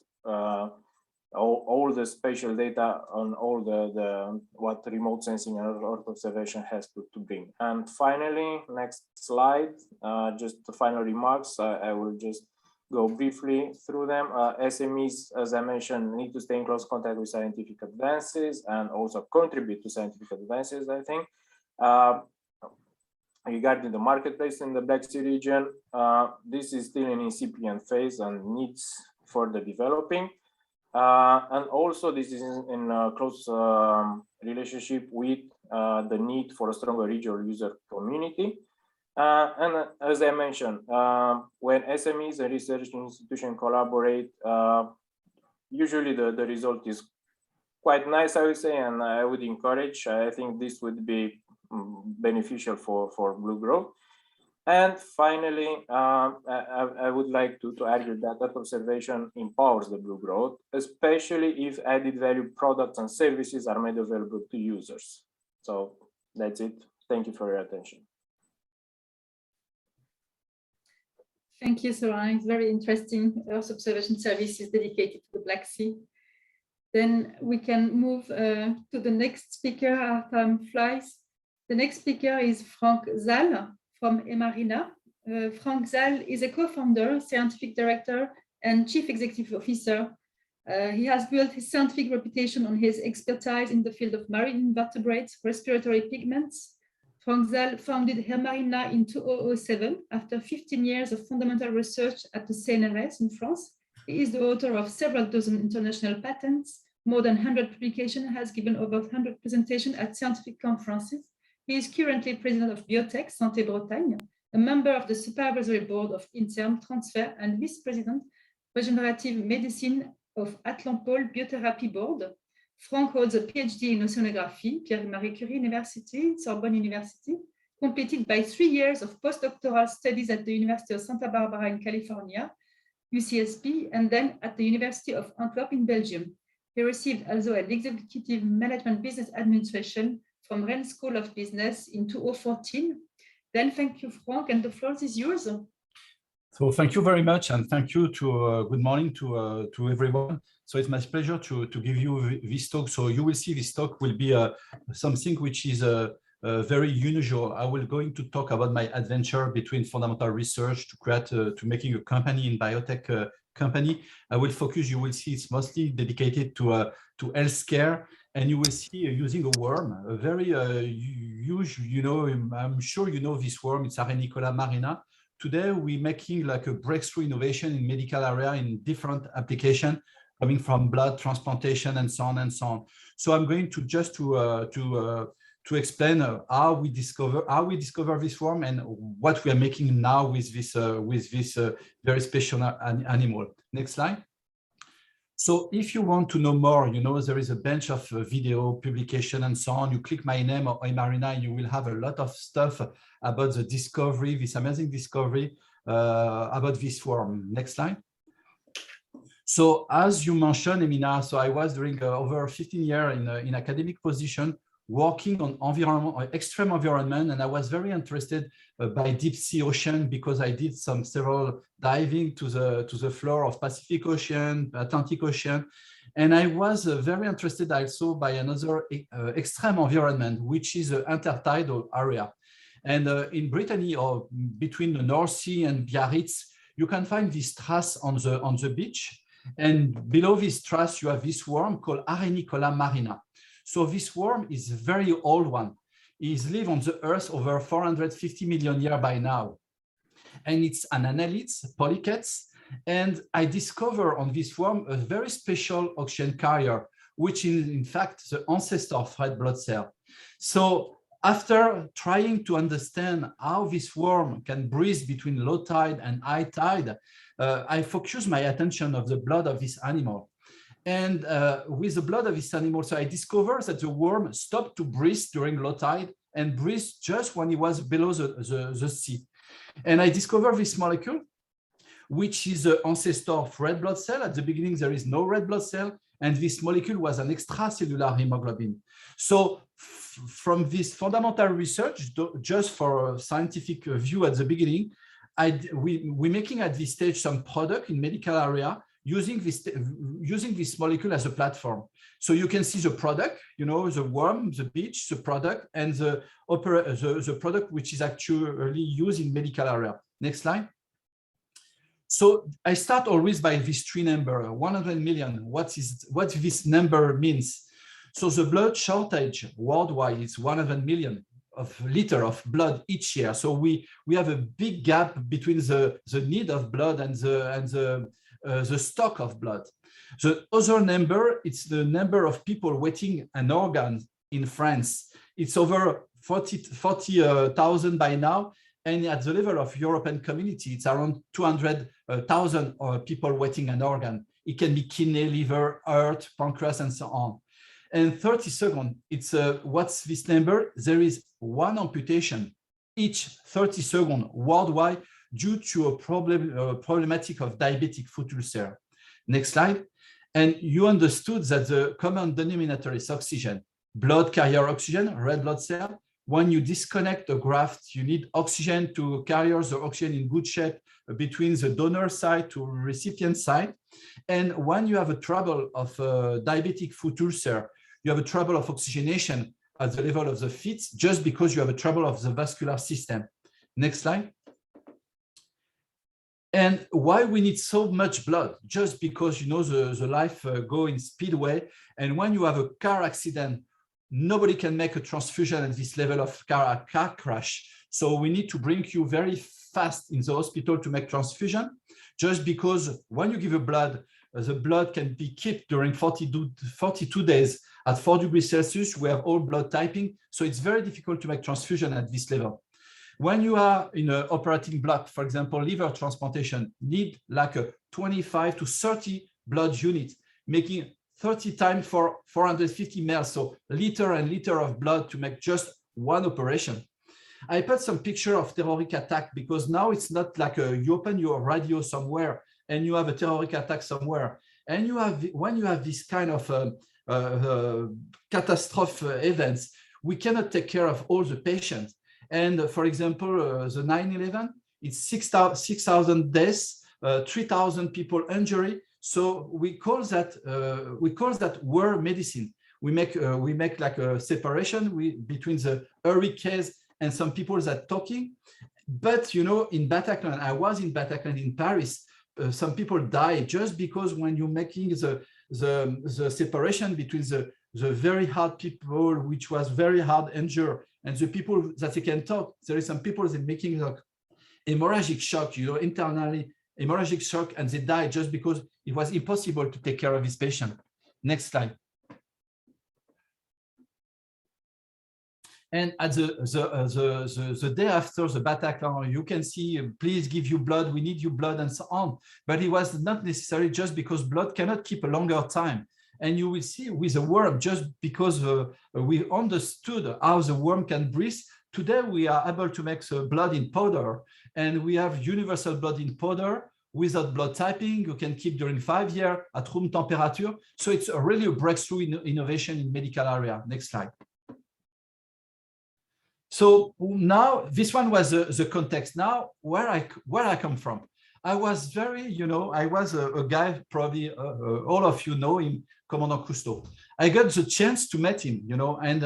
Speaker 16: all the spatial data on all the what remote sensing and Earth observation has to bring. And finally, next slide, just the final remarks. I will just go briefly through them. SMEs, as I mentioned, need to stay in close contact with scientific advances and also contribute to scientific advances, I think. Regarding the marketplace in the Black Sea region, this is still in incipient phase and needs further developing. And also this is in close relationship with the need for a stronger regional user community. And as I mentioned, when SMEs and research institutions collaborate, usually the result is quite nice, I would say, and I would encourage. I think this would be beneficial for Blue Growth. And finally, I would like to argue that that observation empowers the Blue Growth, especially if added value products and services are made available to users. So that's it. Thank you for your attention.
Speaker 5: Thank you, Sorin. It's very interesting. Earth observation service is dedicated to the Black Sea. Then we can move to the next speaker. Our time flies. The next speaker is Frank Zal from Emarina. Frank Zal is a co-founder, scientific director, and chief executive officer. He has built his scientific reputation on his expertise in the field of marine invertebrates, respiratory pigments. Frank Zal founded Emarina in 2007 after 15 years of fundamental research at the CNRS in France. He is the author of several dozen international patents, more than 100 publications, has given over 100 presentations at scientific conferences. He is currently president of Biotech Santé Bretagne, a member of the supervisory board of INSERM Transfer, and vice-president regenerative medicine of Atlampol Biotherapy Board. Frank holds a PhD in oceanography, Pierre-Marie Curie University, Sorbonne University, completed by 3 years of postdoctoral studies at the University of Santa Barbara in California, UCSB, and then at the University of Antwerp in Belgium. He received also an executive management business administration from Rennes School of Business in 2014. Then thank you, Frank, and the floor is yours.
Speaker 17: So thank you very much, and thank you to good morning to everyone. So it's my pleasure to give you this talk. So you will see this talk will be something which is very unusual. I will going to talk about my adventure between fundamental research to create to making a company in biotech company. I will focus. You will see it's mostly dedicated to healthcare, and you will see using a worm, a very huge. You know, I'm sure you know this worm. It's Arenicola marina. Today, we're making like a breakthrough innovation in medical area in different applications, coming from blood transplantation and so on and so on. So I'm going to just to explain how we discover this worm and what we are making now with this very special animal. Next slide. So if you want to know more, you know, there is a bunch of video publication and so on. You click my name or Emarina, you will have a lot of stuff about the discovery, this amazing discovery about this worm. Next slide. So as you mentioned, Emina, so I was during over 15 years in academic position, working on environment, extreme environment, and I was very interested by deep sea ocean because I did several diving to the floor of Pacific Ocean, Atlantic Ocean, and I was very interested also by another extreme environment, which is the intertidal area. And in Brittany, or between the North Sea and Biarritz, you can find this strass on the beach, and below this strass you have this worm called Arenicola marina. So this worm is a very old one. It's lived on the earth over 450 million years by now. And it's an annelid, polychaetes. And I discover on this worm a very special oxygen carrier, which is in fact the ancestor of red blood cell. So after trying to understand how this worm can breathe between low tide and high tide, I focus my attention of the blood of this animal. And with the blood of this animal, so I discovered that the worm stopped to breathe during low tide and breathed just when it was below the sea. And I discovered this molecule, which is the ancestor of red blood cell. At the beginning, there is no red blood cell, and this molecule was an extracellular hemoglobin. So from this fundamental research, just for a scientific view at the beginning, we're making at this stage some product in medical area using this molecule as a platform. So you can see the product, you know, the worm, the beach, the product, and the product which is actually used in medical area. Next slide. So I start always by this tree number, 100 million. What this number means? So the blood shortage worldwide is 100 million of liter of blood each year. So we have a big gap between the need of blood and the stock of blood. The other number, it's the number of people waiting an organ in France. It's over 40,000 by now. And at the level of European community, it's around 200,000 people waiting an organ. It can be kidney, liver, heart, pancreas, and so on. And 30 seconds, it's what's this number? There is one amputation each 30 seconds worldwide due to a problematic of diabetic foot ulcer. Next slide. And you understood that the common denominator is oxygen, blood carrier oxygen, red blood cell. When you disconnect the graft, you need oxygen to carry the oxygen in good shape between the donor side to recipient side. And when you have a trouble of diabetic foot ulcer, you have a trouble of oxygenation at the level of the feet just because you have a trouble of the vascular system. Next slide. And why we need so much blood? Just because, you know, the life go in speedway. And when you have a car accident, nobody can make a transfusion at this level of car crash. So we need to bring you very fast in the hospital to make transfusion, just because when you give a blood, the blood can be kept during 42 days at 4 degrees Celsius. We have all blood typing. So it's very difficult to make transfusion at this level. When you are in an operating block, for example, liver transplantation, need like a 25 to 30 blood units, making 30 times for 450 ml, so liter and liter of blood to make just one operation. I put some picture of terrorist attack because now it's not like you open your radio somewhere and you have a terrorist attack somewhere. And you have, when you have this kind of catastrophe events, we cannot take care of all the patients. And for example, the 9/11, it's 6,000 deaths, 3,000 people injured. So we call that war medicine. We make like a separation between the early case and some people that talking. But you know, in Bataclan, I was in Bataclan in Paris. Some people die just because when you're making the separation between the very hard people, which was very hard injured, and the people that they can talk. There is some people that making like hemorrhagic shock, you know, internally hemorrhagic shock, and they die just because it was impossible to take care of this patient. Next slide. And at the day after the Bataclan, you can see, please give you blood, we need your blood, and so on. But it was not necessary just because blood cannot keep a longer time. And you will see with the worm, just because we understood how the worm can breathe, today we are able to make the blood in powder, and we have universal blood in powder without blood typing. You can keep during 5 years at room temperature. So it's really a breakthrough innovation in medical area. Next slide. So now this one was the context. Now where I come from. I was very, you know, I was a guy, probably all of you know him, Commandant Cousteau. I got the chance to meet him, you know, and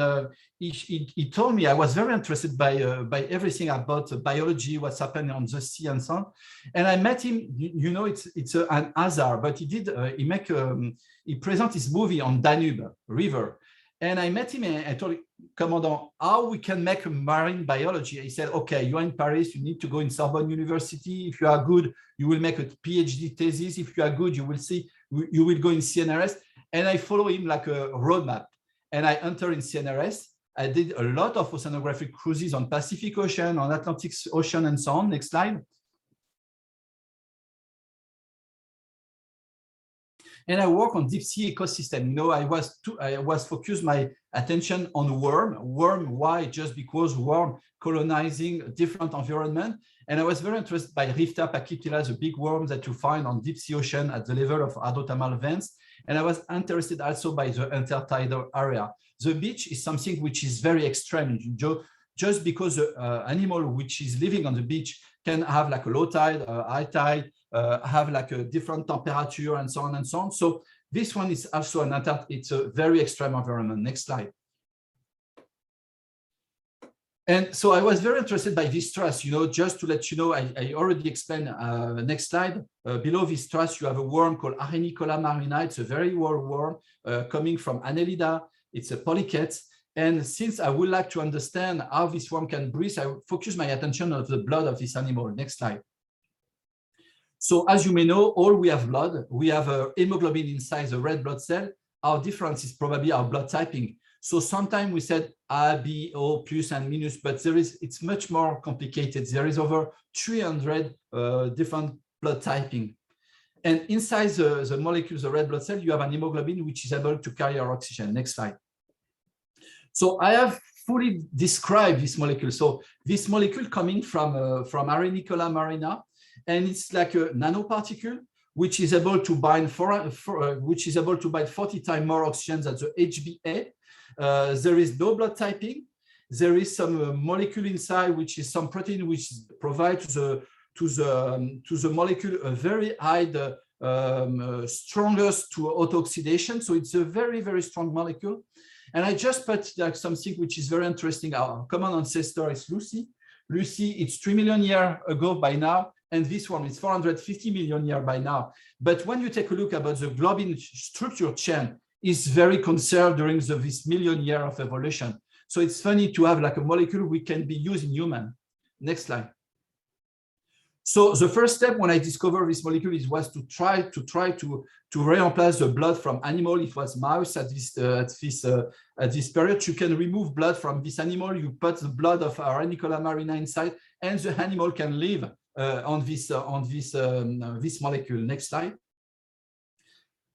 Speaker 17: he told me I was very interested by everything about biology, what's happening on the sea and so on. And I met him, you know, it's an hazard, but he present his movie on Danube River. And I met him and I told him, Commandant, how we can make a marine biology? He said, okay, you're in Paris, you need to go in Sorbonne University. If you are good, you will make a PhD thesis. If you are good, you will go in CNRS. And I follow him like a roadmap. And I enter in CNRS. I did a lot of oceanographic cruises on Pacific Ocean, on Atlantic Ocean, and so on. Next slide. And I work on deep sea ecosystem. You know, I was focused my attention on worm. Worm, why? Just because worm colonizing a different environment. And I was very interested by Rifta pachyptila, the big worm that you find on deep sea ocean at the level of hydrothermal vents. And I was interested also by the intertidal area. The beach is something which is very extreme. Just because the animal which is living on the beach can have like a low tide, high tide, have like a different temperature and so on and so on. So this one is also it's a very extreme environment. Next slide. And so I was very interested by this truss, you know, just to let you know, I already explained, next slide. Below this truss, you have a worm called Arenicola marina. It's a very old worm coming from Annelida. It's a polychaete. And since I would like to understand how this worm can breathe, I focus my attention on the blood of this animal. Next slide. So as you may know, all we have blood. We have a hemoglobin inside the red blood cell. Our difference is probably our blood typing. So sometimes we said A, B, O, plus and minus, but it's much more complicated. There is over 300 different blood typing. And inside the molecules, the red blood cell, you have an hemoglobin which is able to carry our oxygen. Next slide. So I have fully described this molecule. So this molecule coming from Arenicola marina, and it's like a nanoparticle which is able to bind 40 times more oxygen than the HbA. There is no blood typing. There is some molecule inside, which is some protein which provides to the molecule a very high strongest to auto-oxidation. So it's a very, very strong molecule. And I just put like something which is very interesting. Our common ancestor is Lucy. Lucy, it's 3 million years ago by now, and this one is 450 million years by now. But when you take a look about the globin structure chain, it's very conserved during this million year of evolution. So it's funny to have like a molecule we can be used in human. Next slide. So the first step when I discovered this molecule was to try to reemplace the blood from animal. It was mouse at this period. You can remove blood from this animal. You put the blood of Arenicola marina inside, and the animal can live on this molecule. Next slide.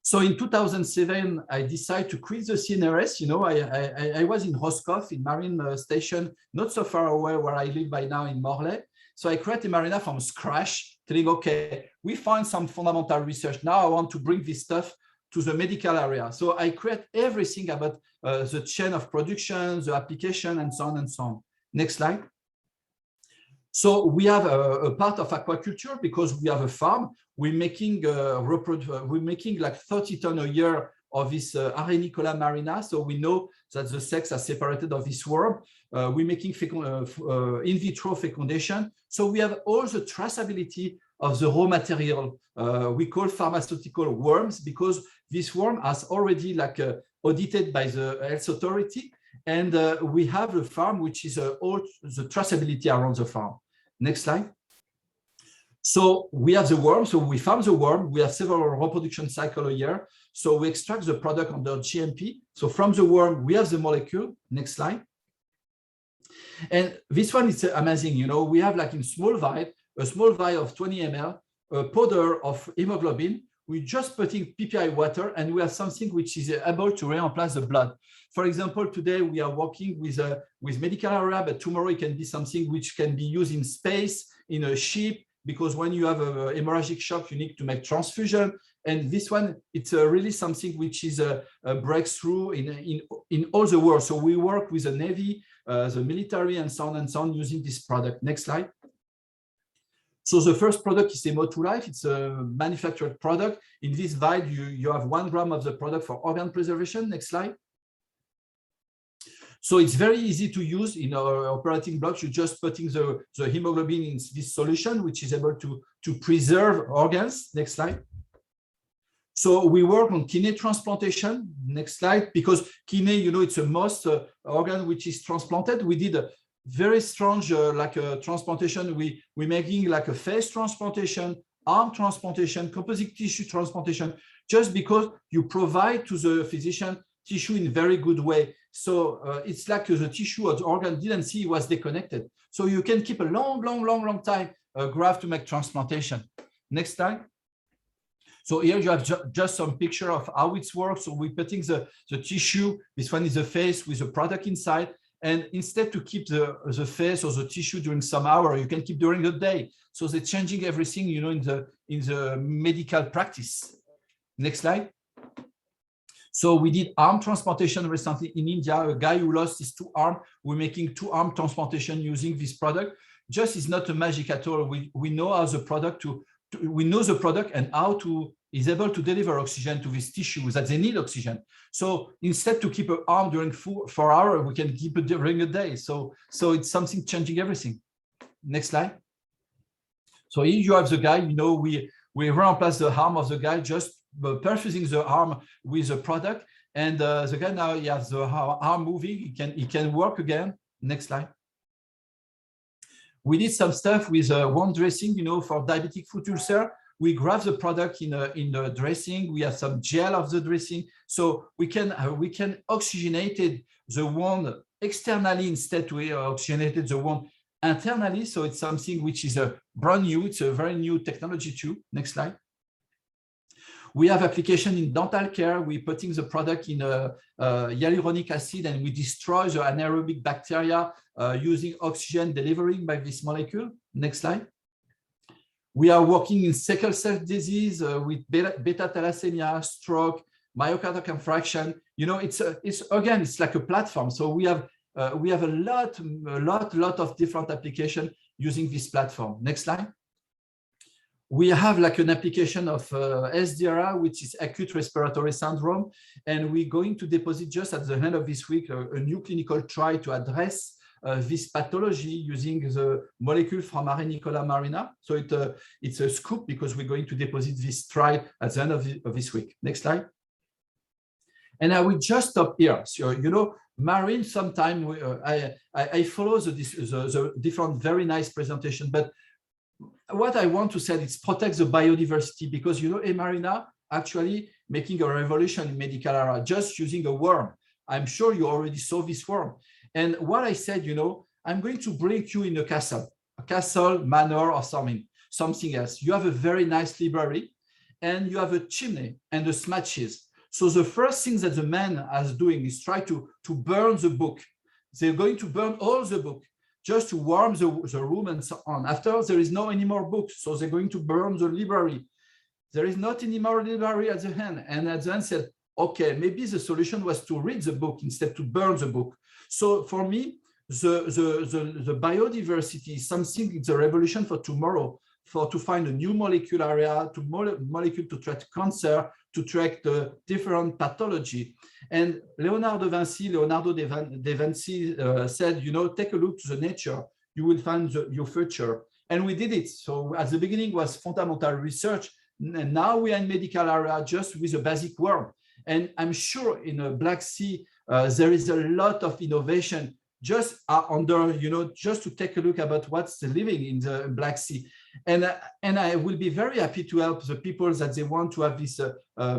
Speaker 17: So in 2007, I decided to quit the CNRS. You know, I was in Roscoff in Marine Station, not so far away where I live by now in Morlaix. So I created Marina from scratch, telling, okay, we find some fundamental research. Now I want to bring this stuff to the medical area. So I create everything about the chain of production, the application, and so on and so on. Next slide. So we have a part of aquaculture because we have a farm. We're making like 30 tons a year of this Arenicola marina. So we know that the sex are separated of this worm. We're making in vitro fecundation. So we have all the traceability of the raw material we call pharmaceutical worms, because this worm has already like audited by the health authority. And we have a farm which is all the traceability around the farm. Next slide. So we have the worm. So we farm the worm. We have several reproduction cycles a year. So we extract the product under GMP. So from the worm, we have the molecule. Next slide. And this one is amazing. You know, we have like in a small vial of 20 ml, a powder of hemoglobin. We're just putting PPI water, and we have something which is able to reemplace the blood. For example, today we are working with medical area, but tomorrow it can be something which can be used in space, in a ship, because when you have a hemorrhagic shock, you need to make transfusion. And this one, it's really something which is a breakthrough in all the world. So we work with the Navy, the military, and so on using this product. Next slide. So the first product is Hemo2Life. It's a manufactured product. In this vial, you have 1 gram of the product for organ preservation. Next slide. So it's very easy to use in our operating blocks. You're just putting the hemoglobin in this solution, which is able to preserve organs. Next slide. So we work on kidney transplantation. Next slide, because kidney, you know, it's the most organ which is transplanted. We did a very strong transplantation. We're making like a face transplantation, arm transplantation, composite tissue transplantation, just because you provide to the physician tissue in a very good way. So it's like the tissue or the organ didn't see it was disconnected. So you can keep a long time graft to make transplantation. Next slide. So here you have just some picture of how it works. So we're putting the tissue. This one is the face with the product inside. And instead to keep the face or the tissue during some hour, you can keep during the day. So they're changing everything, you know, in the medical practice. Next slide. So we did arm transplantation recently in India. A guy who lost his 2 arms. We're making 2 arm transplantation using this product. Just is not a magic at all. We know how the product we know the product and how is able to deliver oxygen to this tissue that they need oxygen. So instead to keep an arm during 4 hours, we can keep it during a day. So it's something changing everything. Next slide. So here you have the guy, you know, we reemplace the arm of the guy, just perfusing the arm with the product. And the guy now he has the arm moving, he can work again. Next slide. We did some stuff with wound dressing, you know, for diabetic foot ulcer. We graph the product in the dressing. We have some gel of the dressing, so we can oxygenate the wound externally instead we oxygenated the wound internally. So it's something which is a brand new. It's a very new technology too. Next slide. We have application in dental care. We're putting the product in hyaluronic acid, and we destroy the anaerobic bacteria using oxygen delivering by this molecule. Next slide. We are working in sickle cell disease with beta thalassemia, stroke, myocardial infarction. You know, it's like a platform. So we have a lot of different applications using this platform. Next slide. We have like an application of SDRA, which is acute respiratory syndrome, and we're going to deposit just at the end of this week a new clinical trial to address this pathology using the molecule from Arenicola marina. So it's a scoop because we're going to deposit this trial at the end of this week. Next slide. And I will just stop here. So, you know, marine, sometime I follow the different very nice presentation, but what I want to say is protect the biodiversity, because, you know, Emarina actually making a revolution in medical area, just using a worm. I'm sure you already saw this worm. And what I said, you know, I'm going to bring you in a castle, manor, or something else. You have a very nice library, and you have a chimney and the smatches. So the first thing that the man is doing is try to burn the book. They're going to burn all the book, just to warm the room and so on. After, there is no any more books, so they're going to burn the library. There is not any more library at the end. And at the end said, okay, maybe the solution was to read the book instead to burn the book. So for me, the biodiversity is something, it's a revolution for tomorrow, to find a new molecule area, molecule to treat cancer, to track the different pathology. And Leonardo de Vinci said, you know, take a look to the nature, you will find your future. And we did it. So at the beginning was fundamental research, and now we are in medical area just with a basic worm. And I'm sure in the Black Sea, there is a lot of innovation just under, you know, just to take a look about what's living in the Black Sea. And I will be very happy to help the people that they want to have this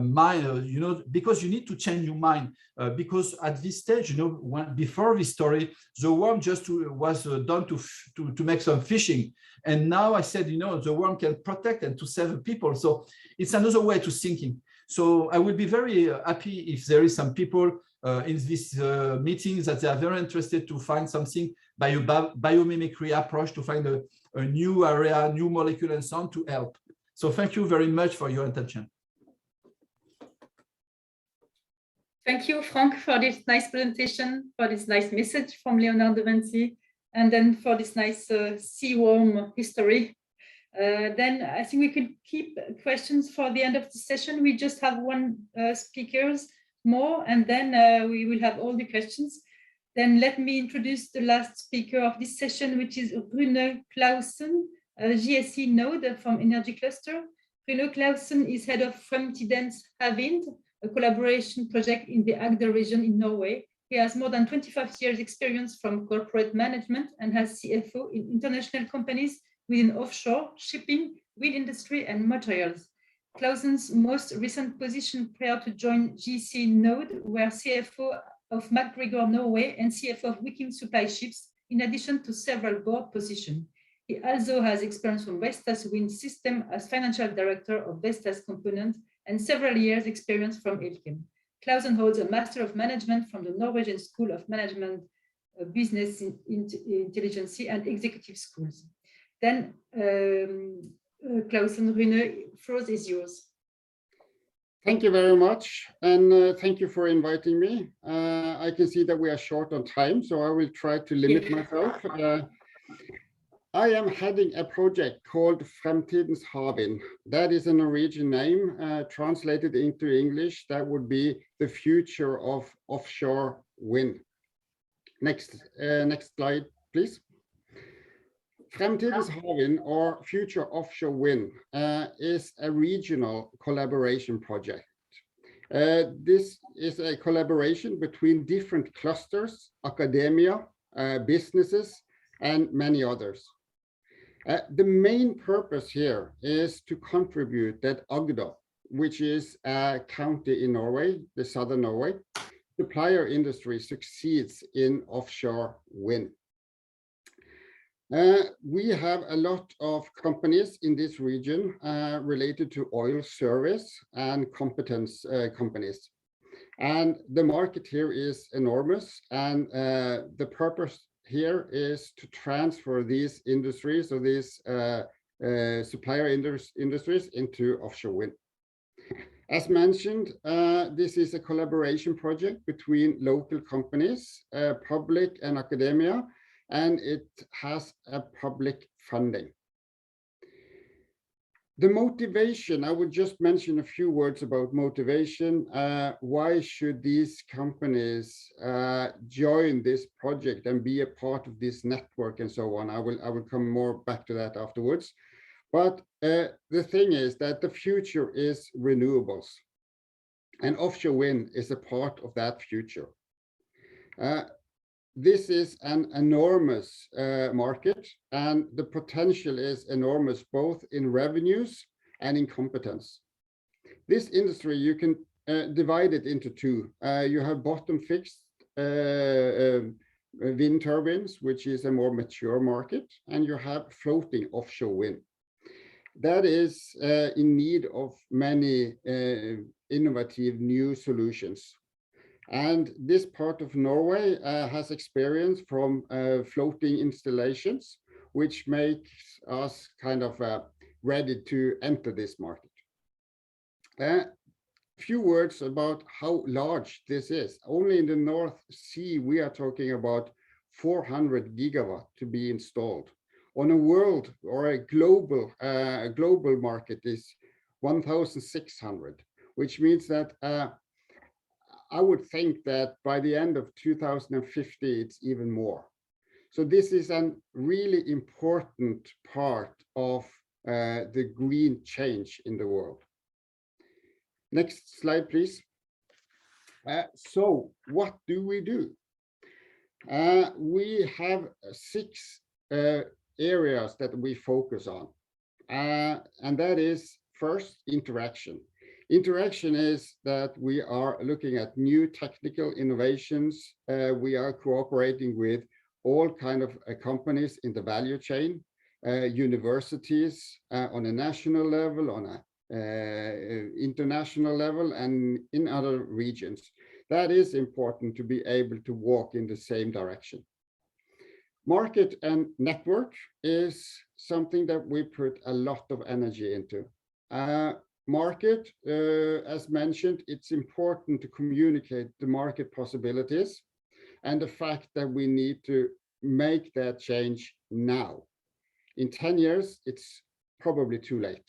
Speaker 17: mind, you know, because you need to change your mind. Because at this stage, you know, before this story, the worm just was done to make some fishing. And now I said, you know, the worm can protect and to save people. So it's another way to thinking. So I will be very happy if there is some people in this meeting that they are very interested to find something by a biomimicry approach, to find a new area, new molecule, and so on to help. So thank you very much for your attention.
Speaker 5: Thank you, Frank, for this nice presentation, for this nice message from Leonardo da Vinci, and then for this nice sea worm history. Then I think we could keep questions for the end of the session. We just have one speakers more, and then we will have all the questions. Then let me introduce the last speaker of this session, which is Rune Clausen, GSE node from Energy Cluster. Rune Clausen is head of Fremtidens Havvind, a collaboration project in the Agder region in Norway. He has more than 25 years experience from corporate management and has CFO in international companies within offshore, shipping, wind industry, and materials. Clausen's most recent position prior to join GC Node were CFO of MacGregor Norway and CFO of Viking Supply Ships, in addition to several board positions. He also has experience from Vestas Wind System as financial director of Vestas Component and several years experience from Elkem. Clausen holds a Master of Management from the Norwegian School of Management, Business Intelligence and Executive Schools. Then Clausen, Rune, floor is yours.
Speaker 18: Thank you very much, and thank you for inviting me. I can see that we are short on time, so I will try to limit myself. I am heading a project called Fremtidens Havvind. That is a Norwegian name. Translated into English, that would be the future of offshore wind. Next slide, please. Fremtidens Havvind, or Future Offshore Wind, is a regional collaboration project. This is a collaboration between different clusters, academia, businesses, and many others. The main purpose here is to contribute that Agder, which is a county in Norway, the southern Norway, supplier industry succeeds in offshore wind. We have a lot of companies in this region related to oil service and competence companies. And the market here is enormous. And the purpose here is to transfer these industries or these supplier industries into offshore wind. As mentioned, this is a collaboration project between local companies, public and academia, and it has a public funding. The motivation, I would just mention a few words about motivation. Why should these companies join this project and be a part of this network and so on? I will come more back to that afterwards. But the thing is that the future is renewables, and offshore wind is a part of that future. This is an enormous market, and the potential is enormous, both in revenues and in competence. This industry, you can divide it into two. You have bottom fixed wind turbines, which is a more mature market, and you have floating offshore wind. That is in need of many innovative new solutions. And this part of Norway has experience from floating installations, which makes us kind of ready to enter this market. A few words about how large this is. Only in the North Sea, we are talking about 400 gigawatt to be installed. On a world or a global market is 1,600, which means that I would think that by the end of 2050, it's even more. So this is a really important part of the green change in the world. Next slide, please. So what do? We have 6 areas that we focus on. And that is first, interaction. Interaction is that we are looking at new technical innovations. We are cooperating with all kind of companies in the value chain, universities on a national level, on a international level, and in other regions. That is important to be able to walk in the same direction. Market and network is something that we put a lot of energy into. Market, as mentioned, it's important to communicate the market possibilities and the fact that we need to make that change now. In 10 years, it's probably too late.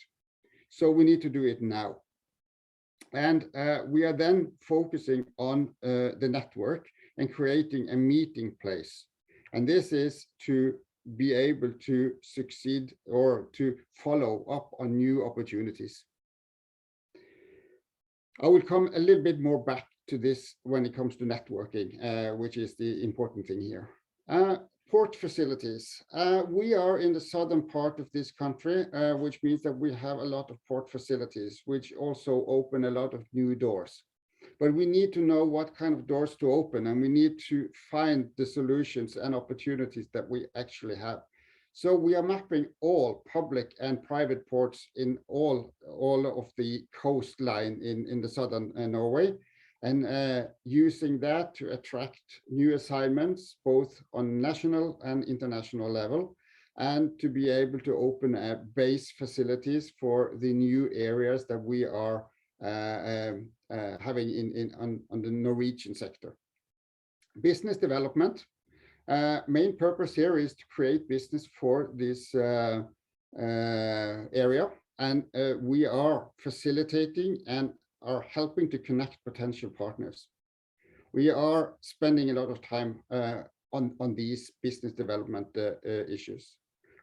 Speaker 18: So we need to do it now. And we are then focusing on the network and creating a meeting place. And this is to be able to succeed or to follow up on new opportunities. I will come a little bit more back to this when it comes to networking, which is the important thing here. Port facilities. We are in the southern part of this country, which means that we have a lot of port facilities, which also open a lot of new doors. But we need to know what kind of doors to open, and we need to find the solutions and opportunities that we actually have. So we are mapping all public and private ports in all of the coastline in the southern Norway, and using that to attract new assignments, both on national and international level, and to be able to open base facilities for the new areas that we are having on the Norwegian sector. Business development. Main purpose here is to create business for this area, and we are facilitating and are helping to connect potential partners. We are spending a lot of time on these business development issues.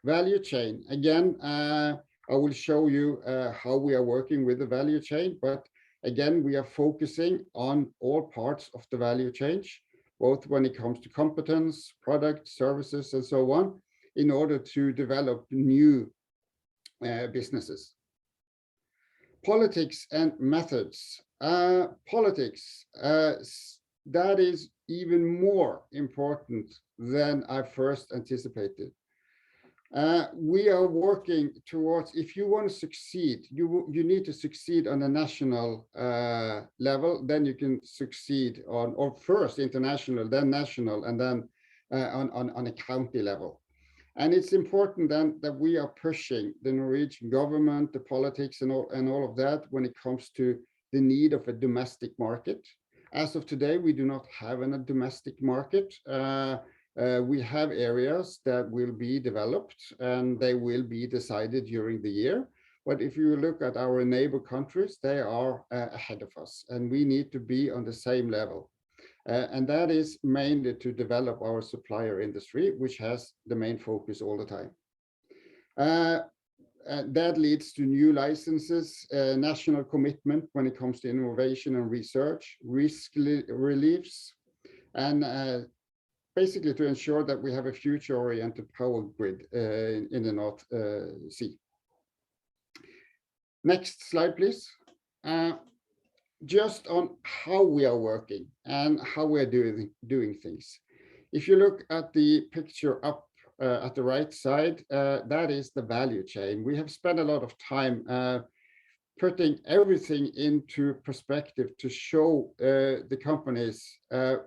Speaker 18: Value chain. Again, I will show you how we are working with the value chain, but again, we are focusing on all parts of the value chain, both when it comes to competence, product, services, and so on. in order to develop new businesses. Politics and methods. Politics, that is even more important than I first anticipated. We are working towards, if you want to succeed, you need to succeed on a national level, then you can succeed on, or first international, then national, and then on a county level. And it's important then that we are pushing the Norwegian government, the politics and all of that when it comes to the need of a domestic market. As of today, we do not have a domestic market. We have areas that will be developed and they will be decided during the year. But if you look at our neighbor countries, they are ahead of us and we need to be on the same level. And that is mainly to develop our supplier industry, which has the main focus all the time. That leads to new licenses, national commitment when it comes to innovation and research, risk reliefs, and basically to ensure that we have a future-oriented power grid in the North Sea. Next slide, please. Just on how we are working and how we're doing things. If you look at the picture up at the right side, that is the value chain. We have spent a lot of time putting everything into perspective to show the companies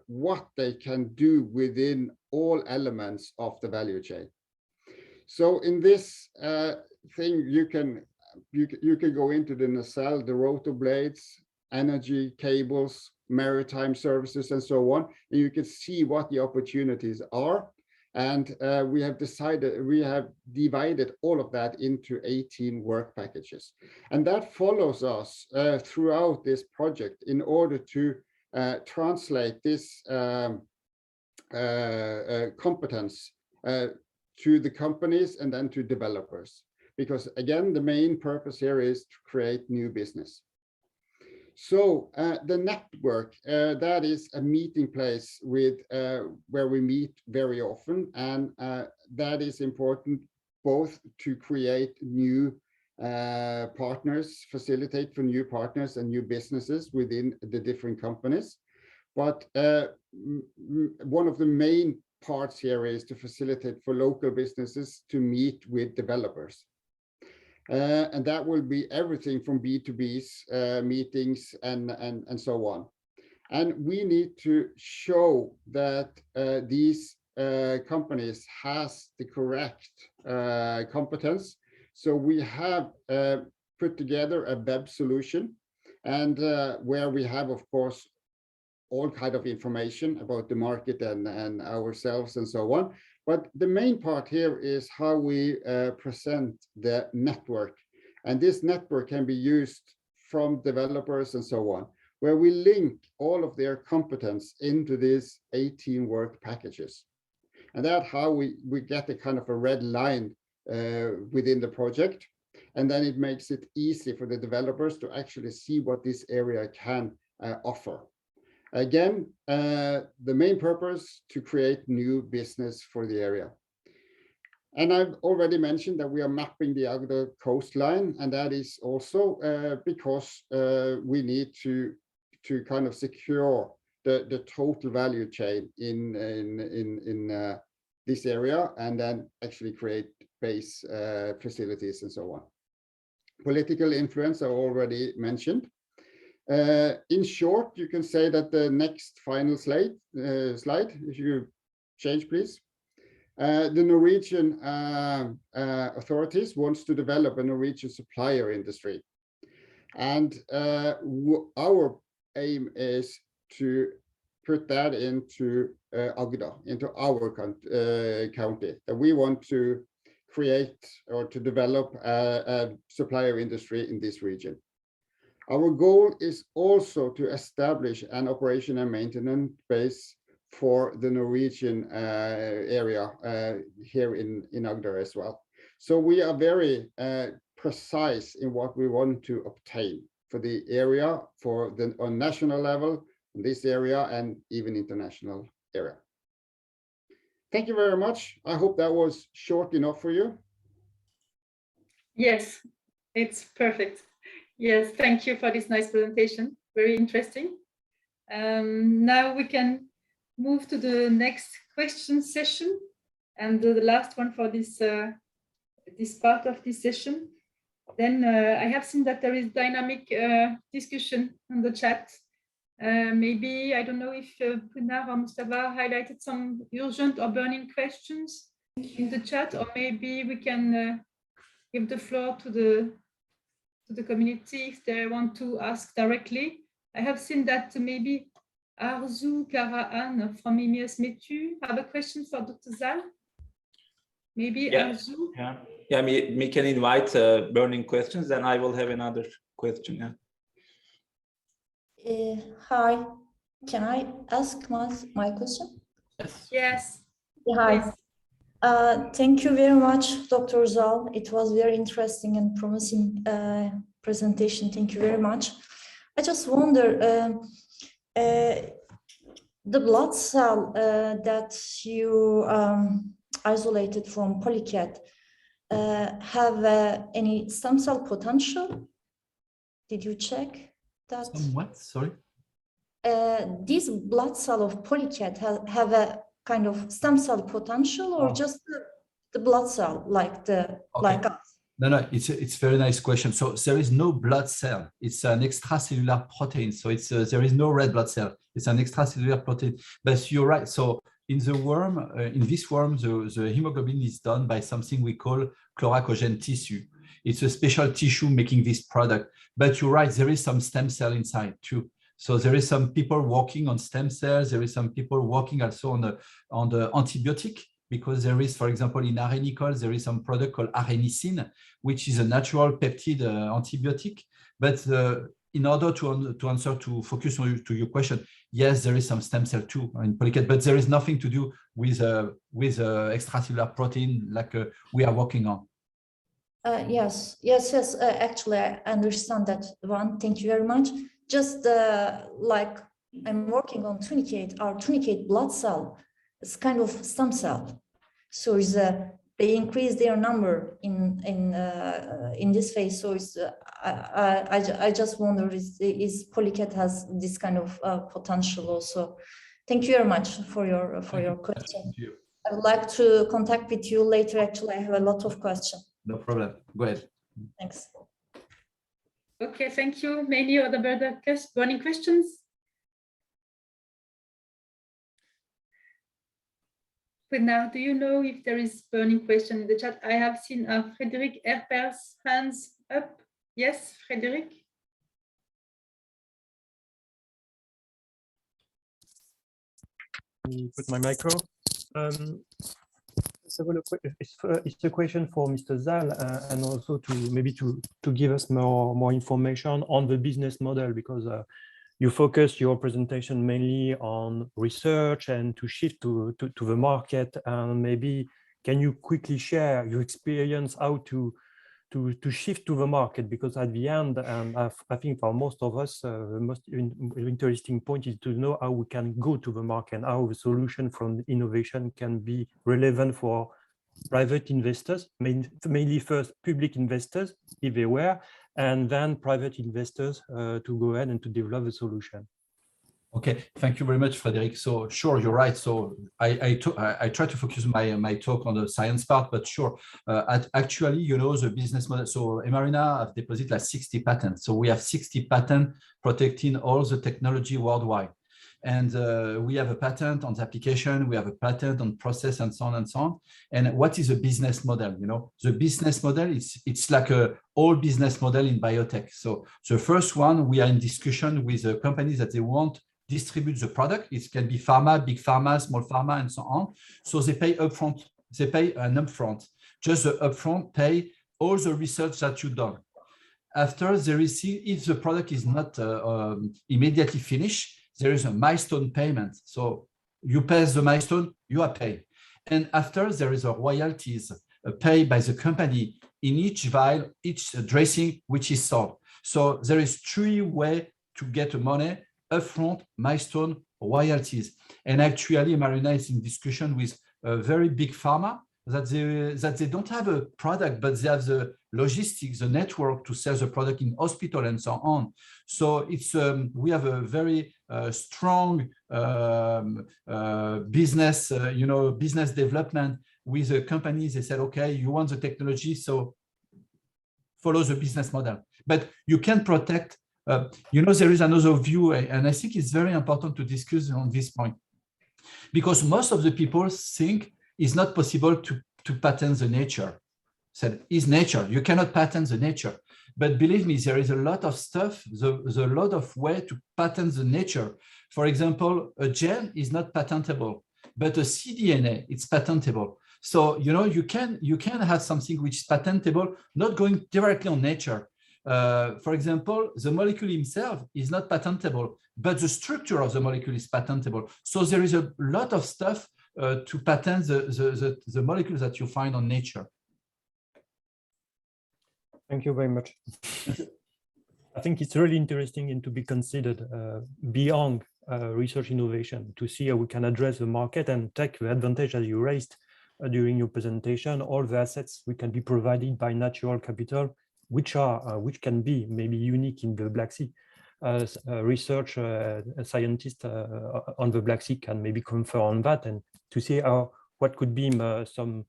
Speaker 18: what they can do within all elements of the value chain. So in this thing, you can go into the nacelle, the rotor blades, energy, cables, maritime services, and so on. And you can see what the opportunities are. And we have divided all of that into 18 work packages. And that follows us throughout this project in order to translate this competence to the companies and then to developers. Because again, the main purpose here is to create new business. So the network, that is a meeting place with where we meet very often, and that is important both to create new partners, facilitate for new partners and new businesses within the different companies. But one of the main parts here is to facilitate for local businesses to meet with developers. And that will be everything from B2Bs, meetings, and so on. And we need to show that these companies has the correct competence. So we have put together a web solution, and where we have, of course, all kind of information about the market and ourselves and so on. But the main part here is how we present the network. And this network can be used from developers and so on, where we link all of their competence into these 18 work packages. And that's how we get a kind of a red line within the project. And then it makes it easy for the developers to actually see what this area can offer. Again, the main purpose to create new business for the area. And I've already mentioned that we are mapping the Agder coastline, and that is also because we need to kind of secure the total value chain in this area, and then actually create base facilities and so on. Political influence I already mentioned. In short, you can say that the next final slide, if you change, please. The Norwegian authorities wants to develop a Norwegian supplier industry. And our aim is to put that into Agder, into our county. And we want to create or to develop a supplier industry in this region. Our goal is also to establish an operation and maintenance base for the Norwegian area here in Agder as well. So we are very precise in what we want to obtain for the area, on national level, in this area, and even international area. thank you very much. I hope that was short enough for you.
Speaker 5: Yes, it's perfect. Yes, thank you for this nice presentation. Very interesting. Now we can move to the next question session, and the last one for this this part of this session. Then I have seen that there is dynamic discussion on the chat. Maybe, I don't know if Pinar or Mustafa highlighted some urgent or burning questions in the chat, or maybe we can give the floor to the community if they want to ask directly. I have seen that maybe Arzu Karahan from IMIS Metu have a question for Dr. Zal. Maybe Arzu?
Speaker 2: Yeah, we can invite burning questions, and I will have another question. Yeah.
Speaker 19: Hi, can I ask my question?
Speaker 5: Yes.
Speaker 19: Hi. Thank you very much, Dr. Zal. It was very interesting and promising presentation. Thank you very much. I just wonder, the blood cell that you isolated from polycat have any stem cell potential? Did you check that?
Speaker 17: What? Sorry?
Speaker 19: These blood cell of polycat have a kind of stem cell potential, or just the blood cell like like us?
Speaker 17: No, it's a very nice question. So there is no blood cell. It's an extracellular protein. So it's there is no red blood cell. It's an extracellular protein. But you're right. So in the worm, in this worm, the hemoglobin is done by something we call chloracogene tissue. It's a special tissue making this product. But you're right, there is some stem cell inside too. So there is some people working on stem cells. There is some people working also on the antibiotic, because there is, for example, in arenicol, there is some product called arenicin, which is a natural peptide antibiotic. But in order to answer, to focus on to your question, yes, there is some stem cell too in polycat, but there is nothing to do with extracellular protein like we are working on.
Speaker 19: Yes. Actually, I understand that one. Thank you very much. Just like I'm working on tunicate, our tunicate blood cell is kind of stem cell. So is they increase their number in this phase. So it's I just wonder is polycat has this kind of potential also. Thank you very much for your question. I would like to contact with you later. Actually, I have a lot of questions.
Speaker 17: No problem. Go ahead.
Speaker 19: Thanks.
Speaker 5: Okay, thank you. Many other burning questions? But now, do you know if there is burning question in the chat? I have seen Frédéric Herper's hands up. Yes, Frédéric?
Speaker 20: Put my micro. It's a question for Mr. Zal, and also to maybe to give us more information on the business model, because you focus your presentation mainly on research and to shift to the market. And maybe can you quickly share your experience how to shift to the market? Because at the end, I think for most of us, the most interesting point is to know how we can go to the market and how the solution from innovation can be relevant for private investors, mainly first public investors, if they were, and then private investors to go ahead and to develop the solution.
Speaker 17: Okay, thank you very much, Frédéric. So sure, you're right. So I try to focus my talk on the science part, but sure, actually, you know, the business model. So Emarina have deposited like 60 patents. So we have 60 patents protecting all the technology worldwide. And we have a patent on the application, we have a patent on process, and so on and so on. And what is a business model? You know, the business model it's like a whole business model in biotech. So the first one, we are in discussion with the companies that they want distribute the product. It can be pharma, big pharma, small pharma, and so on. So they pay upfront. They pay an upfront. Just the upfront pay all the research that you've done. After they receive, if the product is not immediately finished, there is a milestone payment. So you pass the milestone, you are paid. And after there is a royalties paid by the company in each vial, each dressing which is sold. So there is 3 ways to get the money: upfront, milestone, royalties. And actually, Marina is in discussion with very big pharma that they don't have a product, but they have the logistics, the network to sell the product in hospital and so on. So it's we have a very strong business, business development with the companies. They said, okay, you want the technology, so follow the business model. But you can protect. There is another view, and I think it's very important to discuss on this point, because most of the people think it's not possible to patent the nature. Said is nature. You cannot patent the nature. But believe me, there is a lot of stuff, there's a lot of way to patent the nature. For example, a gene is not patentable, but a cDNA, it's patentable. So you can have something which is patentable, not going directly on nature. For example, the molecule himself is not patentable, but the structure of the molecule is patentable. So there is a lot of stuff to patent the molecules that you find on nature.
Speaker 20: Thank you very much. I think it's really interesting and to be considered beyond research innovation to see how we can address the market and take the advantage as you raised during your presentation, all the assets we can be provided by natural capital, which can be maybe unique in the Black Sea. Research scientists on the Black Sea can maybe confer on that and to see what could be some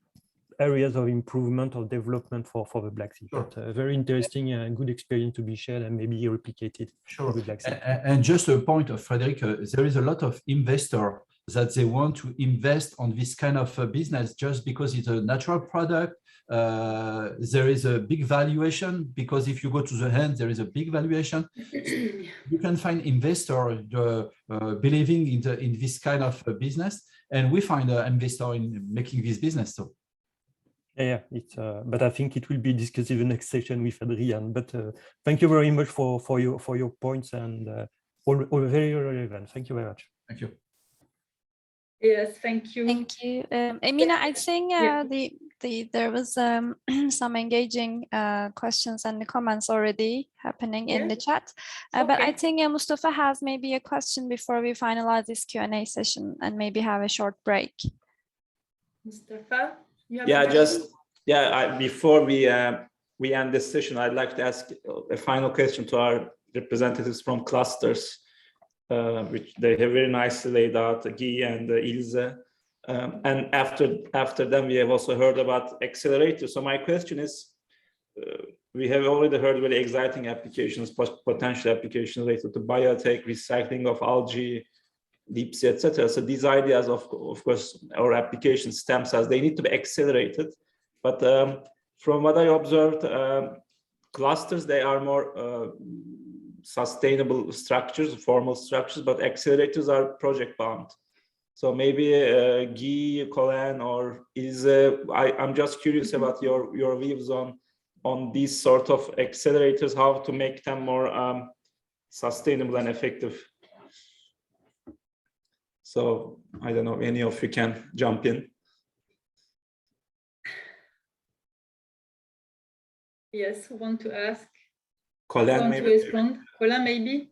Speaker 20: areas of improvement or development for the Black Sea.
Speaker 17: Sure.
Speaker 20: But very interesting and good experience to be shared and maybe replicated.
Speaker 17: Sure.
Speaker 20: The Black Sea.
Speaker 17: And just a point of Frederic, there is a lot of investor that they want to invest on this kind of business just because it's a natural product. There is a big valuation because if you go to the end, there is a big valuation. You can find investor believing in this kind of business, and we find an investor in making this business. So.
Speaker 20: Yeah, but I think it will be discussed in the next session with Adrian. But thank you very much for your points and all very relevant. Thank you very much.
Speaker 17: Thank you.
Speaker 5: Yes, thank you.
Speaker 6: Thank you. Emina, I think there was some engaging questions and comments already happening in the chat. But I think Mustafa has maybe a question before we finalize this Q&A session and maybe have a short break.
Speaker 5: Mustafa?
Speaker 2: Before we end this session, I'd like to ask a final question to our representatives from clusters, which they have very nicely laid out, Guy and Ilse. And after them, we have also heard about accelerators. So my question is, we have already heard very exciting applications, potential applications related to biotech, recycling of algae, deep sea, etc. So these ideas, of course, our application stem cells, they need to be accelerated. But from what I observed, clusters, they are more sustainable structures, formal structures, but accelerators are project bound. So maybe Guy, Colin, or I'm just curious about your views on these sort of accelerators, how to make them more sustainable and effective. So I don't know, any of you can jump in.
Speaker 5: Yes, who want to ask?
Speaker 2: Colin, maybe.
Speaker 5: To respond? Colin, maybe?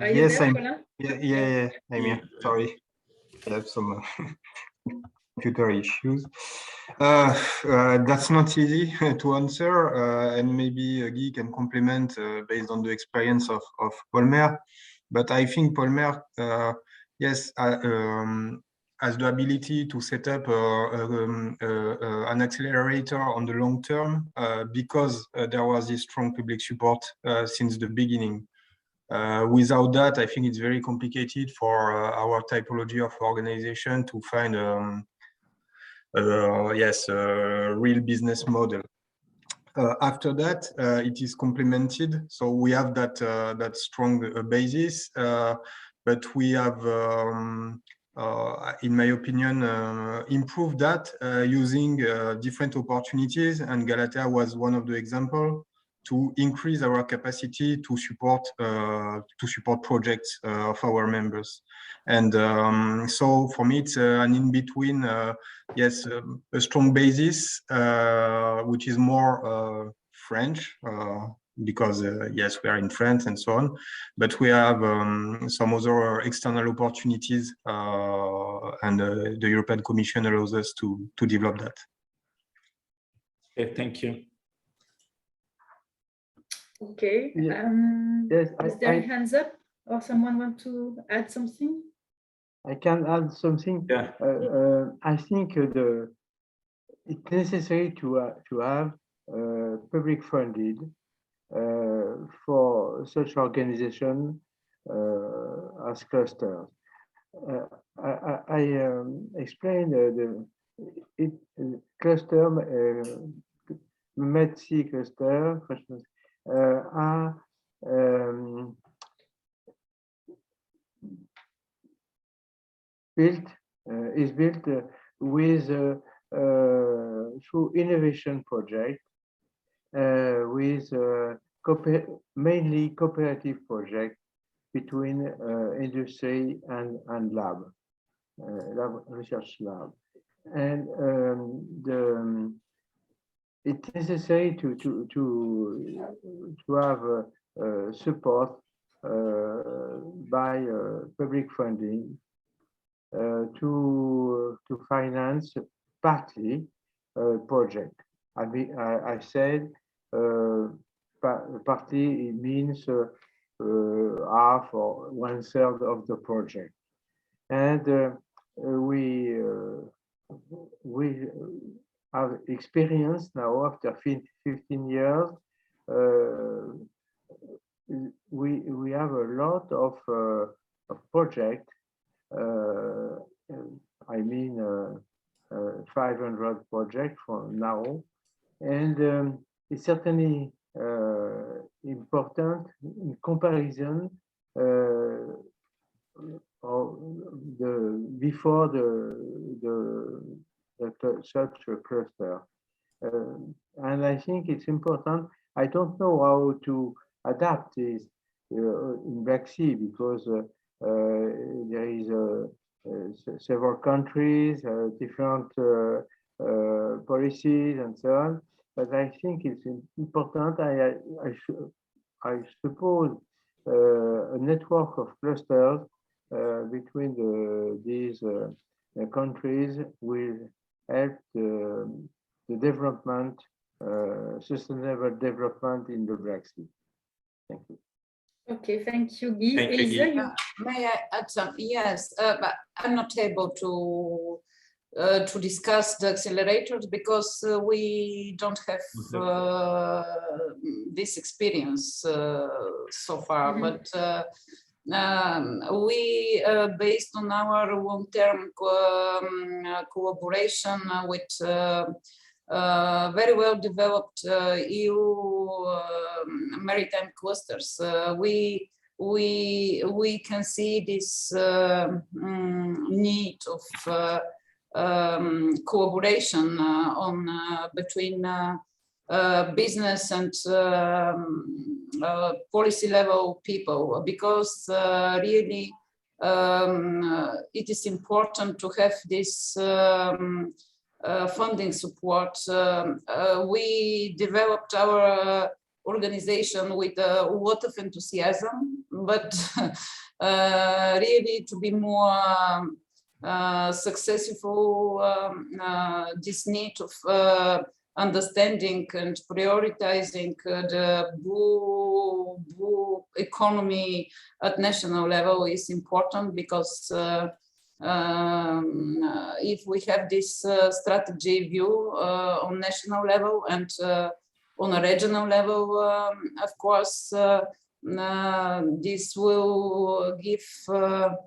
Speaker 5: Are you
Speaker 13: Yes,
Speaker 5: there,
Speaker 13: I'm
Speaker 5: Colin?
Speaker 13: Yeah, I'm here. Sorry, I have some computer issues. That's not easy to answer, and maybe Guy can complement based on the experience of Polmer. But I think Polmer, yes, has the ability to set up an accelerator on the long term because there was this strong public support since the beginning. Without that, I think it's very complicated for our typology of organization to find a real business model. After that, it is complemented. So we have that strong basis, but we have, in my opinion, improved that using different opportunities. And Galatea was one of the examples to increase our capacity to support projects of our members. And so for me, it's an in-between, yes, a strong basis, which is more French, because yes, we are in France and so on, but we have some other external opportunities and the European Commission allows us to develop that.
Speaker 2: Okay, thank you.
Speaker 5: Okay.
Speaker 7: Yes,
Speaker 5: Is there any hands up or someone want to add something?
Speaker 7: I can add something.
Speaker 2: Yeah.
Speaker 7: I think it's necessary to have public funded for such organization as clusters. I explained the cluster, METC cluster are is built with through innovation project with mainly cooperative project between industry and lab research lab, and it's necessary to have support by public funding to finance partly project. I said partly, it means half or 1/3 of the project, and we have experience now after 15 years. We have a lot of projects. I mean 500 projects from now, and it's certainly important in comparison of before such a cluster, and I think it's important. I don't know how to adapt this in Black Sea, because there is several countries, different policies and so on. But I think it's important. I suppose a network of clusters between these countries will help the development, sustainable development in the Black Sea. Thank you.
Speaker 5: Okay, thank you, Guy.
Speaker 2: Thank you,
Speaker 5: Elisa,
Speaker 2: Guy.
Speaker 8: May I add some? Yes, but I'm not able to discuss the accelerators because we don't have this experience so far. But we, based on our long-term cooperation with very well developed EU maritime clusters, we can see this need of collaboration between business and policy level people, because really it is important to have this funding support. We developed our organization with a lot of enthusiasm, but really to be more successful, this need of understanding and prioritizing the blue economy at national level is important, because if we have this strategy view on national level and on a regional level, of course, this will give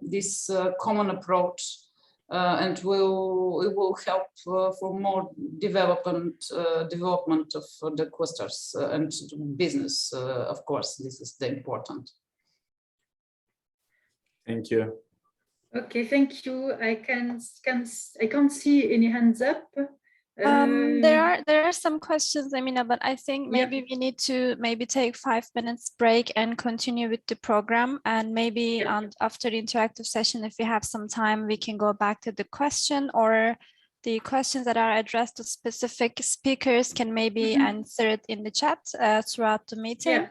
Speaker 8: this common approach, and it will help for more development of the clusters and business. Of course, this is the important.
Speaker 2: Thank you.
Speaker 5: Okay, thank you. I can't see any hands up.
Speaker 6: There are some questions, Amina, but I think maybe we need to take 5 minutes break and continue with the program, and maybe after the interactive session, if we have some time, we can go back to the question, or the questions that are addressed to specific speakers can maybe answer it in the chat throughout the meeting.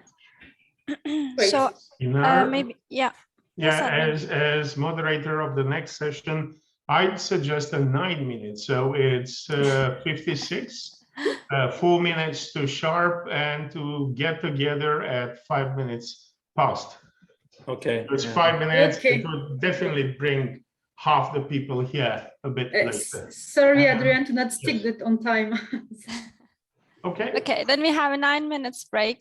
Speaker 6: So maybe,
Speaker 9: Yeah, as moderator of the next session, I'd suggest a 9 minutes. So it's 56, 4 minutes to sharp, and to get together at 5 minutes past.
Speaker 2: Okay.
Speaker 9: It's 5 minutes.
Speaker 5: Okay.
Speaker 9: It would definitely bring half the people here a bit later.
Speaker 5: Sorry, Adrian, to not stick that on time.
Speaker 9: Okay.
Speaker 6: Okay, then we have a 9 minutes break.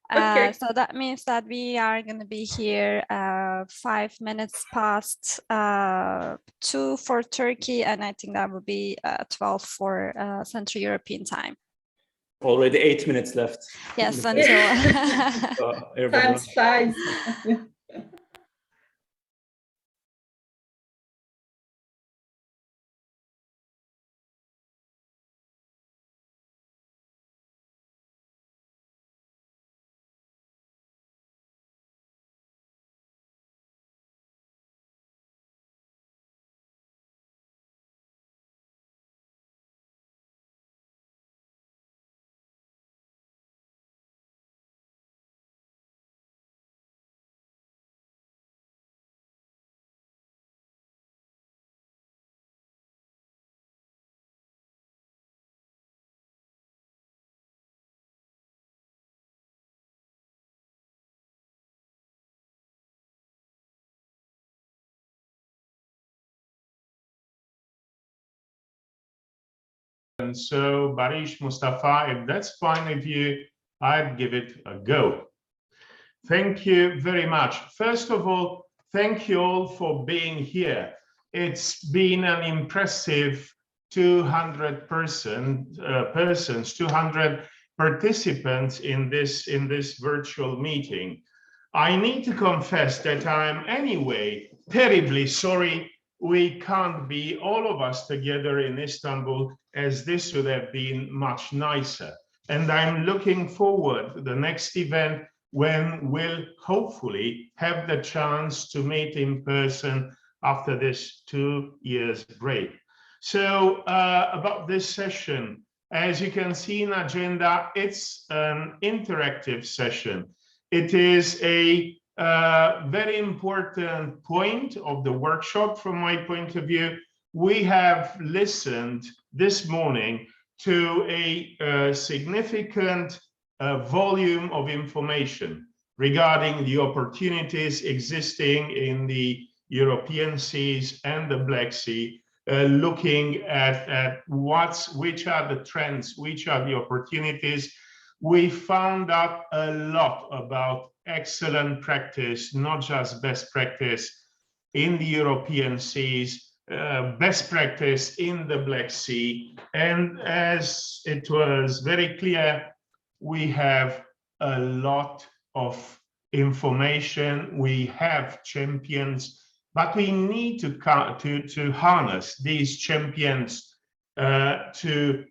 Speaker 5: Okay.
Speaker 6: So that means that we are going to be here 5 minutes past 2 for Turkey, and I think that would be 12 for Central European time.
Speaker 2: Already 8 minutes left.
Speaker 6: Yes,
Speaker 2: So,
Speaker 6: until
Speaker 2: everybody
Speaker 5: Time
Speaker 2: wants-
Speaker 5: flies.
Speaker 9: And so, Barish, Mustafa, if that's fine with you, I'd give it a go. Thank you very much. First of all, thank you all for being here. It's been an impressive 200 persons, 200 participants in this virtual meeting. I need to confess that I'm anyway terribly sorry we can't be all of us together in Istanbul, as this would have been much nicer. And I'm looking forward to the next event when we'll hopefully have the chance to meet in person after this 2 years break. So about this session, as you can see in agenda, it's an interactive session. It is a very important point of the workshop from my point of view. We have listened this morning to a significant volume of information regarding the opportunities existing in the European seas and the Black Sea, looking at which are the trends, which are the opportunities. We found out a lot about excellent practice, not just best practice in the European seas, best practice in the Black Sea. And as it was very clear, we have a lot of information, we have champions, but we need to harness these champions to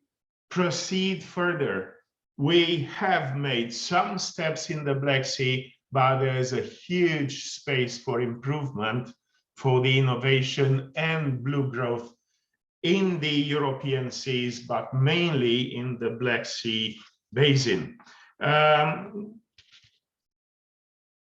Speaker 9: proceed further. We have made some steps in the Black Sea, but there's a huge space for improvement for the innovation and blue growth in the European seas, but mainly in the Black Sea basin.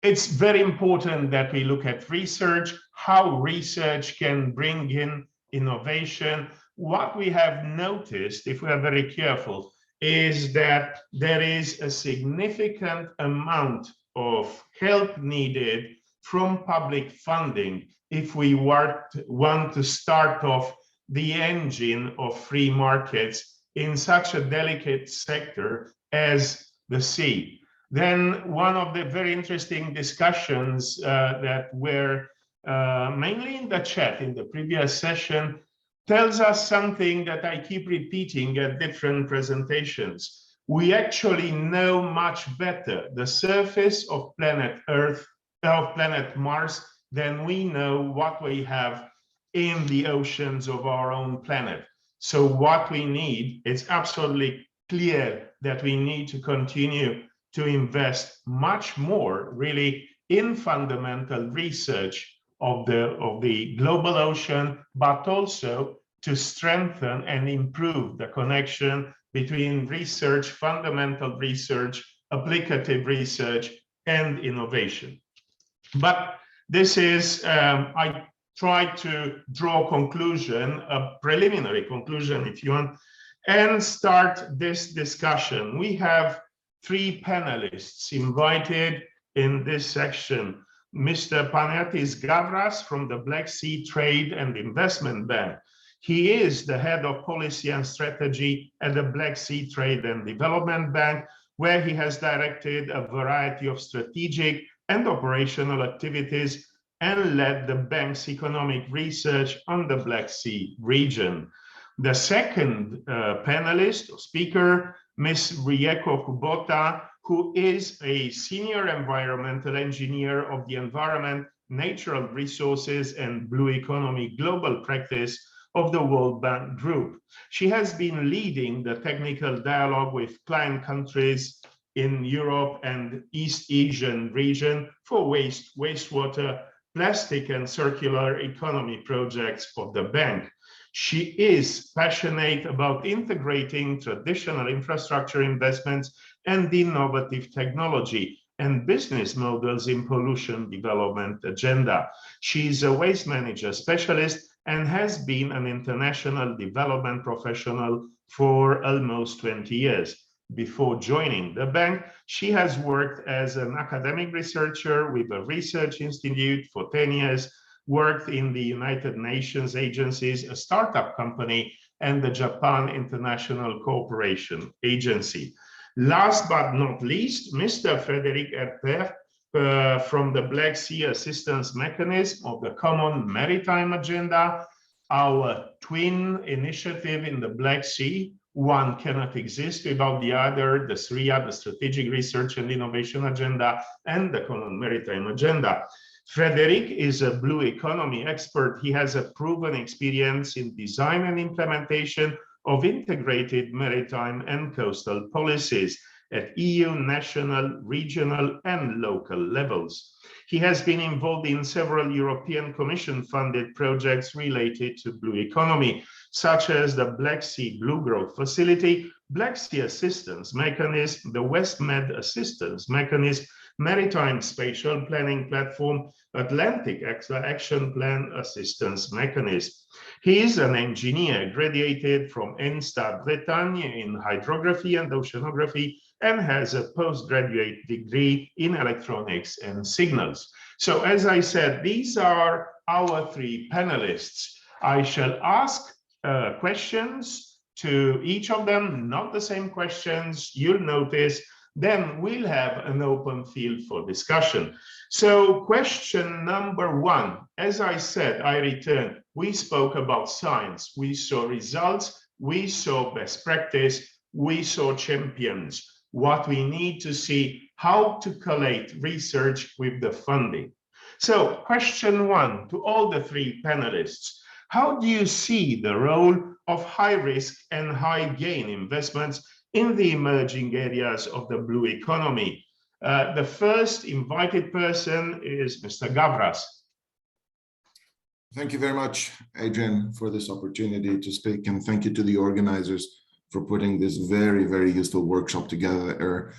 Speaker 9: It's very important that we look at research, how research can bring in innovation. What we have noticed, if we are very careful, is that there is a significant amount of help needed from public funding if we want to start off the engine of free markets in such a delicate sector as the sea. Then one of the very interesting discussions that were mainly in the chat in the previous session tells us something that I keep repeating at different presentations. We actually know much better the surface of planet Earth, of planet Mars, than we know what we have in the oceans of our own planet. So what we need, it's absolutely clear that we need to continue to invest much more really in fundamental research of the global ocean, but also to strengthen and improve the connection between research, fundamental research, applicative research, and innovation. But this is, I try to draw a conclusion, a preliminary conclusion, if you want, and start this discussion. We have 3 panelists invited in this section. Mr. Panayotis Gavras from the Black Sea Trade and Investment Bank. He is the head of policy and strategy at the Black Sea Trade and Development Bank, where he has directed a variety of strategic and operational activities and led the bank's economic research on the Black Sea region. The second panelist or speaker, Ms. Rieko Kubota, who is a senior environmental engineer of the Environment, Natural Resources and Blue Economy Global Practice of the World Bank Group. She has been leading the technical dialogue with client countries in Europe and East Asian region for wastewater, plastic and circular economy projects of the bank. She is passionate about integrating traditional infrastructure investments and innovative technology and business models in pollution development agenda. She is a waste manager specialist and has been an international development professional for almost 20 years. Before joining the bank, she has worked as an academic researcher with a research institute for 10 years, worked in the United Nations agencies, a startup company, and the Japan International Cooperation Agency. Last but not least, Mr. Frédéric Herter from the Black Sea Assistance Mechanism of the Common Maritime Agenda, our twin initiative in the Black Sea. One cannot exist without the other, the SRIA, the Strategic Research and Innovation Agenda, and the Common Maritime Agenda. Frédéric is a blue economy expert. He has a proven experience in design and implementation of integrated maritime and coastal policies at EU, national, regional, and local levels. He has been involved in several European Commission-funded projects related to blue economy, such as the Black Sea Blue Growth Facility, Black Sea Assistance Mechanism, the WestMed Assistance Mechanism, Maritime Spatial Planning Platform, Atlantic Action Plan Assistance Mechanism. He is an engineer graduated from ENSTAD Bretagne in hydrography and oceanography and has a postgraduate degree in electronics and signals. So as I said, these are our 3 panelists. I shall ask questions to each of them, not the same questions, you'll notice. Then we'll have an open field for discussion. So question number 1, as I said, I return, we spoke about science, we saw results, we saw best practice, we saw champions. What we need to see, how to collate research with the funding. So question 1 to all the 3 panelists, how do you see the role of high risk and high gain investments in the emerging areas of the blue economy? The first invited person is Mr. Gavras.
Speaker 21: Thank you very much, Adrian, for this opportunity to speak, and thank you to the organizers for putting this very, very useful workshop together.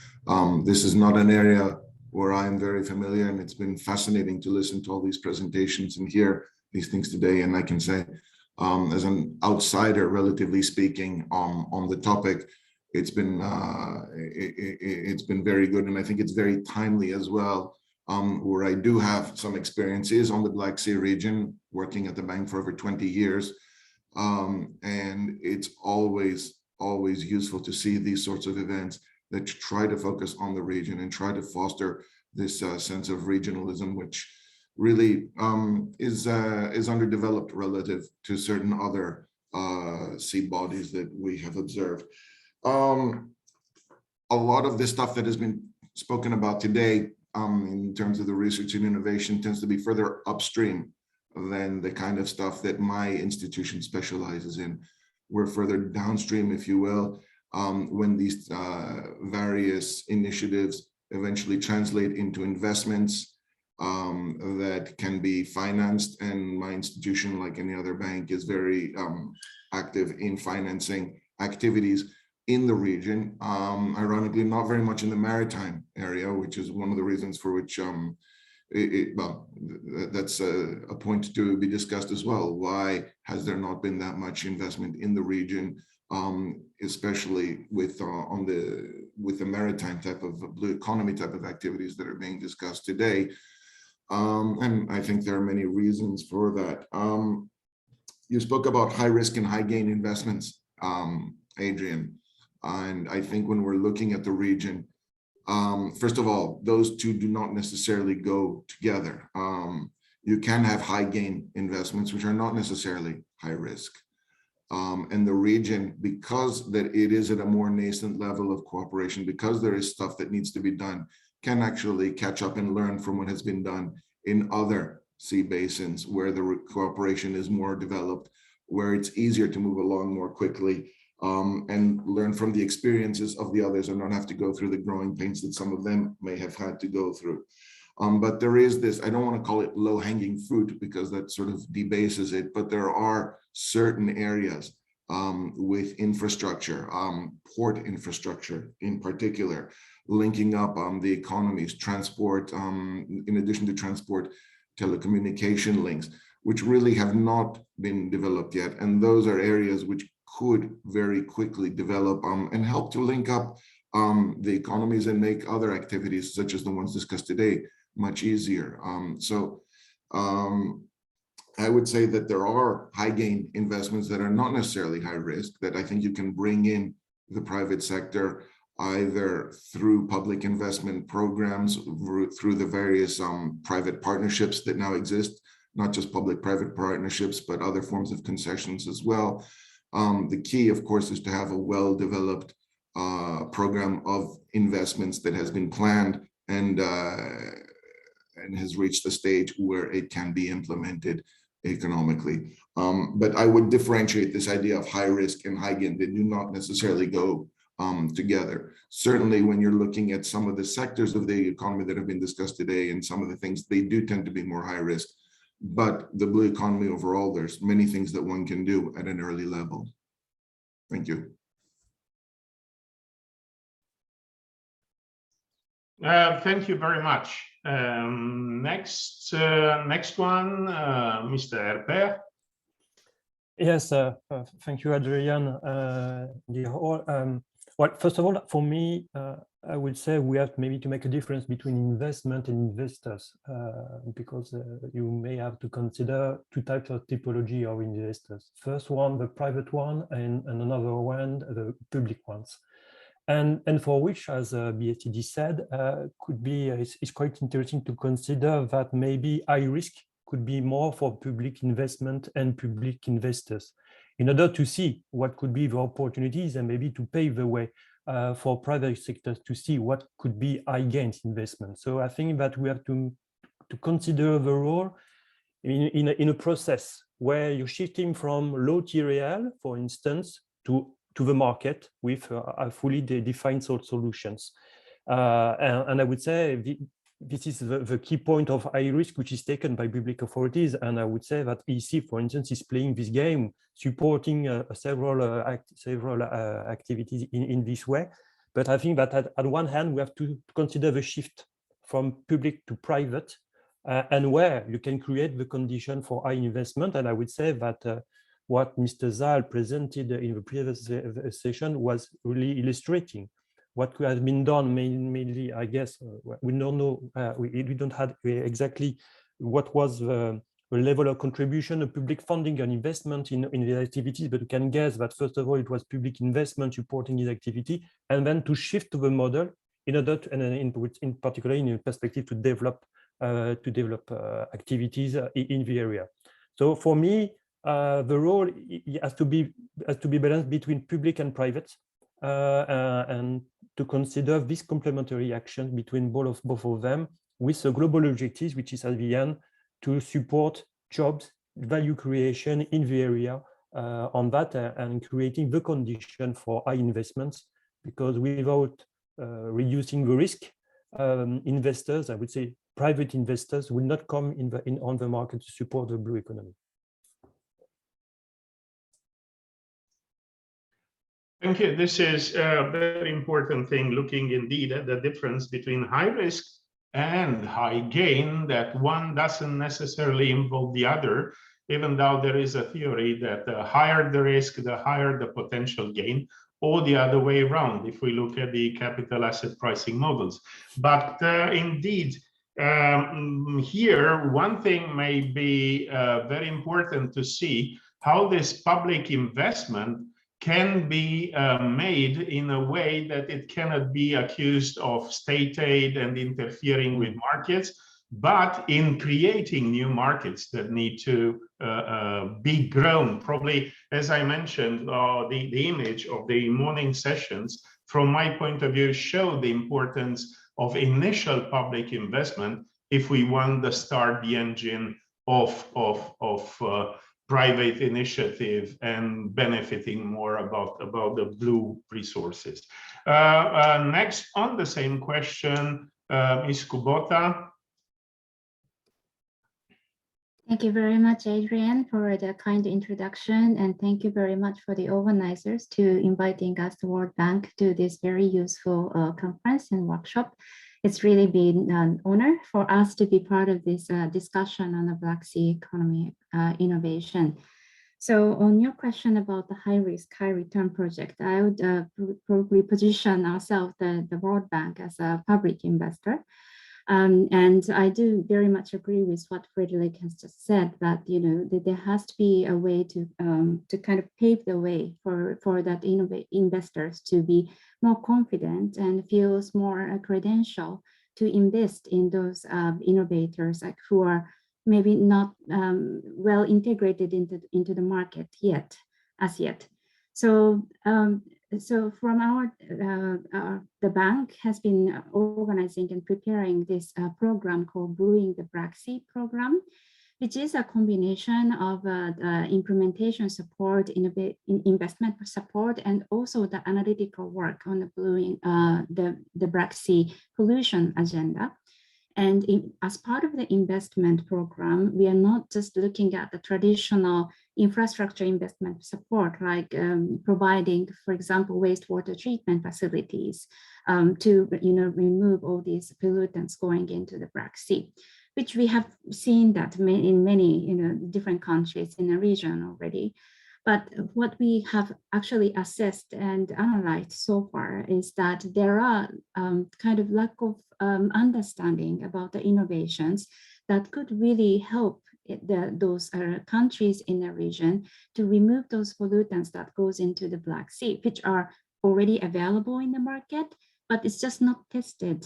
Speaker 21: This is not an area where I'm very familiar, and it's been fascinating to listen to all these presentations and hear these things today. And I can say, as an outsider, relatively speaking, on the topic, it's been very good, and I think it's very timely as well. Where I do have some experiences on the Black Sea region, working at the bank for over 20 years, and it's always useful to see these sorts of events that try to focus on the region and try to foster this sense of regionalism, which really is underdeveloped relative to certain other sea bodies that we have observed. A lot of this stuff that has been spoken about today in terms of the research and innovation tends to be further upstream than the kind of stuff that my institution specializes in. We're further downstream, if you will, when these various initiatives eventually translate into investments that can be financed. And my institution, like any other bank, is very active in financing activities in the region, ironically, not very much in the maritime area, which is one of the reasons for which well, that's a point to be discussed as well. Why has there not been that much investment in the region, especially with the maritime type of blue economy type of activities that are being discussed today? And I think there are many reasons for that. You spoke about high risk and high gain investments, Adrian, and I think when we're looking at the region, first of all, those two do not necessarily go together. You can have high gain investments, which are not necessarily high risk. And the region, because that it is at a more nascent level of cooperation, because there is stuff that needs to be done, can actually catch up and learn from what has been done in other sea basins where the cooperation is more developed, where it's easier to move along more quickly, and learn from the experiences of the others and not have to go through the growing pains that some of them may have had to go through. But there is this, I don't want to call it low-hanging fruit because that sort of debases it, but there are certain areas with infrastructure, port infrastructure in particular, linking up the economies, transport, in addition to transport, telecommunication links, which really have not been developed yet. And those are areas which could very quickly develop and help to link up the economies and make other activities, such as the ones discussed today, much easier. I would say that there are high gain investments that are not necessarily high risk, that I think you can bring in the private sector, either through public investment programs, through the various private partnerships that now exist, not just public-private partnerships, but other forms of concessions as well. The key, of course, is to have a well-developed program of investments that has been planned and has reached the stage where it can be implemented economically. But I would differentiate this idea of high risk and high gain. They do not necessarily go together. Certainly, when you're looking at some of the sectors of the economy that have been discussed today and some of the things, they do tend to be more high risk. But the blue economy overall, there's many things that one can do at an early level. Thank you.
Speaker 9: Thank you very much. Next one, Mr. Herbert.
Speaker 20: Yes, thank you, Adrian. Well, first of all, for me, I would say we have maybe to make a difference between investment and investors, because you may have to consider two types of typology of investors. First one, the private one, and another one, the public ones. And for which, as BSTD said, could be, it's quite interesting to consider that maybe high risk could be more for public investment and public investors, in order to see what could be the opportunities and maybe to pave the way for private sectors to see what could be high gains investment. So I think that we have to consider the role in a process where you're shifting from low TRL, for instance, to the market with fully defined solutions. And I would say this is the key point of high risk, which is taken by public authorities. And I would say that EC, for instance, is playing this game, supporting several activities in this way. But I think that at one hand, we have to consider the shift from public to private, and where you can create the condition for high investment. And I would say that what Mr. Zal presented in the previous session was really illustrating what has been done, mainly, I guess, we don't know, we don't have exactly what was the level of contribution of public funding and investment in the activities, but we can guess that first of all, it was public investment supporting this activity, and then to shift to the model in order to, and in particular in perspective to develop activities in the area. So for me, the role has to be balanced between public and private, and to consider this complementary action between both of them with a global objectives, which is at the end to support jobs, value creation in the area on that, and creating the condition for high investments, because without reducing the risk, investors, I would say private investors, will not come on the market to support the blue economy.
Speaker 9: Thank you. This is a very important thing, looking indeed at the difference between high risk and high gain, that one doesn't necessarily involve the other, even though there is a theory that the higher the risk, the higher the potential gain, or the other way around, if we look at the capital asset pricing models. But indeed, here, one thing may be very important to see how this public investment can be made in a way that it cannot be accused of state aid and interfering with markets, but in creating new markets that need to be grown. Probably, as I mentioned, the image of the morning sessions, from my point of view, show the importance of initial public investment if we want to start the engine of private initiative and benefiting more about the blue resources. Next, on the same question, Ms. Kubota.
Speaker 1: Thank you very much, Adrian, for the kind introduction, and thank you very much for the organizers to inviting us to World Bank to this very useful conference and workshop. It's really been an honor for us to be part of this discussion on the Black Sea economy innovation. So on your question about the high risk, high return project, I would probably position ourselves, the World Bank, as a public investor. And I do very much agree with what Frederick has just said, that that there has to be a way to kind of pave the way for that investors to be more confident and feels more credential to invest in those innovators who are maybe not well integrated into the market yet, as yet. So so from the bank has been organizing and preparing this program called Brewing the Black Sea program, which is a combination of the implementation support, investment support, and also the analytical work on the brewing the Black Sea pollution agenda. And as part of the investment program, we are not just looking at the traditional infrastructure investment support, like providing, for example, wastewater treatment facilities to remove all these pollutants going into the Black Sea, which we have seen that in many different countries in the region already. But what we have actually assessed and analyzed so far is that there are kind of lack of understanding about the innovations that could really help those countries in the region to remove those pollutants that goes into the Black Sea, which are already available in the market, but it's just not tested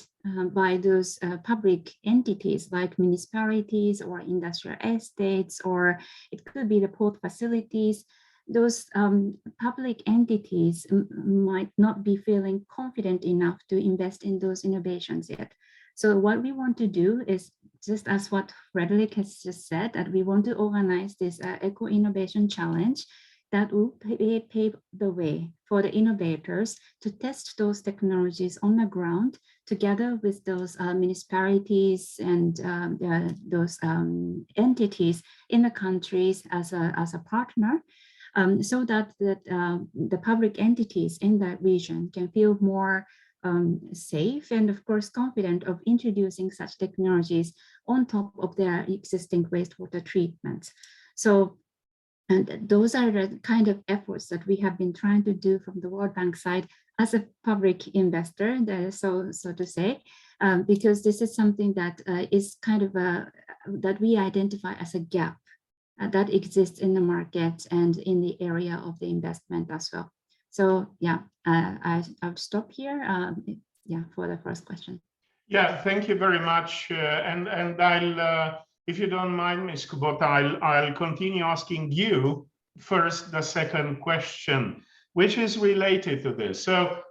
Speaker 1: by those public entities like municipalities or industrial estates, or it could be the port facilities. Those public entities might not be feeling confident enough to invest in those innovations yet. So what we want to do is, just as what Frederick has just said, that we want to organize this Eco-Innovation Challenge that will pave the way for the innovators to test those technologies on the ground together with those municipalities and those entities in the countries as a partner. So that the public entities in that region can feel more safe and, of course, confident of introducing such technologies on top of their existing wastewater treatments. So, and those are the kind of efforts that we have been trying to do from the World Bank side as a public investor, so to say, because this is something that is kind of that we identify as a gap that exists in the market and in the area of the investment as well. So yeah, I'll stop here. Yeah, for the first question.
Speaker 9: Yeah, thank you very much. And I'll, if you don't mind, Ms. Kubota, I'll continue asking you first the second question, which is related to this. So,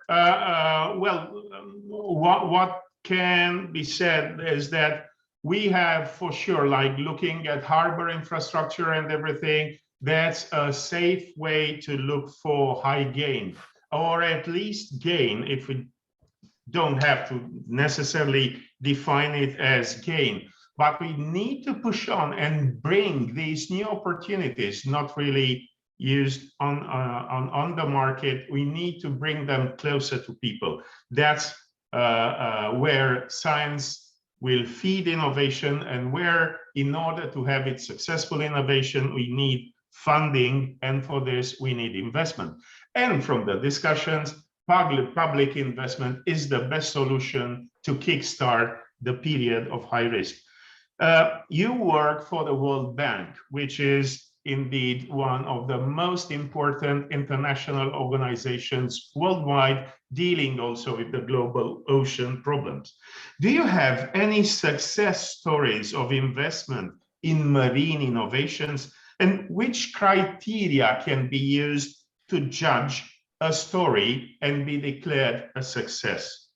Speaker 9: what can be said is that we have, for sure, like looking at harbor infrastructure and everything, that's a safe way to look for high gain, or at least gain, if we don't have to necessarily define it as gain. But we need to push on and bring these new opportunities, not really used on the market. We need to bring them closer to people. That's where science will feed innovation, and where, in order to have it successful innovation, we need funding, and for this we need investment. And from the discussions, public investment is the best solution to kickstart the period of high risk. You work for the World Bank, which is indeed one of the most important international organizations worldwide, dealing also with the global ocean problems. Do you have any success stories of investment in marine innovations, and which criteria can be used to judge a story and be declared a success?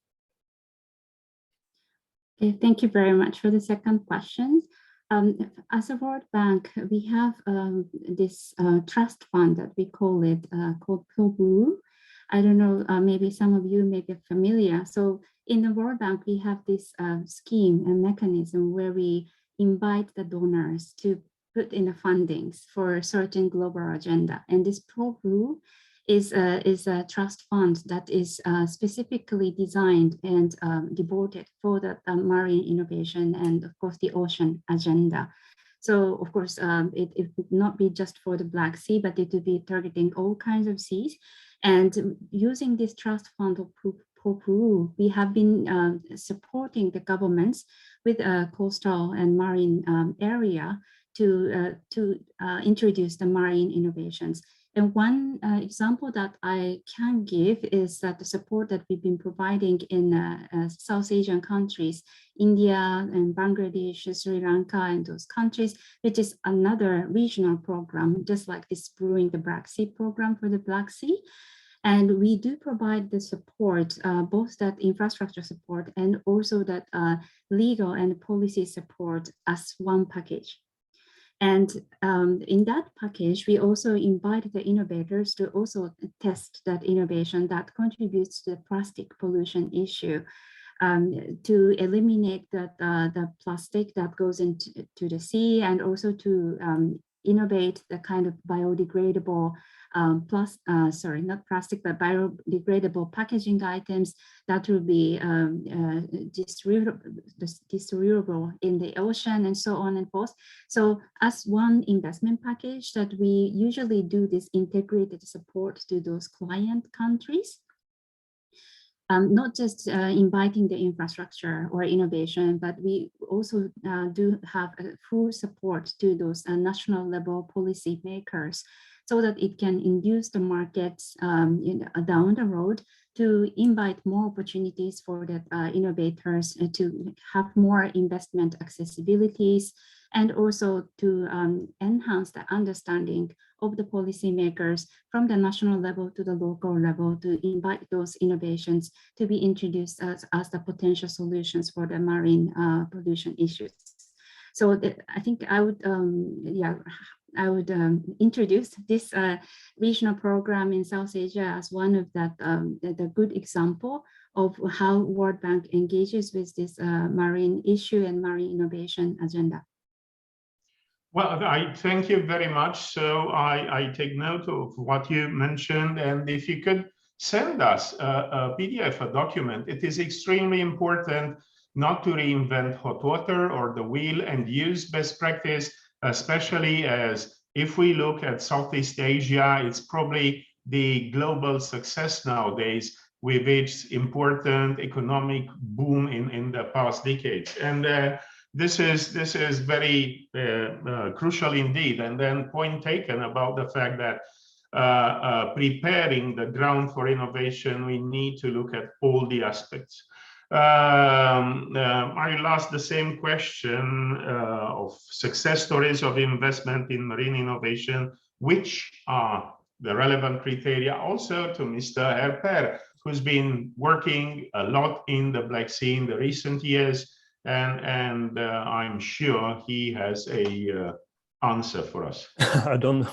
Speaker 1: Okay, thank you very much for the second question. As a World Bank, we have this trust fund that we call it called POBU. I don't know, maybe some of you may be familiar. So in the World Bank, we have this scheme and mechanism where we invite the donors to put in the fundings for a certain global agenda. And this POBU is a trust fund that is specifically designed and devoted for the marine innovation and, of course, the ocean agenda. So, of course, it would not be just for the Black Sea, but it would be targeting all kinds of seas. And using this trust fund of POBU, we have been supporting the governments with a coastal and marine area to introduce the marine innovations. And one example that I can give is that the support that we've been providing in South Asian countries, India and Bangladesh, Sri Lanka, and those countries, which is another regional program, just like this Brewing the Black Sea program for the Black Sea. And we do provide the support, both that infrastructure support and also that legal and policy support as one package. And in that package, we also invite the innovators to also test that innovation that contributes to the plastic pollution issue, to eliminate the plastic that goes into the sea, and also to innovate the kind of biodegradable biodegradable packaging items that will be distributable in the ocean, and so on and forth. So as one investment package that we usually do this integrated support to those client countries, not just inviting the infrastructure or innovation, but we also do have a full support to those national level policy makers, so that it can induce the markets down the road to invite more opportunities for the innovators to have more investment accessibilities, and also to enhance the understanding of the policymakers from the national level to the local level, to invite those innovations to be introduced as the potential solutions for the marine pollution issues. So I think I would, I would introduce this regional program in South Asia as one of the good example of how World Bank engages with this marine issue and marine innovation agenda.
Speaker 9: Well, I thank you very much. So I take note of what you mentioned, and if you could send us a PDF, a document. It is extremely important not to reinvent hot water or the wheel, and use best practice, especially as if we look at Southeast Asia, it's probably the global success nowadays with its important economic boom in the past decades. And this is very crucial indeed. And then point taken about the fact that preparing the ground for innovation, we need to look at all the aspects. I'll ask the same question of success stories of investment in marine innovation, which are the relevant criteria also to Mr. Herper, who's been working a lot in the Black Sea in the recent years, and I'm sure he has a answer for us.
Speaker 20: I don't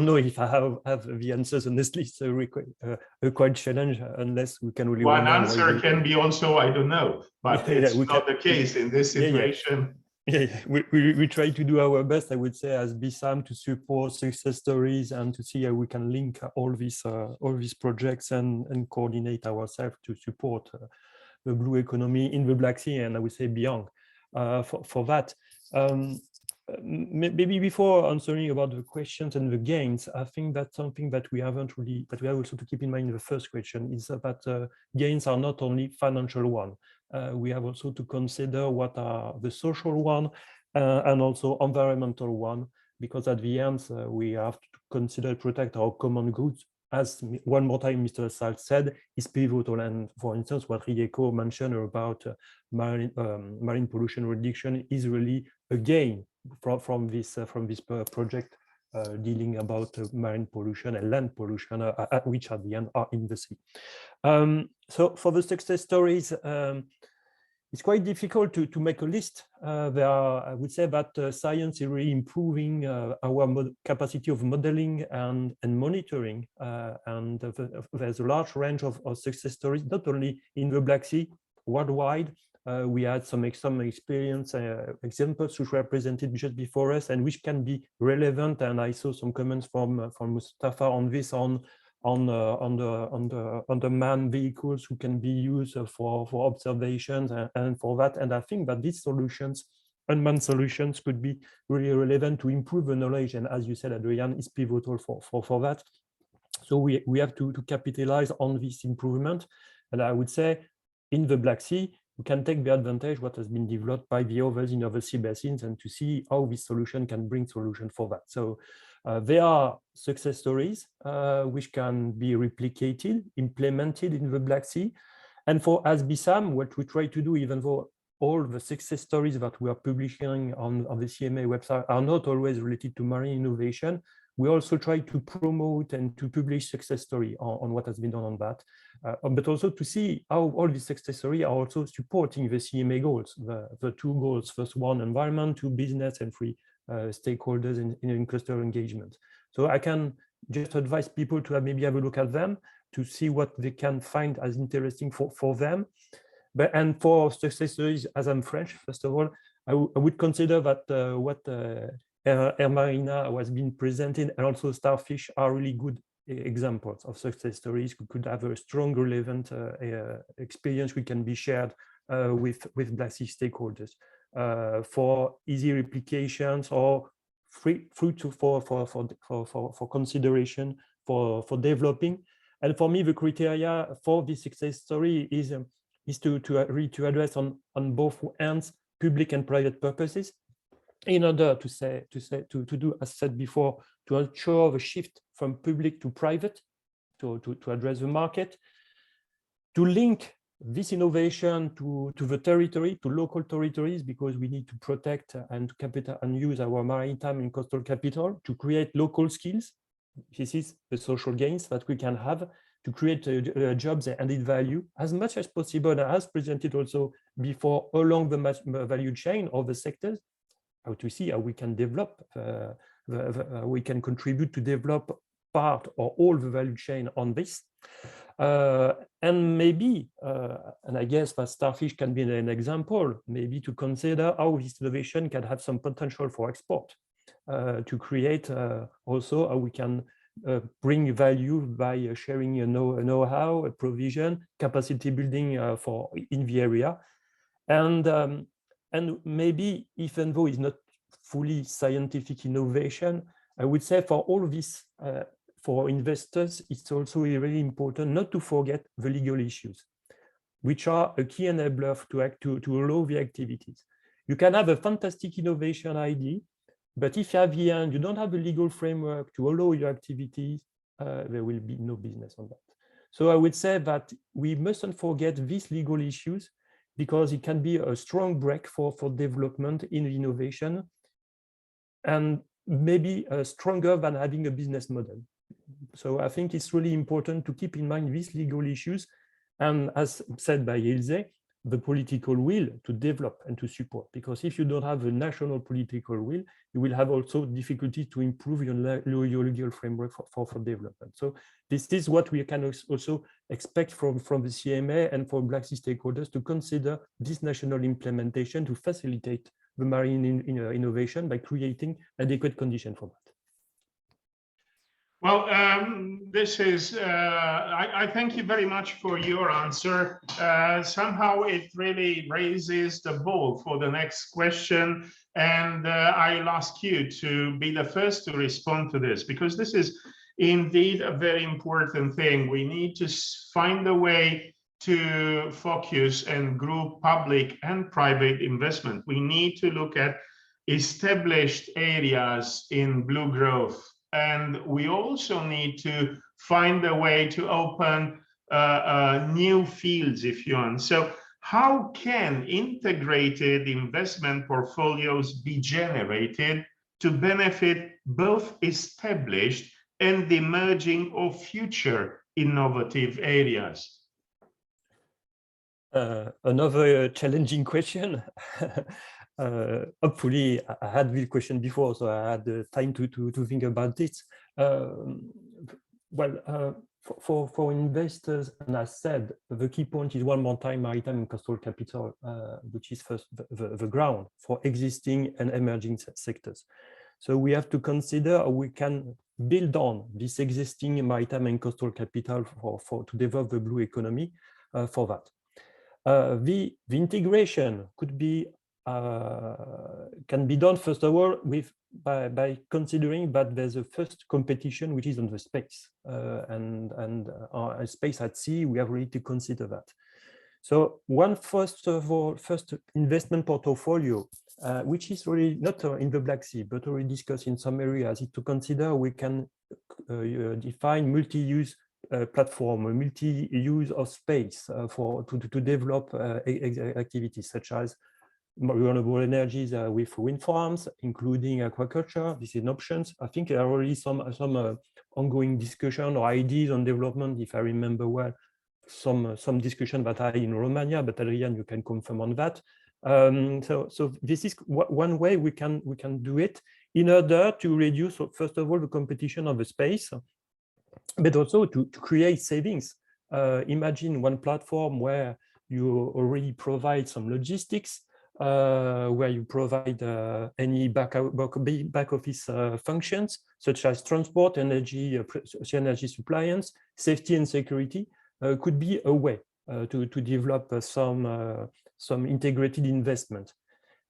Speaker 20: know if I have the answers. Honestly, it's a quite challenge, unless we can really.
Speaker 9: One answer can be also I don't know, but it's not the case in this situation.
Speaker 20: We try to do our best, I would say, as BSAM, to support success stories and to see how we can link all these projects and coordinate ourselves to support the blue economy in the Black Sea, and I would say beyond. For that, maybe before answering about the questions and the gains, I think that's something that we haven't really, but we have also to keep in mind in the first question, is that gains are not only financial one. We have also to consider what are the social one and also environmental one, because at the end, we have to consider protect our common goods. As one more time, Mr. Sal said, is pivotal. And for instance, what Rijeko mentioned about marine pollution reduction is really a gain from this project dealing about marine pollution and land pollution, which at the end are in the sea. So for the success stories, it's quite difficult to make a list. I would say that science is really improving our capacity of modeling and monitoring. And there's a large range of success stories, not only in the Black Sea, worldwide. We had some experience examples which were presented just before us and which can be relevant. And I saw some comments from Mustafa on this, on the manned vehicles who can be used for observations and for that. And I think that these solutions, unmanned solutions, could be really relevant to improve the knowledge. And as you said, Adrian, is pivotal for that. So we have to capitalize on this improvement. And I would say in the Black Sea, we can take the advantage what has been developed by the others in other sea basins and to see how this solution can bring solution for that. So there are success stories which can be replicated, implemented in the Black Sea. And for ASBISAM, what we try to do, even though all the success stories that we are publishing on the CMA website are not always related to marine innovation, we also try to promote and to publish success story on what has been done on that, but also to see how all these success stories are also supporting the CMA goals, the two goals, first one, environment, two, business, and three, stakeholders in cluster engagement. So I can just advise people to maybe have a look at them to see what they can find as interesting for them. And for success stories, as I'm French, first of all, I would consider that what Air Marina was being presented and also Starfish are really good examples of success stories. We could have a strong, relevant experience we can be shared with Black Sea stakeholders for easy replications or fruit for consideration for developing. And for me, the criteria for this success story is to address on both ends, public and private purposes, in order to do, as said before, to ensure the shift from public to private, to address the market, to link this innovation to the territory, to local territories, because we need to protect and to capital and use our maritime and coastal capital to create local skills. This is the social gains that we can have to create jobs and added value as much as possible, as presented also before along the value chain of the sectors. How to see how we can develop, we can contribute to develop part or all the value chain on this. And maybe, and I guess that Starfish can be an example, maybe to consider how this innovation can have some potential for export, to create also how we can bring value by sharing a know-how, a provision, capacity building in the area. And maybe, even though it's not fully scientific innovation, I would say for all of this, for investors, it's also really important not to forget the legal issues, which are a key enabler to allow the activities. You can have a fantastic innovation idea, but if at the end you don't have a legal framework to allow your activities, there will be no business on that. So I would say that we mustn't forget these legal issues, because it can be a strong break for development in innovation, and maybe stronger than having a business model. So I think it's really important to keep in mind these legal issues, and as said by Ilse, the political will to develop and to support, because if you don't have a national political will, you will have also difficulty to improve your legal framework for development. So this is what we can also expect from the CMA and from Black Sea stakeholders, to consider this national implementation to facilitate the marine innovation by creating adequate conditions for that.
Speaker 9: Well, this is, I thank you very much for your answer. Somehow it really raises the ball for the next question. And I'll ask you to be the first to respond to this, because this is indeed a very important thing. We need to find a way to focus and group public and private investment. We need to look at established areas in blue growth. And we also need to find a way to open new fields, if you want. So how can integrated investment portfolios be generated to benefit both established and emerging or future innovative areas?
Speaker 20: Another challenging question. Hopefully, I had this question before, so I had the time to think about it. For investors, and as said, the key point is one more time maritime and coastal capital, which is first the ground for existing and emerging sectors. So we have to consider how we can build on this existing maritime and coastal capital to develop the blue economy for that. The integration could be can be done first of all by considering that there's a first competition which is on the space and our space at sea. We have really to consider that. So first investment portfolio, which is really not in the Black Sea, but already discussed in some areas, is to consider we can define multi-use platform, a multi-use of space to develop activities such as renewable energies with wind farms, including aquaculture. This is an option. I think there are already some ongoing discussion or ideas on development, if I remember well, some discussion that are in Romania, but Adrian, you can confirm on that. So this is one way we can do it in order to reduce, first of all, the competition of the space, but also to create savings. Imagine one platform where you already provide some logistics, where you provide any back office functions such as transport, energy suppliance, safety and security, could be a way to develop some integrated investment,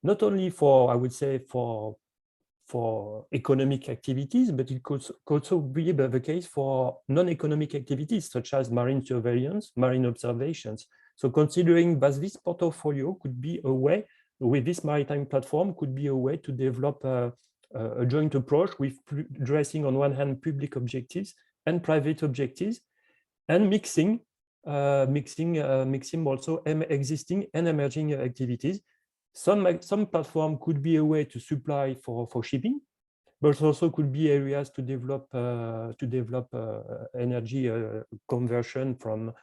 Speaker 20: not only for, I would say, for economic activities, but it could also be the case for non-economic activities such as marine surveillance, marine observations. So considering that this portfolio could be a way, with this maritime platform, could be a way to develop a joint approach with addressing on one hand public objectives and private objectives, and mixing also existing and emerging activities. Some platform could be a way to supply for shipping, but also could be areas to develop energy conversion from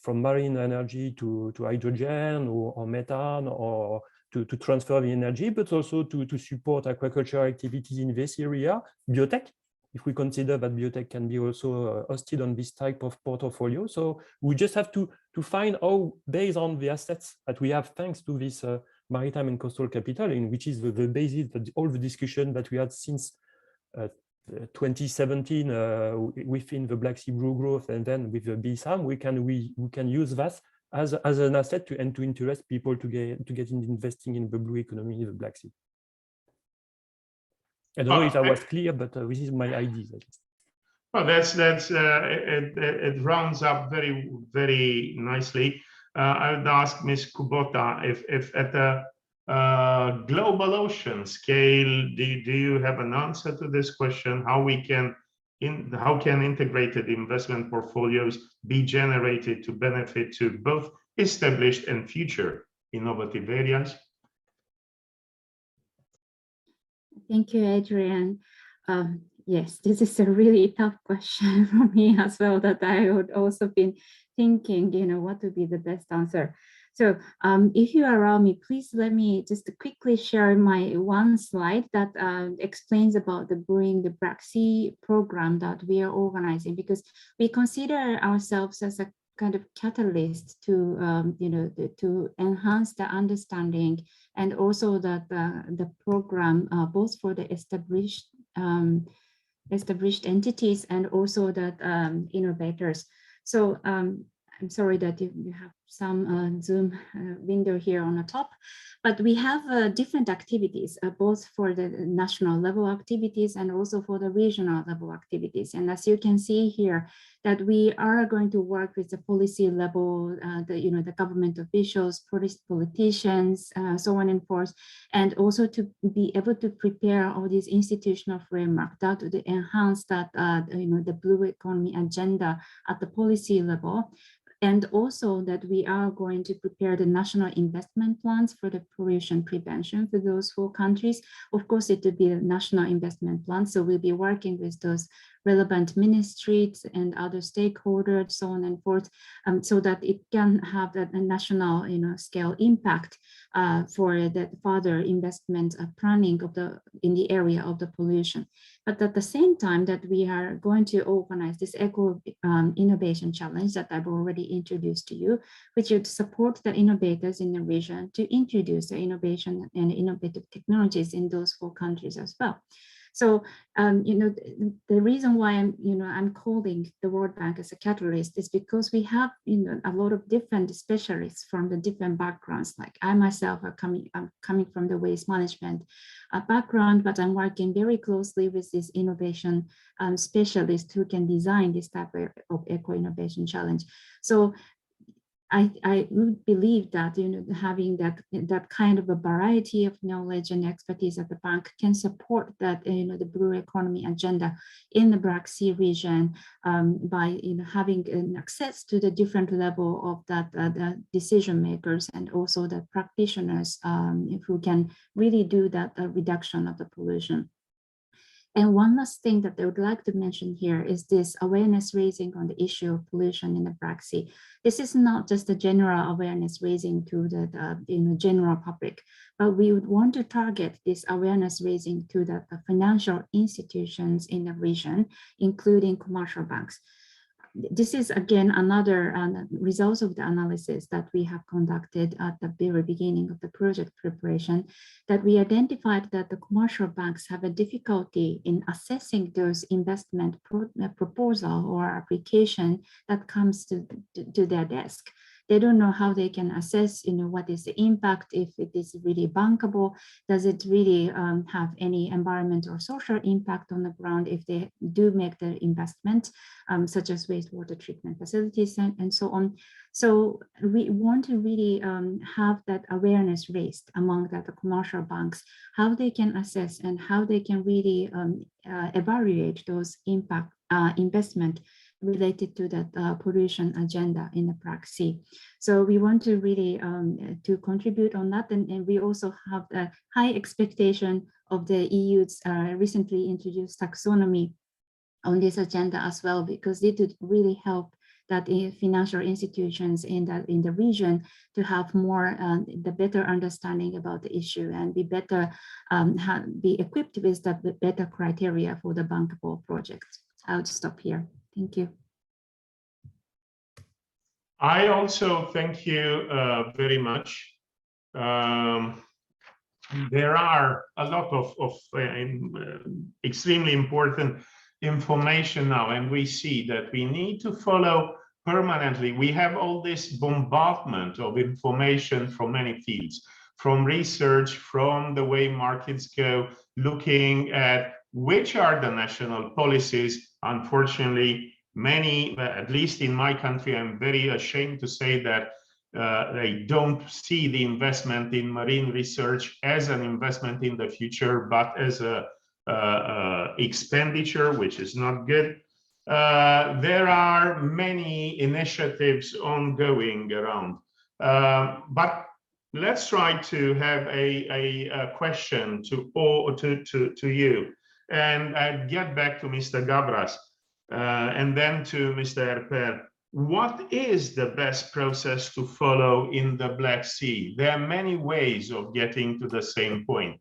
Speaker 20: marine energy to hydrogen or methane, or to transfer the energy, but also to support aquaculture activities in this area, biotech, if we consider that biotech can be also hosted on this type of portfolio. So we just have to find how, based on the assets that we have thanks to this maritime and coastal capital, in which is the basis of all the discussion that we had since 2017 within the Black Sea Blue Growth, and then with the BSAM, we can use that as an asset to interest people to get in investing in the blue economy in the Black Sea. I don't know if I was clear, but this is my ideas.
Speaker 9: Well, it rounds up very, very nicely. I would ask Ms. Kubota if at the global ocean scale, do you have an answer to this question? How can integrated investment portfolios be generated to benefit to both established and future innovative areas?
Speaker 1: Thank you, Adrian. Yes, this is a really tough question for me as well, that I would also been thinking, what would be the best answer. So if you allow me, please let me just quickly share my one slide that explains about the Brewing the Black Sea program that we are organizing, because we consider ourselves as a kind of catalyst to, to enhance the understanding, and also that the program, both for the established established entities and also the innovators. So I'm sorry that you have some Zoom window here on the top, but we have different activities, both for the national level activities and also for the regional level activities. And as you can see here, that we are going to work with the policy level, the government officials, politicians, so on and forth, and also to be able to prepare all these institutional framework that to enhance that the blue economy agenda at the policy level. And also that we are going to prepare the national investment plans for the pollution prevention for those 4 countries. Of course, it will be a national investment plan. So we'll be working with those relevant ministries and other stakeholders, so on and forth, so that it can have a national scale impact for the further investment planning in the area of the pollution. But at the same time that we are going to organize this Eco Innovation Challenge that I've already introduced to you, which would support the innovators in the region to introduce the innovation and innovative technologies in those 4 countries as well. So, the reason why I'm calling the World Bank as a catalyst is because we have, a lot of different specialists from the different backgrounds. Like I myself I'm coming from the waste management background, but I'm working very closely with this innovation specialist who can design this type of Eco Innovation Challenge. So I would believe that having that kind of a variety of knowledge and expertise at the bank can support that the blue economy agenda in the Black Sea region by having access to the different level of that the decision makers and also the practitioners who can really do that reduction of the pollution. And one last thing that I would like to mention here is this awareness raising on the issue of pollution in the Black Sea. This is not just a general awareness raising to the general public, but we would want to target this awareness raising to the financial institutions in the region, including commercial banks. This is again another result of the analysis that we have conducted at the very beginning of the project preparation, that we identified that the commercial banks have a difficulty in assessing those investment proposal or application that comes to their desk. They don't know how they can assess, what is the impact, if it is really bankable, does it really have any environmental or social impact on the ground if they do make the investment, such as wastewater treatment facilities and so on. So we want to really have that awareness raised among the commercial banks, how they can assess and how they can really evaluate those impact investment related to that pollution agenda in the Black Sea. So we want to really to contribute on that, and we also have a high expectation of the EU's recently introduced taxonomy on this agenda as well, because it would really help that financial institutions in the region to have more the better understanding about the issue and be better be equipped with the better criteria for the bankable projects. I'll stop here. Thank you.
Speaker 9: I also thank you very much. There are a lot of extremely important information now, and we see that we need to follow permanently. We have all this bombardment of information from many fields, from research, from the way markets go, looking at which are the national policies. Unfortunately, many, at least in my country, I'm very ashamed to say that they don't see the investment in marine research as an investment in the future, but as a expenditure, which is not good. There are many initiatives ongoing around, but let's try to have a question to you, and I'll get back to Mr. Gabras and then to Mr. Herper. What is the best process to follow in the Black Sea? There are many ways of getting to the same point.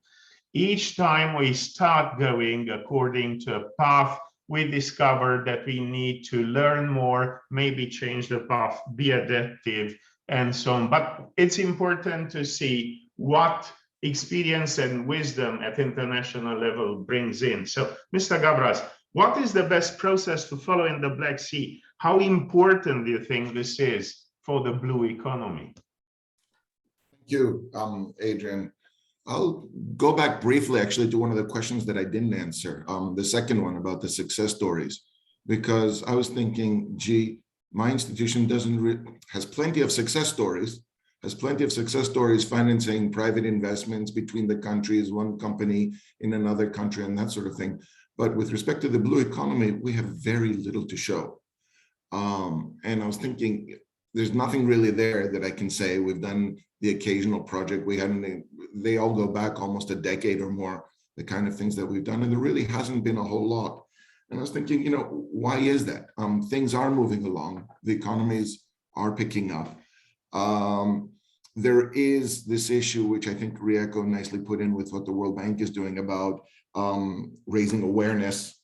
Speaker 9: Each time we start going according to a path, we discover that we need to learn more, maybe change the path, be adaptive, and so on. But it's important to see what experience and wisdom at international level brings in. So, Mr. Gabras, What is the best process to follow in the Black Sea? How important do you think this is for the blue economy?
Speaker 21: Thank you, Adrian. I'll go back briefly, actually, to one of the questions that I didn't answer, the second one about the success stories, because I was thinking, gee, my institution has plenty of success stories, financing private investments between the countries, one company in another country, and that sort of thing. But with respect to the blue economy, we have very little to show. And I was thinking, there's nothing really there that I can say. We've done the occasional project. They all go back almost a decade or more, the kind of things that we've done, and there really hasn't been a whole lot. And I was thinking, why is that? Things are moving along. The economies are picking up. There is this issue, which I think Rieko nicely put in with what the World Bank is doing about raising awareness,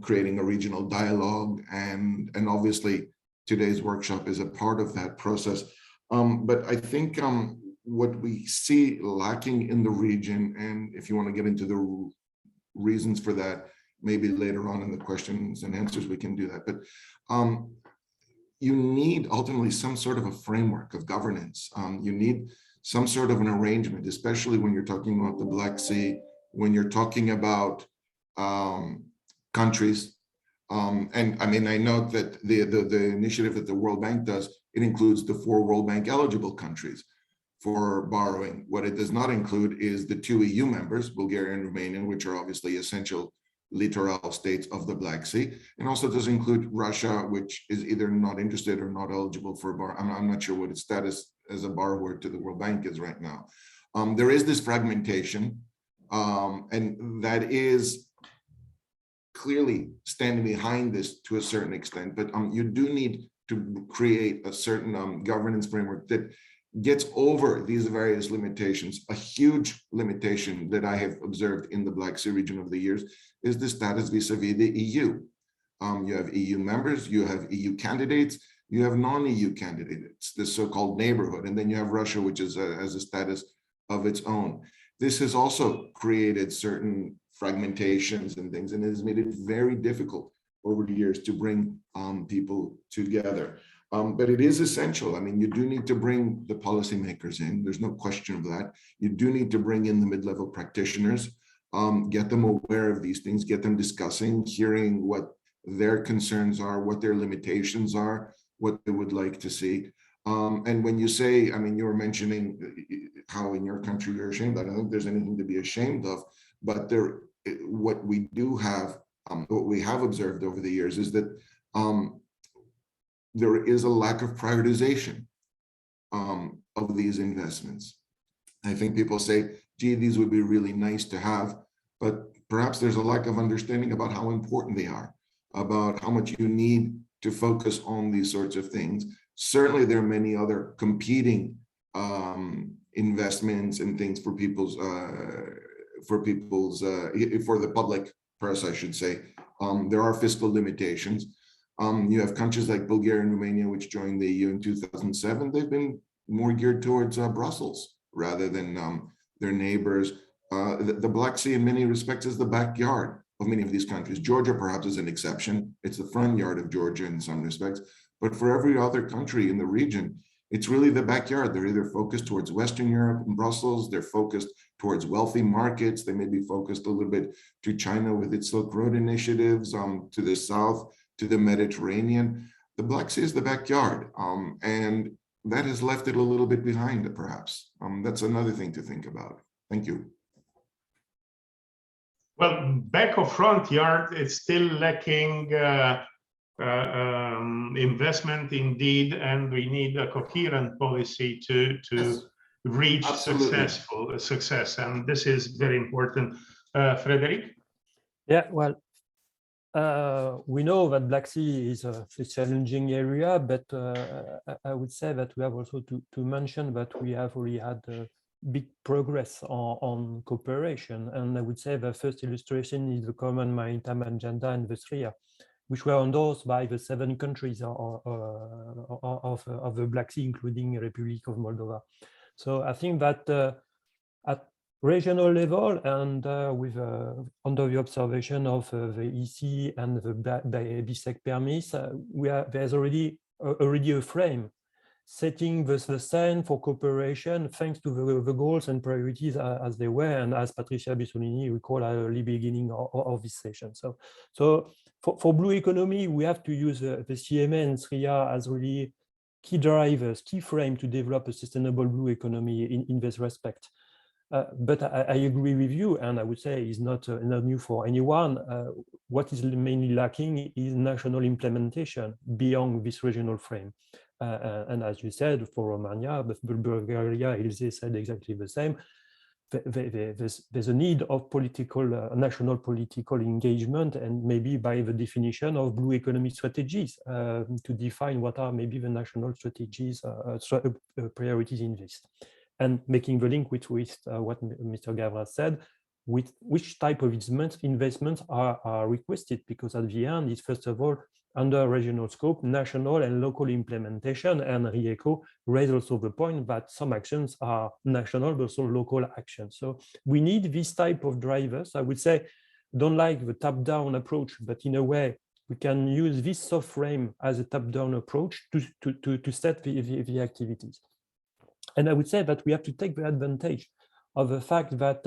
Speaker 21: creating a regional dialogue, and obviously today's workshop is a part of that process. But I think what we see lacking in the region, and if you want to get into the reasons for that, maybe later on in the questions and answers, we can do that. But you need ultimately some sort of a framework of governance. You need some sort of an arrangement, especially when you're talking about the Black Sea, when you're talking about countries. And I mean, I note that the initiative that the World Bank does, it includes the 4 World Bank eligible countries for borrowing. What it does not include is the 2 EU members, Bulgaria and Romania, which are obviously essential littoral states of the Black Sea, and also does include Russia, which is either not interested or not eligible for a borrow. I'm not sure what its status as a borrower to the World Bank is right now. There is this fragmentation, and that is clearly standing behind this to a certain extent, but you do need to create a certain governance framework that gets over these various limitations. A huge limitation that I have observed in the Black Sea region over the years is the status vis-a-vis the EU. You have EU members, you have EU candidates, you have non-EU candidates, the so-called neighborhood, and then you have Russia, which is has a status of its own. This has also created certain fragmentations and things, and it has made it very difficult over the years to bring people together. But it is essential. I mean, you do need to bring the policymakers in. There's no question of that. You do need to bring in the mid-level practitioners, get them aware of these things, get them discussing, hearing what their concerns are, what their limitations are, what they would like to see. And when you say, I mean, you were mentioning how in your country you're ashamed, I don't think there's anything to be ashamed of, but what we do have, what we have observed over the years is that there is a lack of prioritization of these investments. I think people say, gee, these would be really nice to have, but perhaps there's a lack of understanding about how important they are, about how much you need to focus on these sorts of things. Certainly, there are many other competing investments and things for the public purse, I should say. There are fiscal limitations. You have countries like Bulgaria and Romania, which joined the EU in 2007. They've been more geared towards Brussels rather than their neighbors. The Black Sea, in many respects, is the backyard of many of these countries. Georgia, perhaps, is an exception. It's the front yard of Georgia in some respects. But for every other country in the region, it's really the backyard. They're either focused towards Western Europe and Brussels, they're focused towards wealthy markets, they may be focused a little bit to China with its Silk Road initiatives, to the south, to the Mediterranean. The Black Sea is the backyard, and that has left it a little bit behind, perhaps. That's another thing to think about. Thank you.
Speaker 9: Well, back of front yard, it's still lacking investment indeed, and we need a coherent policy to reach success, and this is very important. Frederic?
Speaker 20: Yeah, well, we know that Black Sea is a challenging area, but I would say that we have also to mention that we have already had big progress on cooperation. And I would say the first illustration is the Common Maritime Agenda and the SRIA, which were endorsed by the 7 countries of the Black Sea, including the Republic of Moldova. So I think that regional level and with under the observation of the EC and the BSEC permits, there's already a frame setting the scene for cooperation thanks to the goals and priorities as they were, and as Patricia Bissolini recalled at the early beginning of this session. So for blue economy, we have to use the CMA and SRIA as really key drivers, key frame to develop a sustainable blue economy in this respect. But I agree with you, and I would say it's not new for anyone. What is mainly lacking is national implementation beyond this regional frame. And as you said, for Romania, but Bulgaria, Ilse said exactly the same. There's a need of political, national political engagement, and maybe by the definition of blue economy strategies to define what are maybe the national strategies, priorities in this. And making the link with what Mr. Gavras said, with which type of investments are requested, because at the end, it's first of all, under regional scope, national and local implementation, and RIECO raised also the point that some actions are national, but also local actions. So we need this type of drivers. I would say, don't like the top-down approach, but in a way, we can use this soft frame as a top-down approach to set the activities. And I would say that we have to take the advantage of the fact that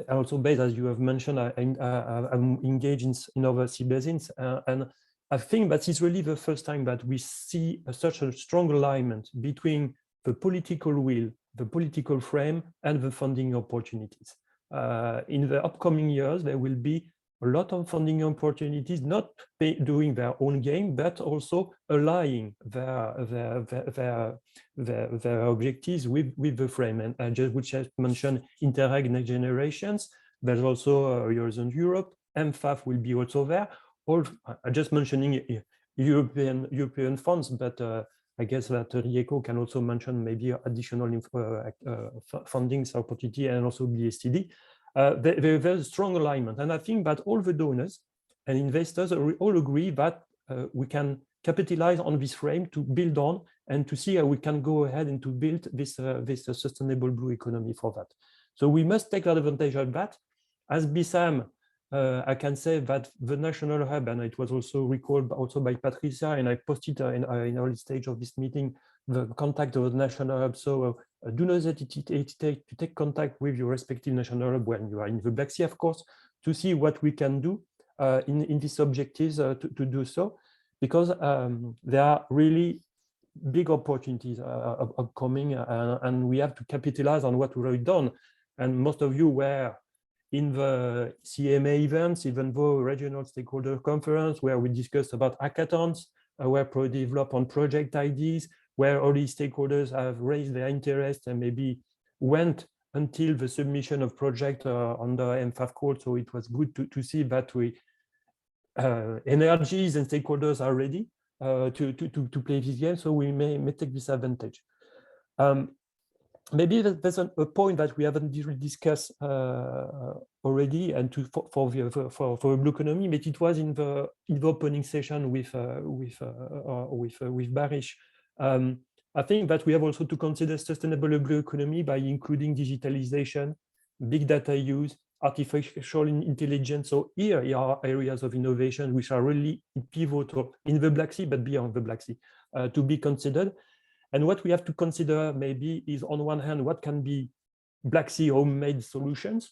Speaker 20: also based, as you have mentioned, I'm engaged in other sea basins, and I think that is really the first time that we see such a strong alignment between the political will, the political frame, and the funding opportunities. In the upcoming years, there will be a lot of funding opportunities, not doing their own game, but also aligning their objectives with the frame. And I would just mention Interreg Next Generations. There's also Horizon Europe. MFAF will be also there. I'm just mentioning European funds, but I guess that RIECO can also mention maybe additional funding opportunity, and also BSTD. There's a strong alignment, and I think that all the donors and investors all agree that we can capitalize on this frame to build on and to see how we can go ahead and to build this sustainable blue economy for that. So we must take advantage of that. As BSAM, I can say that the national hub, and it was also recalled also by Patricia, and I posted in early stage of this meeting, the contact of the national hub. So do not hesitate to take contact with your respective national hub when you are in the Black Sea, of course, to see what we can do in these objectives to do so, because there are really big opportunities upcoming, and we have to capitalize on what we've already done. And most of you were in the CMA events, even though regional stakeholder conference, where we discussed about hackathons, where develop on project ideas, where all these stakeholders have raised their interest and maybe went until the submission of project under MFAF code. So it was good to see that we energies and stakeholders are ready to play this game. So we may take this advantage. Maybe there's a point that we haven't really discussed already, and for blue economy, but it was in the opening session with Barish. I think that we have also to consider sustainable blue economy by including digitalization, big data use, artificial intelligence. So here are areas of innovation which are really pivotal in the Black Sea, but beyond the Black Sea, to be considered. And what we have to consider maybe is, on one hand, what can be Black Sea homemade solutions,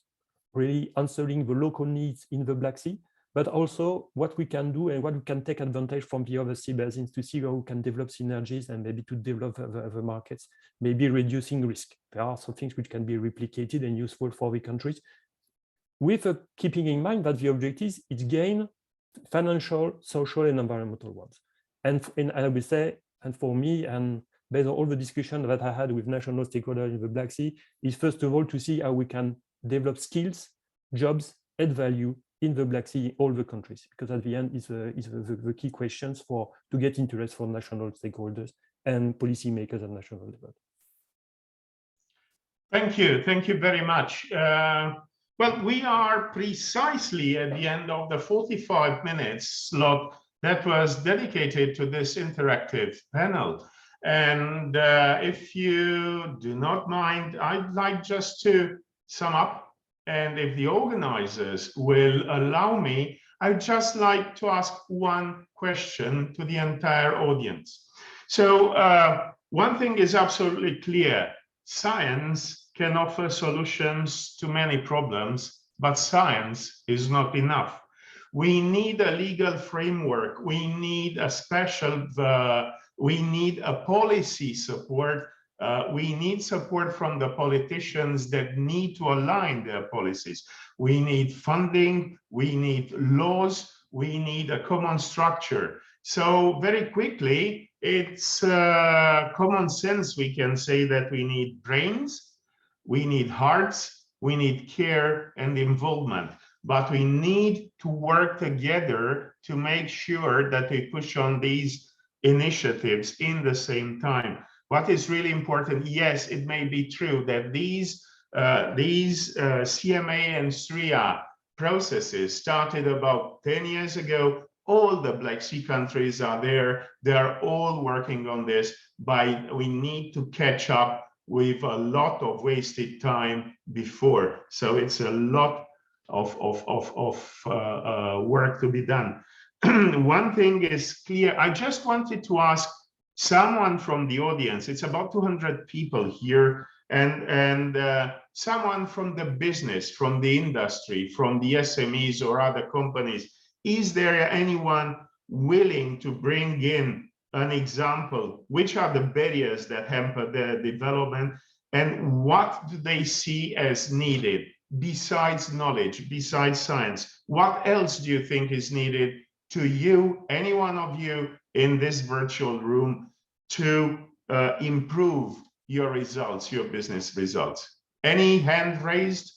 Speaker 20: really answering the local needs in the Black Sea, but also what we can do and what we can take advantage from the other sea basins to see how we can develop synergies and maybe to develop the markets, maybe reducing risk. There are some things which can be replicated and useful for the countries, with keeping in mind that the objective is gain financial, social, and environmental ones. And I would say, and for me, and based on all the discussion that I had with national stakeholders in the Black Sea, is first of all to see how we can develop skills, jobs, add value in the Black Sea, all the countries, because at the end is the key questions to get interest from national stakeholders and policymakers at national level.
Speaker 9: Thank you very much. Well, we are precisely at the end of the 45 minutes slot that was dedicated to this interactive panel. And if you do not mind, I'd like just to sum up. And if the organizers will allow me, I'd just like to ask one question to the entire audience. So one thing is absolutely clear. Science can offer solutions to many problems, but science is not enough. We need a legal framework. We need a special, we need a policy support. We need support from the politicians that need to align their policies. We need funding, we need laws, we need a common structure. So very quickly, it's common sense, we can say that we need brains, we need hearts, we need care and involvement. But we need to work together to make sure that we push on these initiatives in the same time. What is really important, yes, it may be true that these CMA and SRIA processes started about 10 years ago. All the Black Sea countries are there. They are all working on this, but we need to catch up with a lot of wasted time before. So it's a lot of work to be done. One thing is clear. I just wanted to ask someone from the audience, it's about 200 people here, and someone from the business, from the industry, from the SMEs or other companies. Is there anyone willing to bring in an example? Which are the barriers that hamper their development, and what do they see as needed besides knowledge, besides science? What else do you think is needed to you, any one of you in this virtual room, to improve your results, your business results? Any hand raised?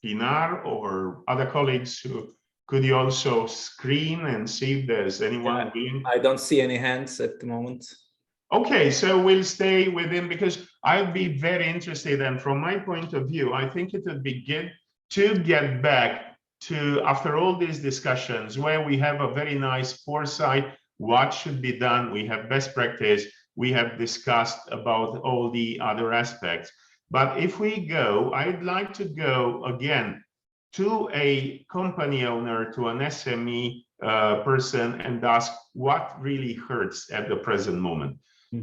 Speaker 9: Pinar or other colleagues, who could you also screen and see if there's anyone willing?
Speaker 2: I don't see any hands at the moment.
Speaker 9: Okay, so we'll stay within, because I'd be very interested, and from my point of view, I think it would be good to get back to, after all these discussions, where we have a very nice foresight, what should be done, we have best practice, we have discussed about all the other aspects. But if we go, I'd like to go again to a company owner, to an SME person, and ask what really hurts at the present moment.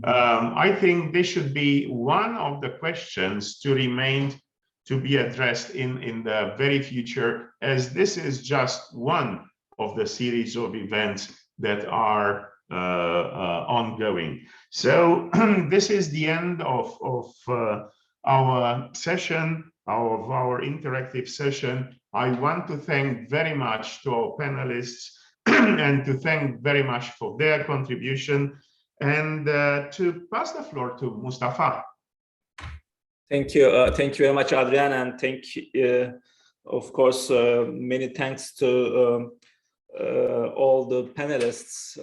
Speaker 9: I think this should be one of the questions to remain to be addressed in the very future, as this is just one of the series of events that are ongoing. So this is the end of our session, of our interactive session. I want to thank very much to our panelists and to thank very much for their contribution, and to pass the floor to Mustafa.
Speaker 2: Thank you very much, Adrian, and of course, many thanks to all the panelists,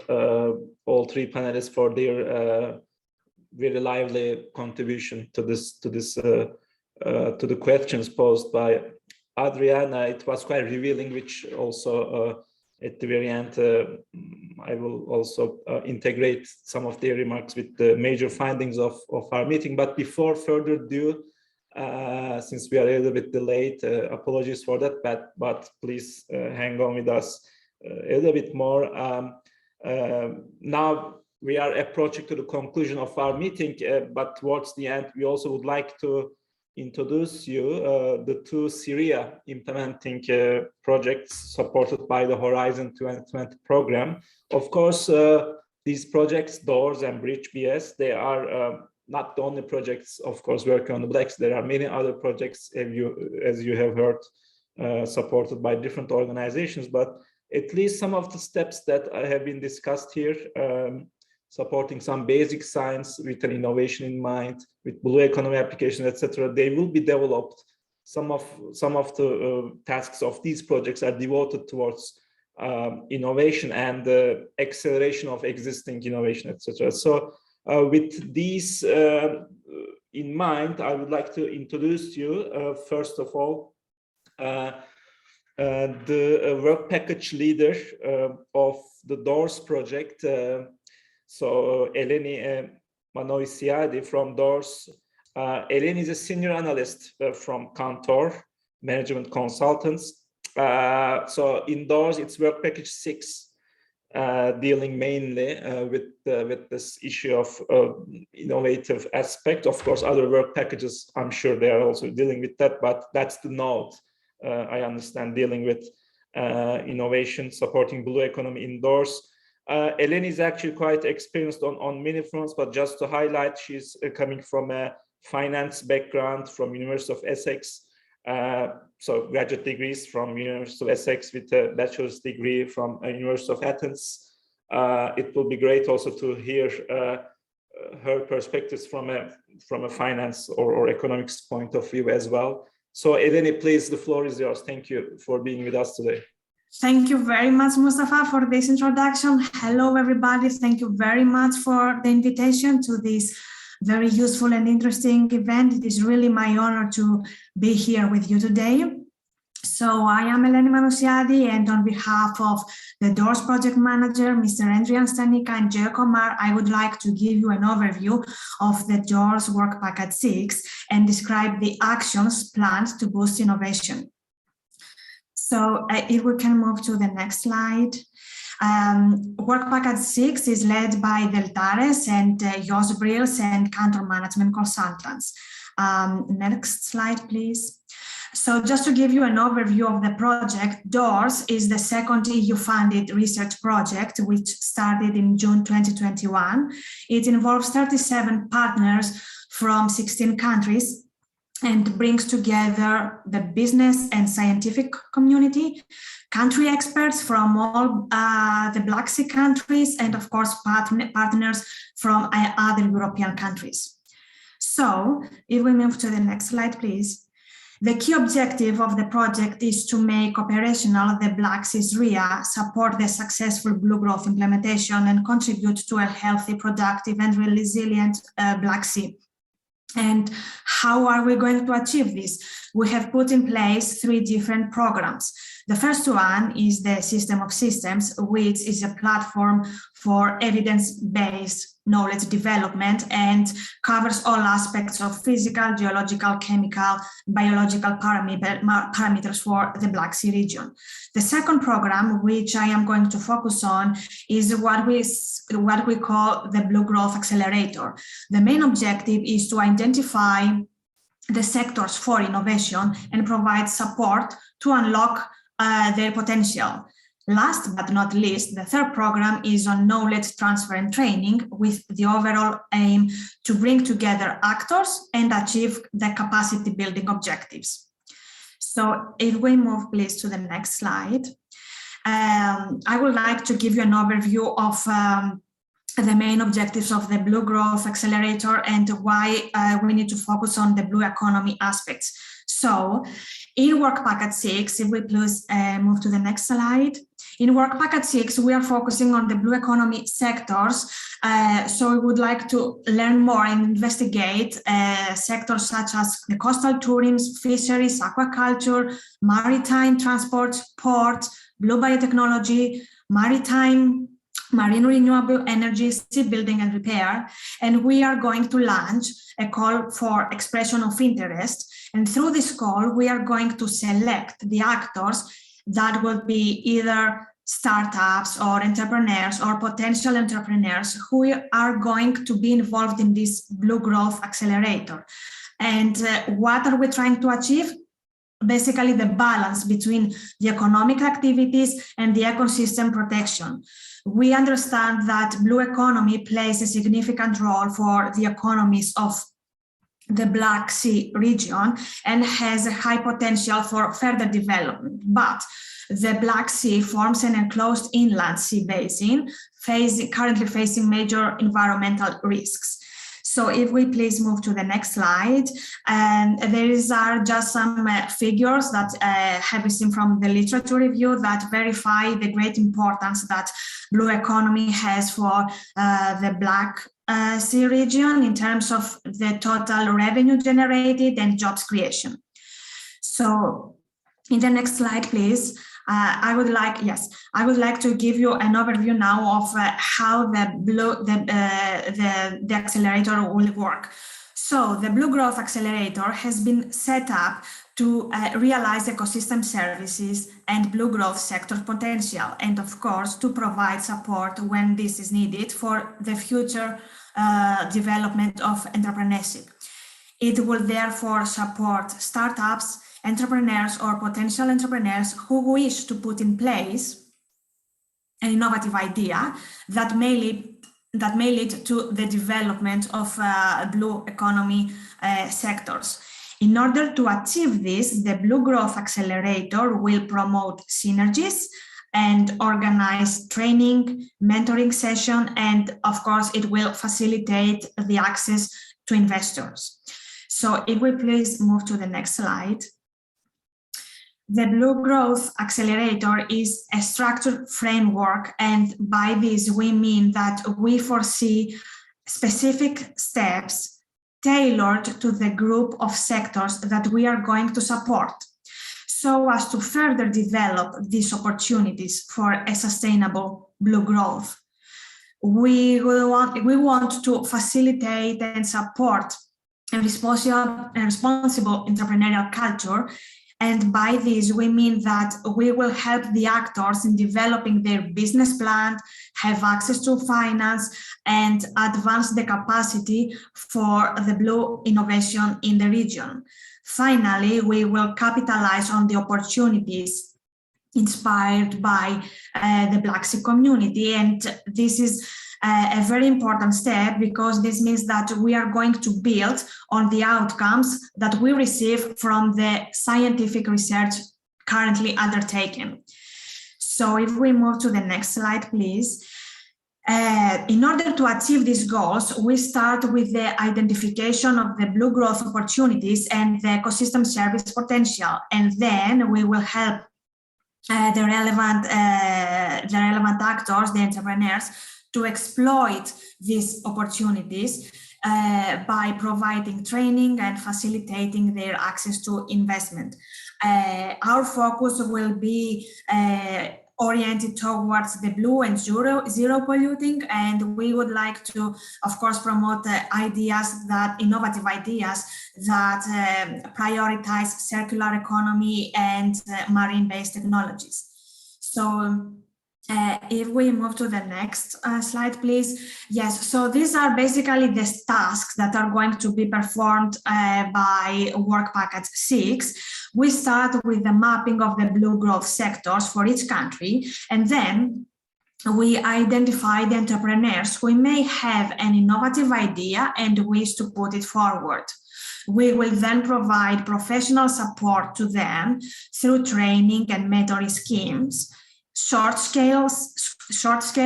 Speaker 2: all three panelists, for their very lively contribution to the questions posed by Adrian. It was quite revealing, which also at the very end, I will also integrate some of their remarks with the major findings of our meeting. But before further ado, since we are a little bit delayed, apologies for that, but please hang on with us a little bit more. Now we are approaching to the conclusion of our meeting, but towards the end, we also would like to introduce you the two Syria implementing projects supported by the Horizon 2020 program. Of course, these projects, DOORS and Bridge BS, they are not the only projects, of course, working on the Black Sea. There are many other projects, as you have heard, supported by different organizations, but at least some of the steps that have been discussed here, supporting some basic science with an innovation in mind, with blue economy application, etc., they will be developed. Some of the tasks of these projects are devoted towards innovation and acceleration of existing innovation, etc. So with these in mind, I would like to introduce you, first of all, the work package leader of the DOORS project. So Eleni Manoisiadi from DOORS. Eleni is a senior analyst from Kantor Management Consultants. So in DOORS, it's work package 6. Dealing mainly with this issue of innovative aspect. Of course, other work packages, I'm sure they are also dealing with that, but that's the note. I understand, dealing with innovation, supporting blue economy indoors. Eleni is actually quite experienced on many fronts, but just to highlight, she's coming from a finance background from University of Essex. So graduate degrees from University of Essex with a bachelor's degree from University of Athens. It will be great also to hear her perspectives from a finance or economics point of view as well. So Eleni, please, the floor is yours. Thank you for being with us today.
Speaker 3: Thank you very much, Mustafa, for this introduction. Hello, everybody. Thank you very much for the invitation to this very useful and interesting event. It is really my honor to be here with you today. So I am Eleni Manousiadi, and on behalf of the DOORS project manager, Mr. Andrian Stanika and Jay Komar, I would like to give you an overview of the DOORS Work Package 6 and describe the actions planned to boost innovation. So if we can move to the next slide. Work Package 6 is led by Deltares and Jos Brils and Kantor Management Consultants. Next slide, please. So just to give you an overview of the project, DOORS is the second EU-funded research project which started in June 2021. It involves 37 partners from 16 countries and brings together the business and scientific community, country experts from all the Black Sea countries, and of course partners from other European countries. So if we move to the next slide, please. The key objective of the project is to make operational the Black Seas RIA, support the successful Blue Growth implementation, and contribute to a healthy, productive, and resilient Black Sea. And how are we going to achieve this? We have put in place 3 different programs. The first one is the System of Systems, which is a platform for evidence-based knowledge development and covers all aspects of physical, geological, chemical, biological parameters for the Black Sea region. The second program, which I am going to focus on, is what we call the Blue Growth Accelerator. The main objective is to identify the sectors for innovation and provide support to unlock their potential. Last but not least, the third program is on knowledge transfer and training, with the overall aim to bring together actors and achieve the capacity building objectives. So if we move please to the next slide, I would like to give you an overview of the main objectives of the Blue Growth Accelerator and why we need to focus on the blue economy aspects. So in Work Package 6, if we please move to the next slide. In Work Package 6, we are focusing on the blue economy sectors. So we would like to learn more and investigate sectors such as the coastal tourism, fisheries, aquaculture, maritime transport, port, blue biotechnology, marine renewable energy, shipbuilding and repair. And we are going to launch a call for expression of interest. And through this call, we are going to select the actors that will be either startups or entrepreneurs or potential entrepreneurs who are going to be involved in this Blue Growth Accelerator. And what are we trying to achieve? Basically, the balance between the economic activities and the ecosystem protection. We understand that blue economy plays a significant role for the economies of the Black Sea region and has a high potential for further development. But the Black Sea forms an enclosed inland sea basin, currently facing major environmental risks. So if we please move to the next slide, and are just some figures that have been seen from the literature review that verify the great importance that blue economy has for the Black Sea region in terms of the total revenue generated and jobs creation. So In the next slide, please. I would like to give you an overview now of how the accelerator will work. So the Blue Growth Accelerator has been set up to realize ecosystem services and blue growth sector potential, and of course to provide support when this is needed for the future development of entrepreneurship. It will therefore support startups, entrepreneurs or potential entrepreneurs who wish to put in place an innovative idea that may lead to the development of blue economy sectors. In order to achieve this, the Blue Growth Accelerator will promote synergies and organize training, mentoring session, and of course it will facilitate the access to investors. So if we please move to the next slide. The Blue Growth Accelerator is a structured framework, and by this we mean that we foresee specific steps tailored to the group of sectors that we are going to support, so as to further develop these opportunities for a sustainable blue growth. We want to facilitate and support a responsible entrepreneurial culture. And by this, we mean that we will help the actors in developing their business plan, have access to finance, and advance the capacity for the blue innovation in the region. Finally, we will capitalize on the opportunities inspired by the Black Sea community. And this is a very important step, because this means that we are going to build on the outcomes that we receive from the scientific research currently undertaken. So if we move to the next slide, please. In order to achieve these goals, we start with the identification of the blue growth opportunities and the ecosystem service potential, and then we will help the relevant actors, the entrepreneurs, to exploit these opportunities by providing training and facilitating their access to investment. Our focus will be oriented towards the blue and zero polluting, and we would like to, of course, promote innovative ideas that prioritize circular economy and marine-based technologies. So if we move to the next slide, please. Yes, so these are basically the tasks that are going to be performed by Work Package 6. We start with the mapping of the blue growth sectors for each country, and then we identify the entrepreneurs who may have an innovative idea and wish to put it forward. We will then provide professional support to them through training and mentoring schemes, short scale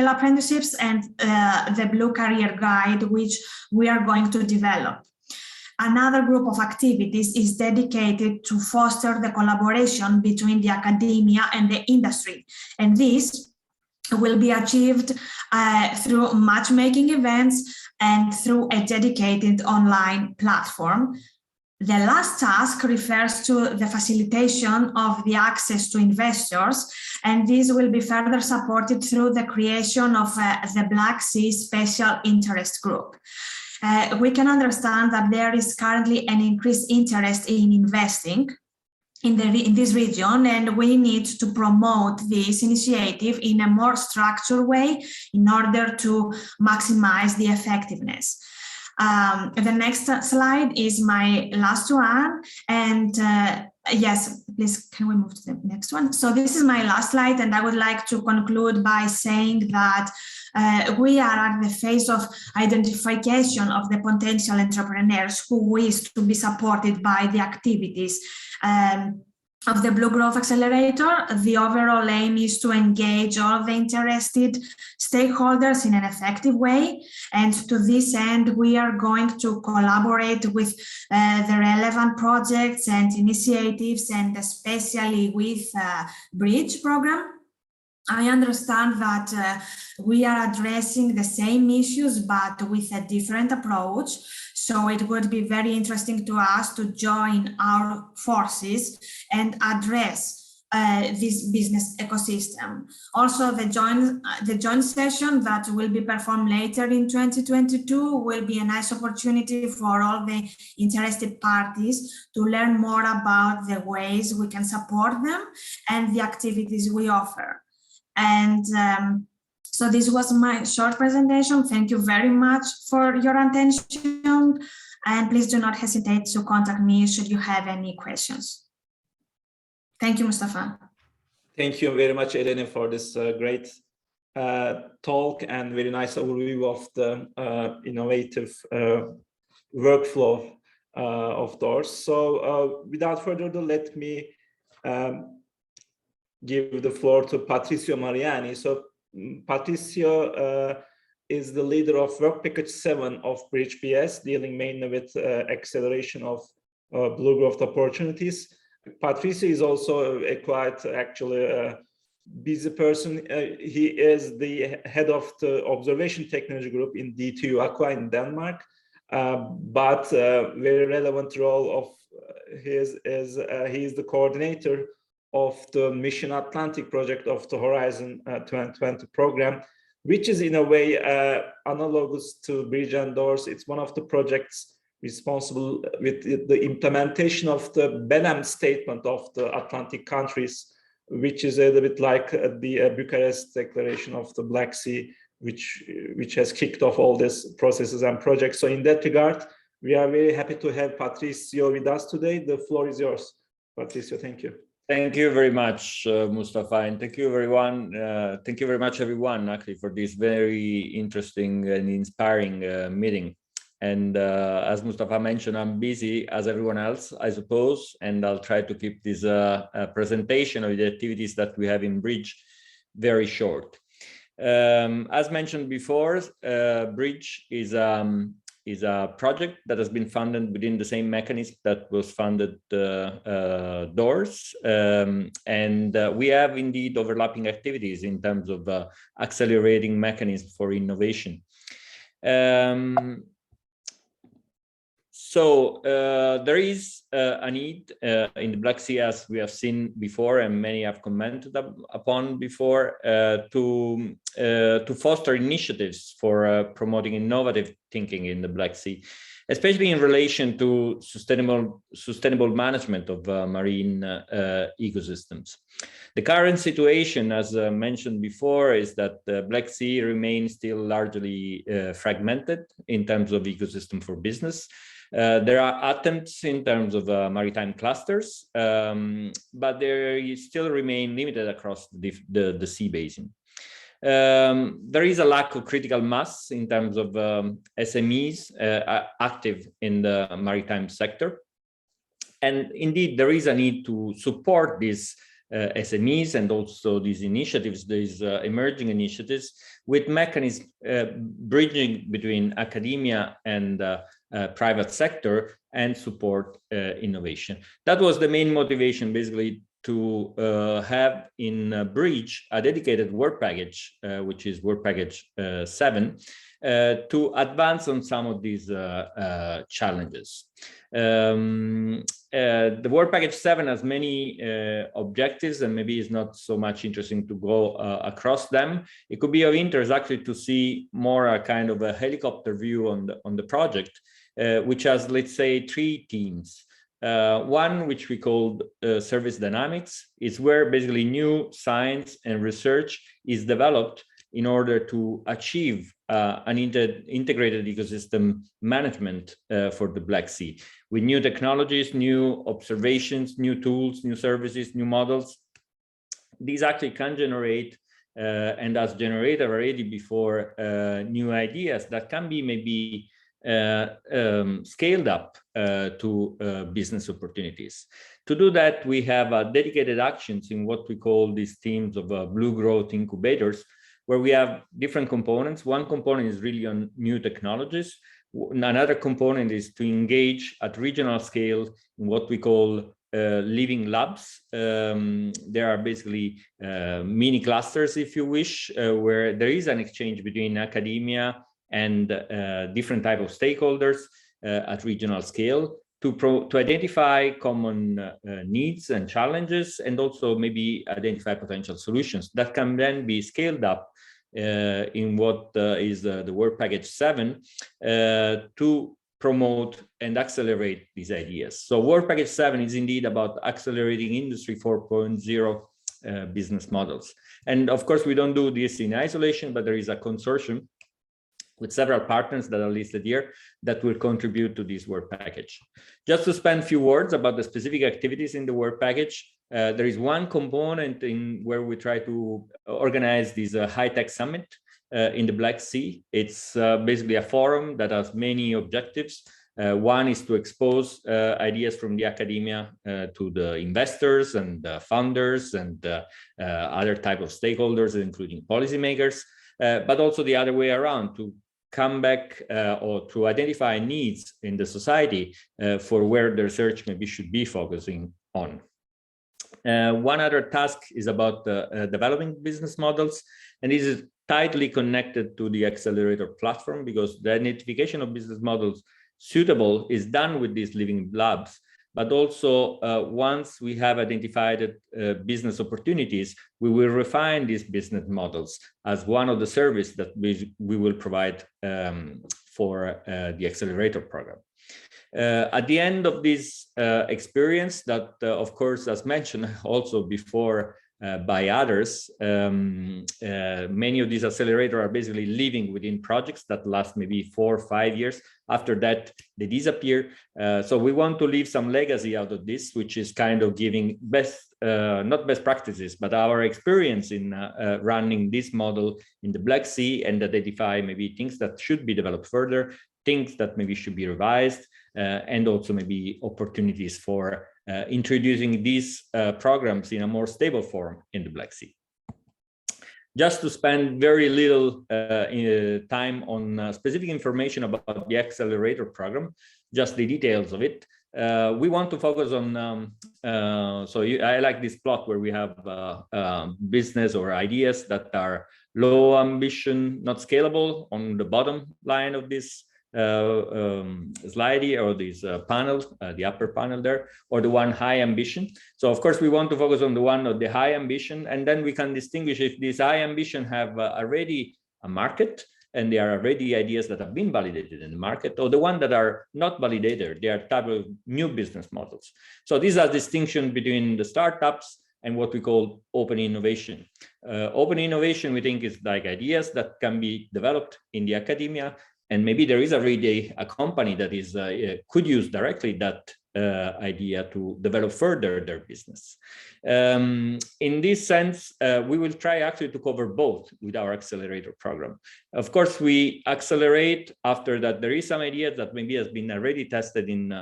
Speaker 3: apprenticeships, and the Blue Career Guide, which we are going to develop. Another group of activities is dedicated to foster the collaboration between the academia and the industry, and this will be achieved through matchmaking events and through a dedicated online platform. The last task refers to the facilitation of the access to investors, and this will be further supported through the creation of the Black Sea Special Interest Group. We can understand that there is currently an increased interest in investing in this region, and we need to promote this initiative in a more structured way in order to maximize the effectiveness. The next slide is my last one, and yes, please, can we move to the next one? So this is my last slide, and I would like to conclude by saying that we are at the phase of identification of the potential entrepreneurs who wish to be supported by the activities of the Blue Growth Accelerator. The overall aim is to engage all the interested stakeholders in an effective way. And to this end, we are going to collaborate with the relevant projects and initiatives, and especially with Bridge program. I understand that we are addressing the same issues, but with a different approach. So it would be very interesting to us to join our forces and address this business ecosystem. Also, the joint session that will be performed later in 2022 will be a nice opportunity for all the interested parties to learn more about the ways we can support them and the activities we offer. And so this was my short presentation. Thank you very much for your attention, and please do not hesitate to contact me should you have any questions. Thank you, Mustafa.
Speaker 2: Thank you very much, Eleni, for this great talk and very nice overview of the innovative workflow of DOORS. So without further ado, let me give the floor to Patricio Mariani. So Patricio is the leader of Work Package 7 of Bridge BS, dealing mainly with acceleration of blue growth opportunities. Patricio is also a quite actually busy person. He is the head of the observation technology group in DTU Aqua in Denmark, but very relevant role of his is he is the coordinator of the Mission Atlantic project of the Horizon 2020 program, which is in a way analogous to Bridge and DOORS. It's one of the projects responsible with the implementation of the Benem statement of the Atlantic countries, which is a little bit like the Bucharest Declaration of the Black Sea, which has kicked off all these processes and projects. So in that regard, we are very happy to have Patricio with us today. The floor is yours, Patricio. Thank you.
Speaker 4: Thank you very much, Mustafa, and thank you everyone. Thank you very much, everyone, actually, for this very interesting and inspiring meeting. And as Mustafa mentioned, I'm busy as everyone else, I suppose, and I'll try to keep this presentation of the activities that we have in Bridge very short. As mentioned before, Bridge is a project that has been funded within the same mechanism that was funded DOORS. And we have indeed overlapping activities in terms of accelerating mechanisms for innovation. So there is a need in the Black Sea, as we have seen before, and many have commented upon before, to foster initiatives for promoting innovative thinking in the Black Sea, especially in relation to sustainable management of marine ecosystems. The current situation, as mentioned before, is that the Black Sea remains still largely fragmented in terms of ecosystem for business. There are attempts in terms of maritime clusters, but they still remain limited across the sea basin. There is a lack of critical mass in terms of SMEs active in the maritime sector. And indeed, there is a need to support these SMEs and also these initiatives, these emerging initiatives, with mechanisms bridging between academia and private sector and support innovation. That was the main motivation, basically, to have in Bridge a dedicated work package, which is Work Package 7, to advance on some of these challenges. The Work Package 7 has many objectives, and maybe it's not so much interesting to go across them. It could be of interest actually to see more a kind of a helicopter view on the project, which has, let's say, 3 themes. One, which we called service dynamics, is where basically new science and research is developed in order to achieve an integrated ecosystem management for the Black Sea, with new technologies, new observations, new tools, new services, new models. These actually can generate, and has generated already before, new ideas that can be maybe scaled up to business opportunities. To do that, we have dedicated actions in what we call these teams of blue growth incubators, where we have different components. One component is really on new technologies. Another component is to engage at regional scale in what we call living labs. There are basically mini clusters, if you wish, where there is an exchange between academia and different type of stakeholders, at regional scale to identify common needs and challenges, and also maybe identify potential solutions that can then be scaled up in what is the Work Package 7 to promote and accelerate these ideas. So Work Package 7 is indeed about accelerating Industry 4.0 business models. And of course, we don't do this in isolation, but there is a consortium with several partners that are listed here that will contribute to this work package. Just to spend a few words about the specific activities in the work package, there is one component in where we try to organize this high-tech summit in the Black Sea. It's basically a forum that has many objectives. One is to expose ideas from the academia to the investors and funders and other type of stakeholders, including policymakers, but also the other way around, to come back or to identify needs in the society for where the research maybe should be focusing on. One other task is about developing business models, and this is tightly connected to the accelerator platform, because the identification of business models suitable is done with these living labs. But also, once we have identified business opportunities, we will refine these business models as one of the services that we will provide for the accelerator program. At the end of this experience that, of course, as mentioned also before by others, many of these accelerators are basically living within projects that last maybe 4 or 5 years. After that, they disappear. So we want to leave some legacy out of this, which is kind of giving not best practices, but our experience in running this model in the Black Sea, and identify maybe things that should be developed further, things that maybe should be revised, and also maybe opportunities for introducing these programs in a more stable form in the Black Sea. Just to spend very little time on specific information about the accelerator program, just the details of it. We want to focus on, I like this plot where we have business or ideas that are low ambition, not scalable on the bottom line of this slide here, or this panel, the upper panel there, or the one high ambition. So of course we want to focus on the one of the high ambition, and then we can distinguish if this high ambition have already a market, and they are already ideas that have been validated in the market, or the one that are not validated, they are type of new business models. So these are distinction between the startups and what we call open innovation. Open innovation, we think, is like ideas that can be developed in the academia, and maybe there is already a company that is could use directly that idea to develop further their business. In this sense, we will try actually to cover both with our accelerator program. Of course, we accelerate after that there is some ideas that maybe has been already tested in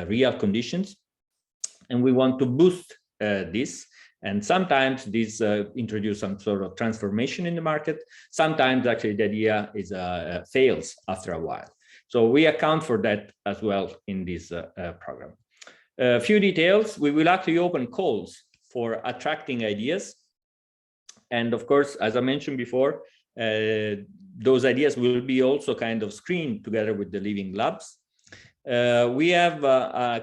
Speaker 4: real conditions, and we want to boost this. And sometimes these introduce some sort of transformation in the market. Sometimes actually the idea is fails after a while. So we account for that as well in this program. A few details: we will actually open calls for attracting ideas. And of course, as I mentioned before, those ideas will be also kind of screened together with the living labs. We have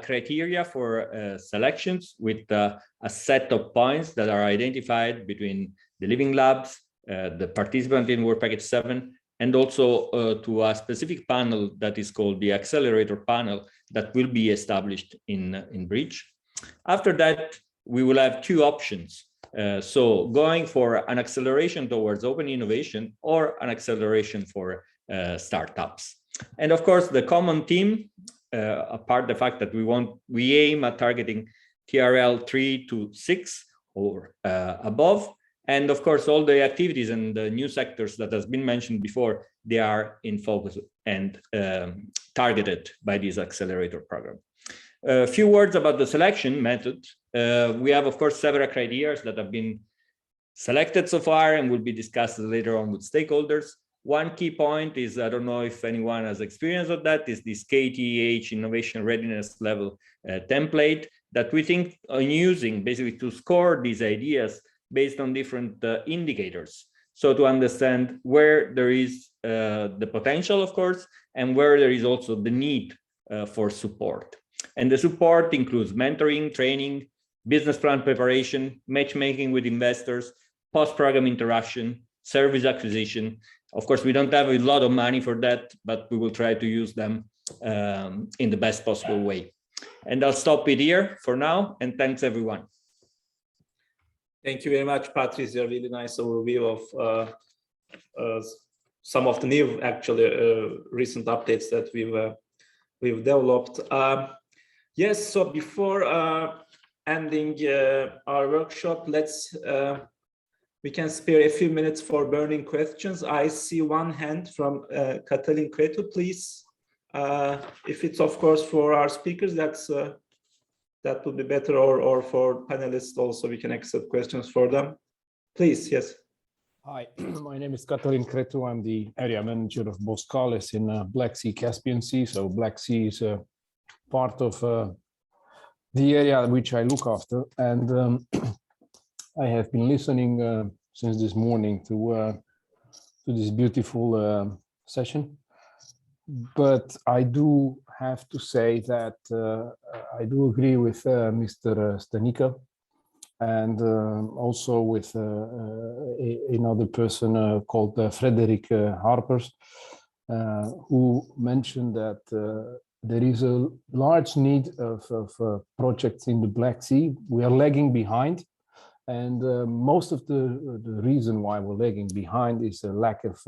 Speaker 4: criteria for selections with a set of points that are identified between the living labs, the participant in Work Package 7, and also to a specific panel that is called the accelerator panel that will be established in Bridge. After that, we will have two options. So going for an acceleration towards open innovation or an acceleration for startups. And of course, the common theme, apart the fact that we aim at targeting TRL 3 to 6 or above. And of course, all the activities and the new sectors that has been mentioned before, they are in focus and targeted by this accelerator program. A few words about the selection method. We have, of course, several criteria that have been selected so far and will be discussed later on with stakeholders. One key point is, I don't know if anyone has experience of that, is this KTH Innovation Readiness Level template that we think on using basically to score these ideas based on different indicators. So to understand where there is the potential, of course, and where there is also the need for support. And the support includes mentoring, training, business plan preparation, matchmaking with investors, post-program interaction, service acquisition. Of course, we don't have a lot of money for that, but we will try to use them in the best possible way. And I'll stop it here for now, and thanks everyone.
Speaker 2: Thank you very much, Patrice. A really nice overview of some of the new, actually, recent updates that we've developed. Yes, so before ending our workshop, we can spare a few minutes for burning questions. I see one hand from Katalin Cretu, please. If it's, of course, for our speakers, that would be better, or for panelists also, we can accept questions for them. Please, yes.
Speaker 11: Hi, my name is Katalin Cretu. I'm the area manager of Boskalis in Black Sea, Caspian Sea. So Black Sea is part of the area which I look after. And I have been listening since this morning to this beautiful session. But I do have to say that I do agree with Mr. Stanica, and also with another person called Frederick Harpers, who mentioned that there is a large need of projects in the Black Sea. We are lagging behind, and most of the reason why we're lagging behind is a lack of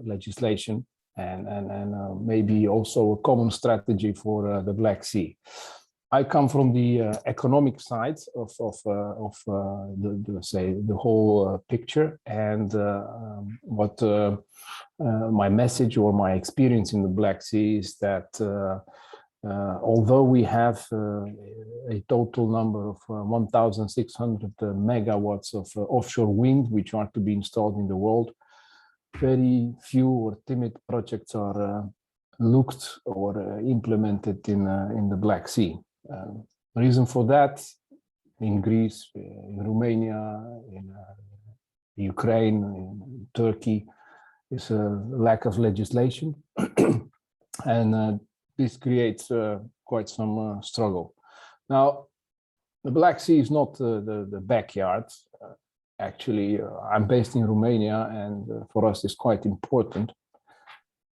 Speaker 11: legislation and maybe also a common strategy for the Black Sea. I come from the economic side of the whole picture, and what my message or my experience in the Black Sea is that although we have a total number of 1,600 megawatts of offshore wind which are to be installed in the world, very few or timid projects are looked or implemented in the Black Sea. Reason for that, in Greece, in Romania, in Ukraine, in Turkey, is a lack of legislation, and this creates quite some struggle. Now, the Black Sea is not the backyard. Actually, I'm based in Romania, and for us it's quite important.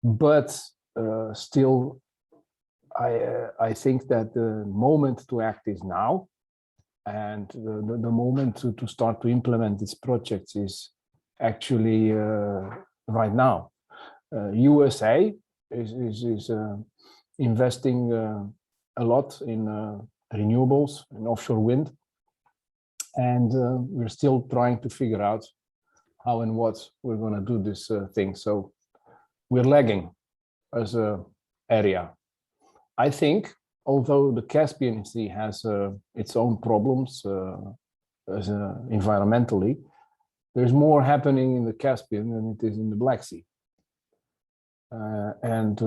Speaker 11: But still, I think that the moment to act is now, and the moment to start to implement these projects is actually right now. USA is investing a lot in renewables and offshore wind, and we're still trying to figure out how and what we're going to do this thing. So we're lagging as an area. I think, although the Caspian Sea has its own problems environmentally, there's more happening in the Caspian than it is in the Black Sea. And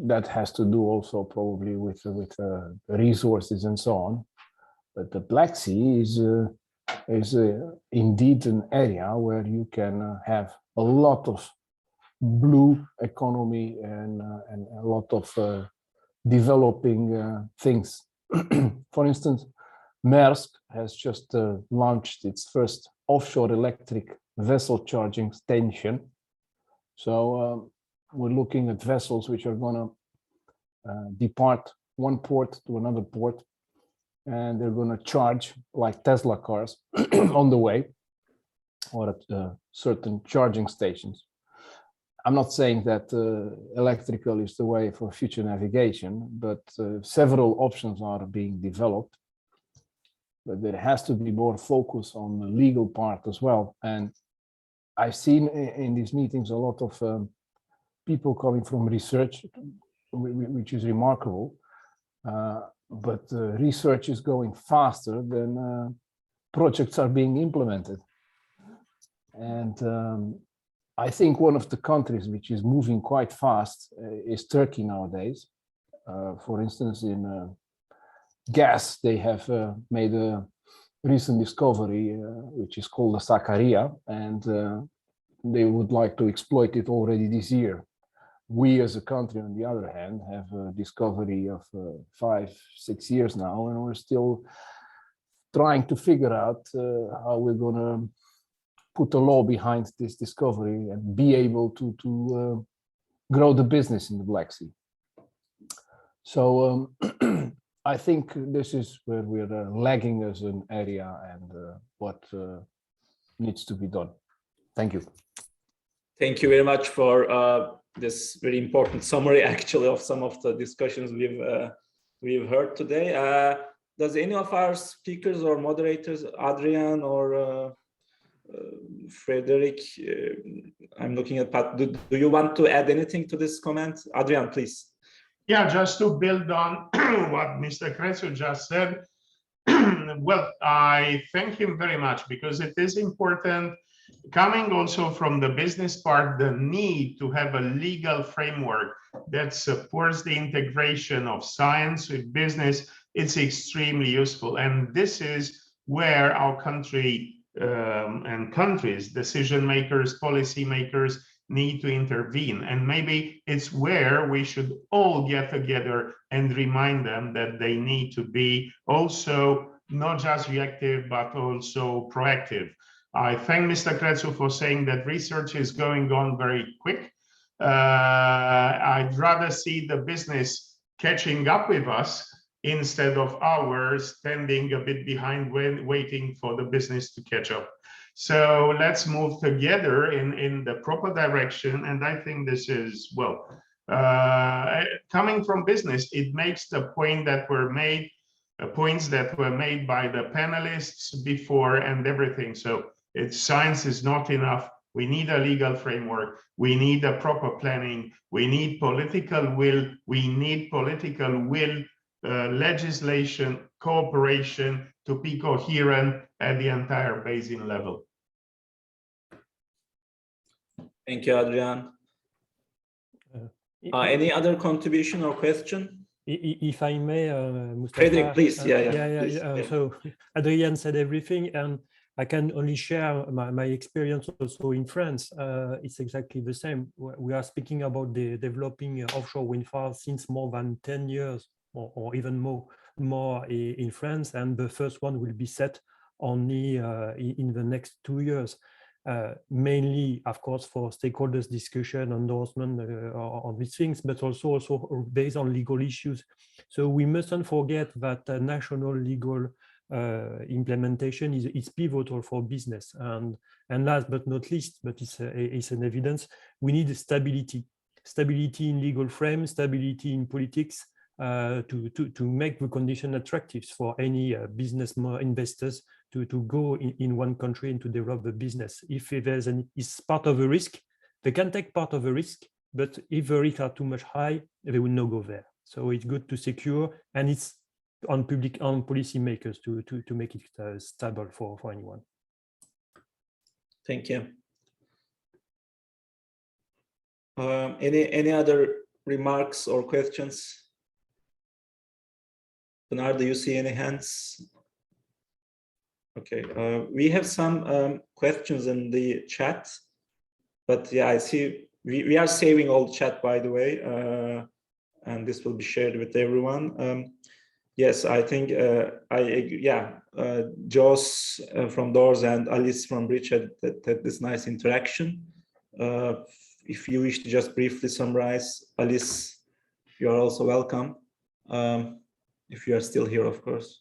Speaker 11: that has to do also probably with resources and so on. But the Black Sea is indeed an area where you can have a lot of blue economy and a lot of developing things. For instance, Maersk has just launched its first offshore electric vessel charging station. So we're looking at vessels which are going to depart one port to another port, and they're going to charge like Tesla cars on the way or at certain charging stations. I'm not saying that electrical is the way for future navigation, but several options are being developed. But there has to be more focus on the legal part as well. And I've seen in these meetings a lot of people coming from research, which is remarkable. But research is going faster than projects are being implemented. And I think one of the countries which is moving quite fast is Turkey nowadays. For instance, in gas, they have made a recent discovery, which is called the Sakarya, and they would like to exploit it already this year. We as a country, on the other hand, have a discovery of 5-6 years now, and we're still trying to figure out how we're going to put a law behind this discovery and be able to grow the business in the Black Sea. So I think this is where we're lagging as an area and what needs to be done. Thank you.
Speaker 2: Thank you very much for this very important summary, actually, of some of the discussions we've heard today. Does any of our speakers or moderators, Adrian or Frederick, I'm looking at Pat, do you want to add anything to this comment? Adrian, please.
Speaker 9: Yeah, just to build on what Mr. Crețu just said. Well, I thank him very much because it is important, coming also from the business part, the need to have a legal framework that supports the integration of science with business. It's extremely useful. And this is where our country and countries, decision makers, policy makers need to intervene. And maybe it's where we should all get together and remind them that they need to be also not just reactive, but also proactive. I thank Mr. Crețu for saying that research is going on very quick. I'd rather see the business catching up with us instead of ours standing a bit behind when waiting for the business to catch up. So let's move together in the proper direction. And I think this is, well, coming from business, it makes the point that were made, points that were made by the panelists before and everything. So science is not enough. We need a legal framework. We need a proper planning. We need political will. We need political will, legislation, cooperation to be coherent at the entire basin level.
Speaker 2: Thank you, Adrian. Any other contribution or question?
Speaker 20: If I may, Mustafa,
Speaker 2: Frederick, please.
Speaker 20: Please. So Adrian said everything, and I can only share my experience also in France. It's exactly the same. We are speaking about the developing offshore wind farms since more than 10 years or even more in France, and the first one will be set only in the next 2 years. Mainly, of course, for stakeholders discussion, endorsement on these things, but also based on legal issues. So we mustn't forget that national legal implementation is pivotal for business. And last but not least, but it's an evidence, we need stability in legal frame, stability in politics, to make the condition attractive for any business investors to go in one country and to develop the business. If there's it's part of a risk, they can take part of a risk, but if the risks are too much high, they will not go there. So it's good to secure, and it's on policy makers to make it stable for anyone.
Speaker 2: Thank you. Any other remarks or questions? Bernard, do you see any hands? Okay, we have some questions in the chat, but yeah, I see we are saving all the chat, by the way, and this will be shared with everyone. Yes, I think Jos from Doors and Alice from Bridge had this nice interaction. If you wish to just briefly summarize, Alice, you are also welcome. If you are still here, of course.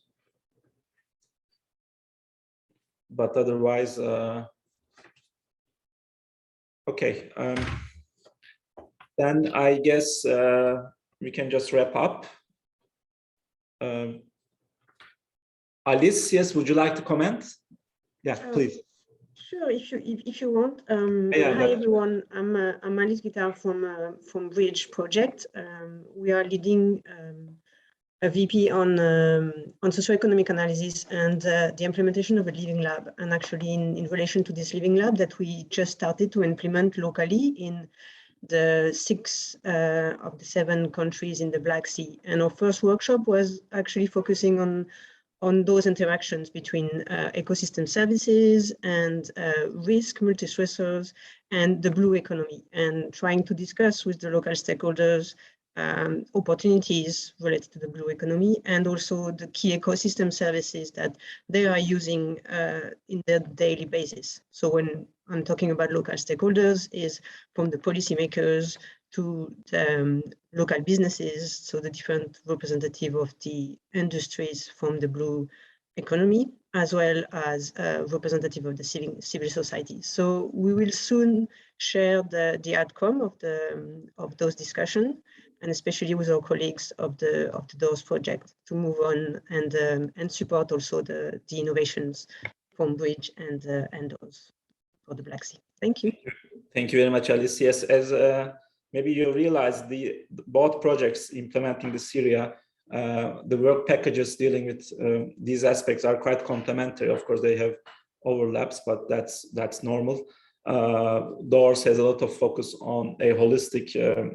Speaker 2: But otherwise, okay. Then I guess we can just wrap up. Alice, yes, would you like to comment? Yeah, please.
Speaker 10: Sure, if you want.
Speaker 2: Yeah,
Speaker 10: hi everyone, I'm Alice Guitar from Bridge Project. We are leading a VP on socioeconomic analysis and the implementation of a living lab. And actually in relation to this living lab that we just started to implement locally in the 6 of the 7 countries in the Black Sea. And our first workshop was actually focusing on on those interactions between ecosystem services and risk multi-stressors and the blue economy, and trying to discuss with the local stakeholders opportunities related to the blue economy and also the key ecosystem services that they are using in their daily basis. So when I'm talking about local stakeholders, is from the policymakers to the local businesses, so the different representative of the industries from the blue economy, as well as representative of the civil society. So we will soon share the outcome of those discussions, and especially with our colleagues of the DOORS project to move on and support also the innovations from Bridge and DOORS for the Black Sea. Thank you.
Speaker 2: Thank you very much, Alice. Yes, as maybe you realize, both projects implementing the Syria, the work packages dealing with these aspects are quite complementary. Of course, they have overlaps, but that's normal. DOORS has a lot of focus on a holistic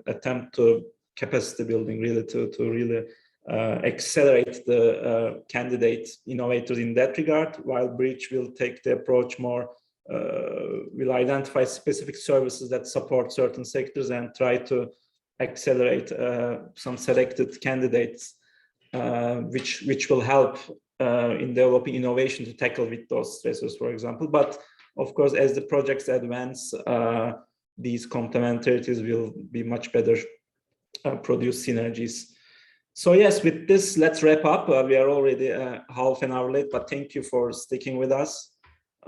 Speaker 2: attempt to capacity building, really to really accelerate the candidate innovators in that regard, while Bridge will take the approach more, will identify specific services that support certain sectors and try to accelerate some selected candidates, which will help in developing innovation to tackle with those stressors, for example. But of course, as the projects advance, these complementarities will be much better produce synergies. So yes, with this, let's wrap up. We are already half an hour late, but thank you for sticking with us.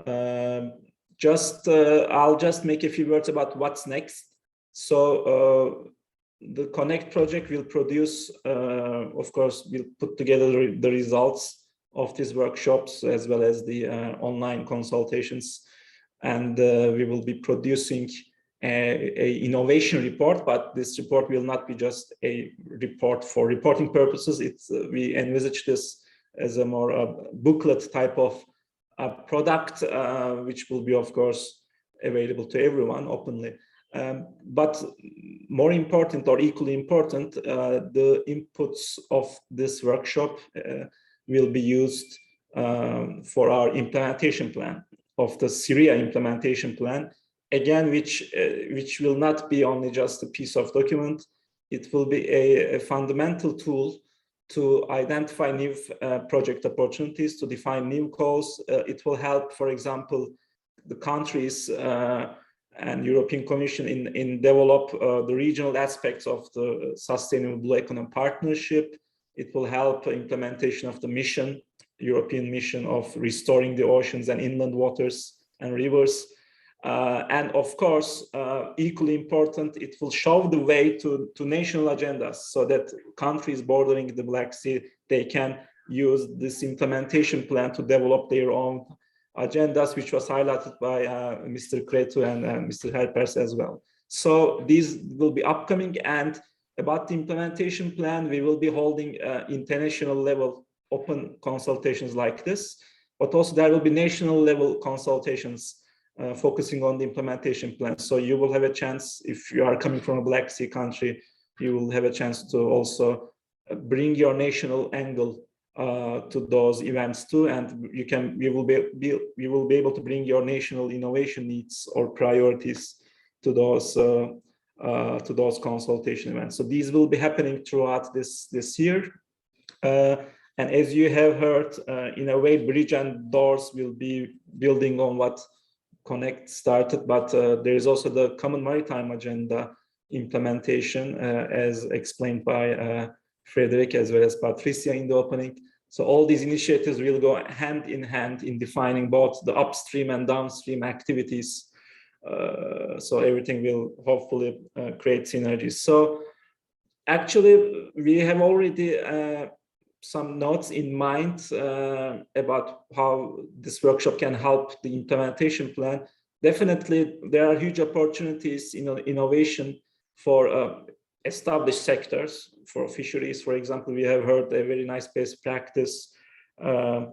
Speaker 2: I'll just make a few words about what's next. So the Connect project will produce, of course, we'll put together the results of these workshops as well as the online consultations, and we will be producing a innovation report, but this report will not be just a report for reporting purposes. We envisage this as a more booklet type of product, which will be, of course, available to everyone openly. But more important, or equally important, the inputs of this workshop will be used for our implementation plan of the Syria implementation plan. Again, which will not be only just a piece of document. It will be a fundamental tool to identify new project opportunities, to define new goals. It will help, for example, the countries and European Commission in develop the regional aspects of the Sustainable Blue Economy Partnership. It will help implementation of the mission, European mission of restoring the oceans and inland waters and rivers. And of course, equally important, it will show the way to national agendas so that countries bordering the Black Sea, they can use this implementation plan to develop their own agendas, which was highlighted by Mr. Cretu and Mr. Helpers as well. So these will be upcoming, and about the implementation plan, we will be holding international level open consultations like this, but also there will be national level consultations focusing on the implementation plan. So you will have a chance, if you are coming from a Black Sea country, you will have a chance to also bring your national angle to those events too, and you will be able to bring your national innovation needs or priorities to those consultation events. So these will be happening throughout this year. And as you have heard, in a way, Bridge and DOORS will be building on what Connect started, but there is also the Common Maritime Agenda implementation, as explained by Frederick as well as Patricia in the opening. So all these initiatives will go hand in hand in defining both the upstream and downstream activities. So everything will hopefully create synergies. So actually, we have already some notes in mind about how this workshop can help the implementation plan. Definitely, there are huge opportunities in innovation for established sectors. For fisheries, for example, we have heard a very nice best practice. The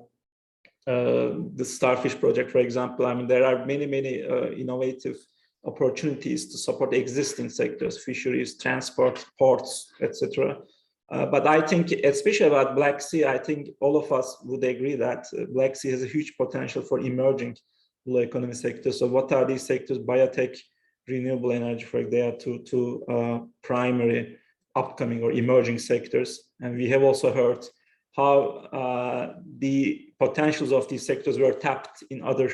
Speaker 2: Starfish project, for example, I mean, there are many innovative opportunities to support existing sectors, fisheries, transport, ports, etc. But I think, especially about Black Sea, I think all of us would agree that Black Sea has a huge potential for emerging blue economy sectors. So what are these sectors? Biotech, renewable energy, for example, they are two primary upcoming or emerging sectors. And we have also heard how the potentials of these sectors were tapped in other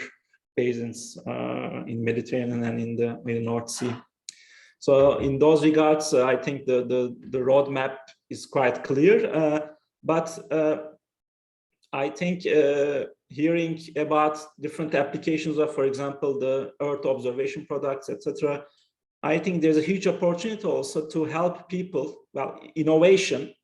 Speaker 2: basins in Mediterranean and in the North Sea. So in those regards, I think the roadmap is quite clear. But I think hearing about different applications of, for example, the Earth observation products, etc., I think there's a huge opportunity also to help people, well, innovation,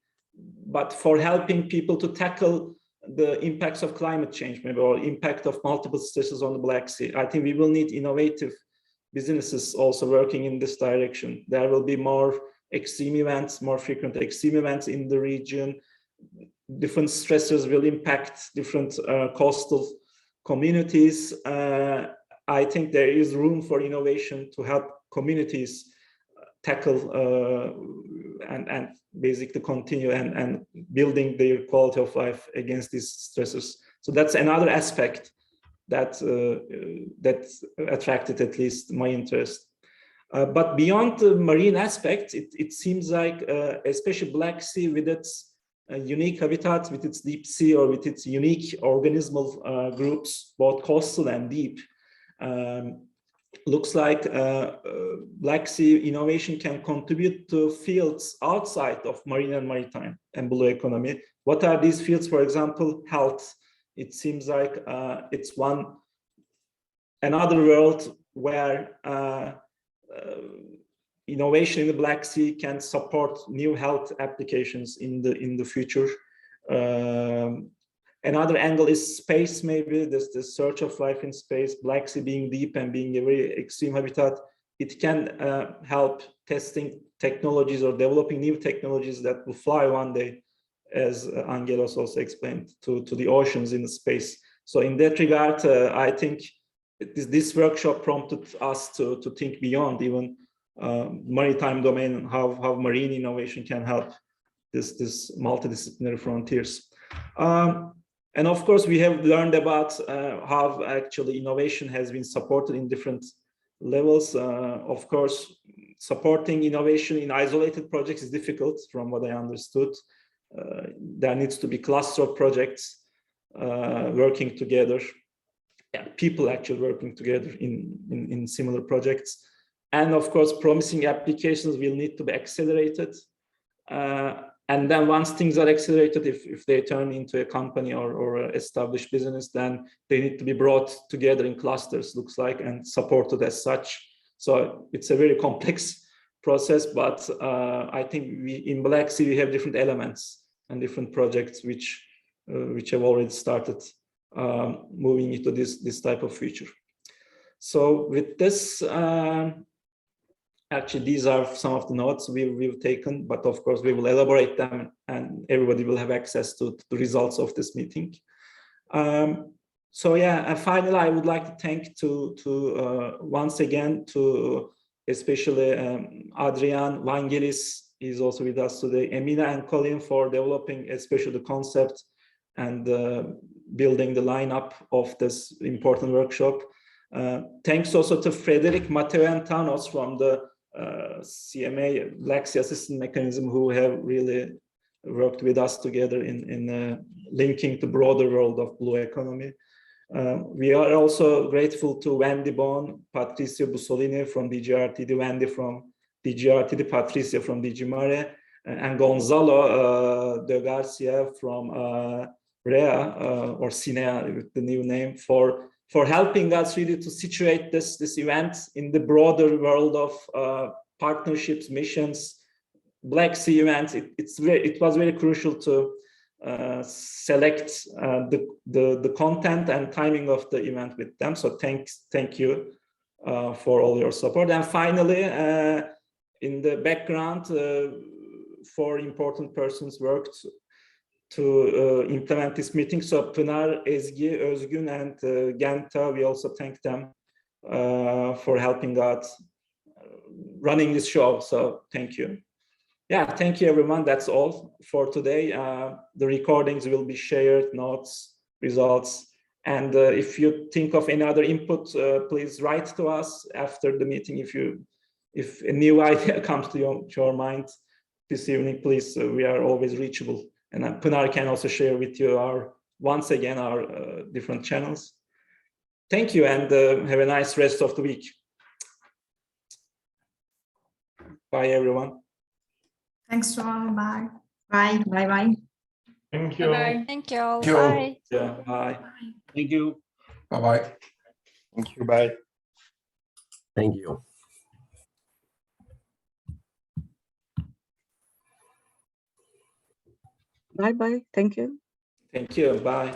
Speaker 2: but for helping people to tackle the impacts of climate change, maybe, or impact of multiple stresses on the Black Sea. I think we will need innovative businesses also working in this direction. There will be more extreme events, more frequent extreme events in the region. Different stressors will impact different coastal communities. I think there is room for innovation to help communities tackle and basically continue and building their quality of life against these stressors. So that's another aspect that that attracted at least my interest. But beyond the marine aspect, it seems like especially Black Sea with its unique habitats, with its deep sea or with its unique organismal groups, both coastal and deep, looks like Black Sea innovation can contribute to fields outside of marine and maritime and blue economy. What are these fields? For example, health. It seems like it's another world where innovation in the Black Sea can support new health applications in the future. Another angle is space, maybe the search of life in space. Black Sea being deep and being a very extreme habitat, it can help testing technologies or developing new technologies that will fly one day, as Angelos also explained, to the oceans in the space. So in that regard, I think this workshop prompted us to think beyond even maritime domain and how marine innovation can help this multidisciplinary frontiers. And of course, we have learned about how actually innovation has been supported in different levels. Of course, supporting innovation in isolated projects is difficult, from what I understood. There needs to be cluster of projects working together. Yeah, people actually working together in similar projects. And of course, promising applications will need to be accelerated. And then once things are accelerated, if they turn into a company or established business, then they need to be brought together in clusters, looks like, and supported as such. So it's a very complex process, but I think in Black Sea, we have different elements and different projects which have already started moving into this type of future. So with this, actually, these are some of the notes we've taken, but of course we will elaborate them and everybody will have access to the results of this meeting. So yeah, and finally, I would like to thank once again to especially Adrian Vangelis is also with us today, Emina and Colin for developing especially the concept and building the lineup of this important workshop. Thanks also to Frederic, Matteo and Thanos from the CMA Black Sea Assistance Mechanism, who have really worked with us together in linking the broader world of blue economy. We are also grateful to Wendy Bone, Patricio Bussolini from DGRTD, Wendy from DGRTD, Patricio from DG Mare, and Gonzalo de Garcia from REA or CINEA with the new name for helping us really to situate this event in the broader world of partnerships, missions, Black Sea events. It was very crucial to select the content and timing of the event with them. So thank you for all your support. And finally, in the background, 4 important persons worked to implement this meeting. So Pınar, Ezgi, Özgün, and Genta, we also thank them for helping out running this show. So thank you. Yeah, thank you, everyone. That's all for today. The recordings will be shared, notes, results. And if you think of any other input, please write to us after the meeting. If a new idea comes to your mind this evening, please, we are always reachable. And Pınar can also share with you once again our different channels. Thank you, and have a nice rest of the week. Bye, everyone.
Speaker 3: Thanks to all. Bye.
Speaker 12: Bye. Bye.
Speaker 9: Thank you.
Speaker 5: Bye.
Speaker 6: Thank you all.
Speaker 21: Thank you.
Speaker 6: Bye.
Speaker 2: Yeah, bye.
Speaker 14: Thank you.
Speaker 21: Bye-bye.
Speaker 14: Thank you. Bye.
Speaker 11: Thank you.
Speaker 12: Bye. Thank you.
Speaker 2: Thank you. Bye.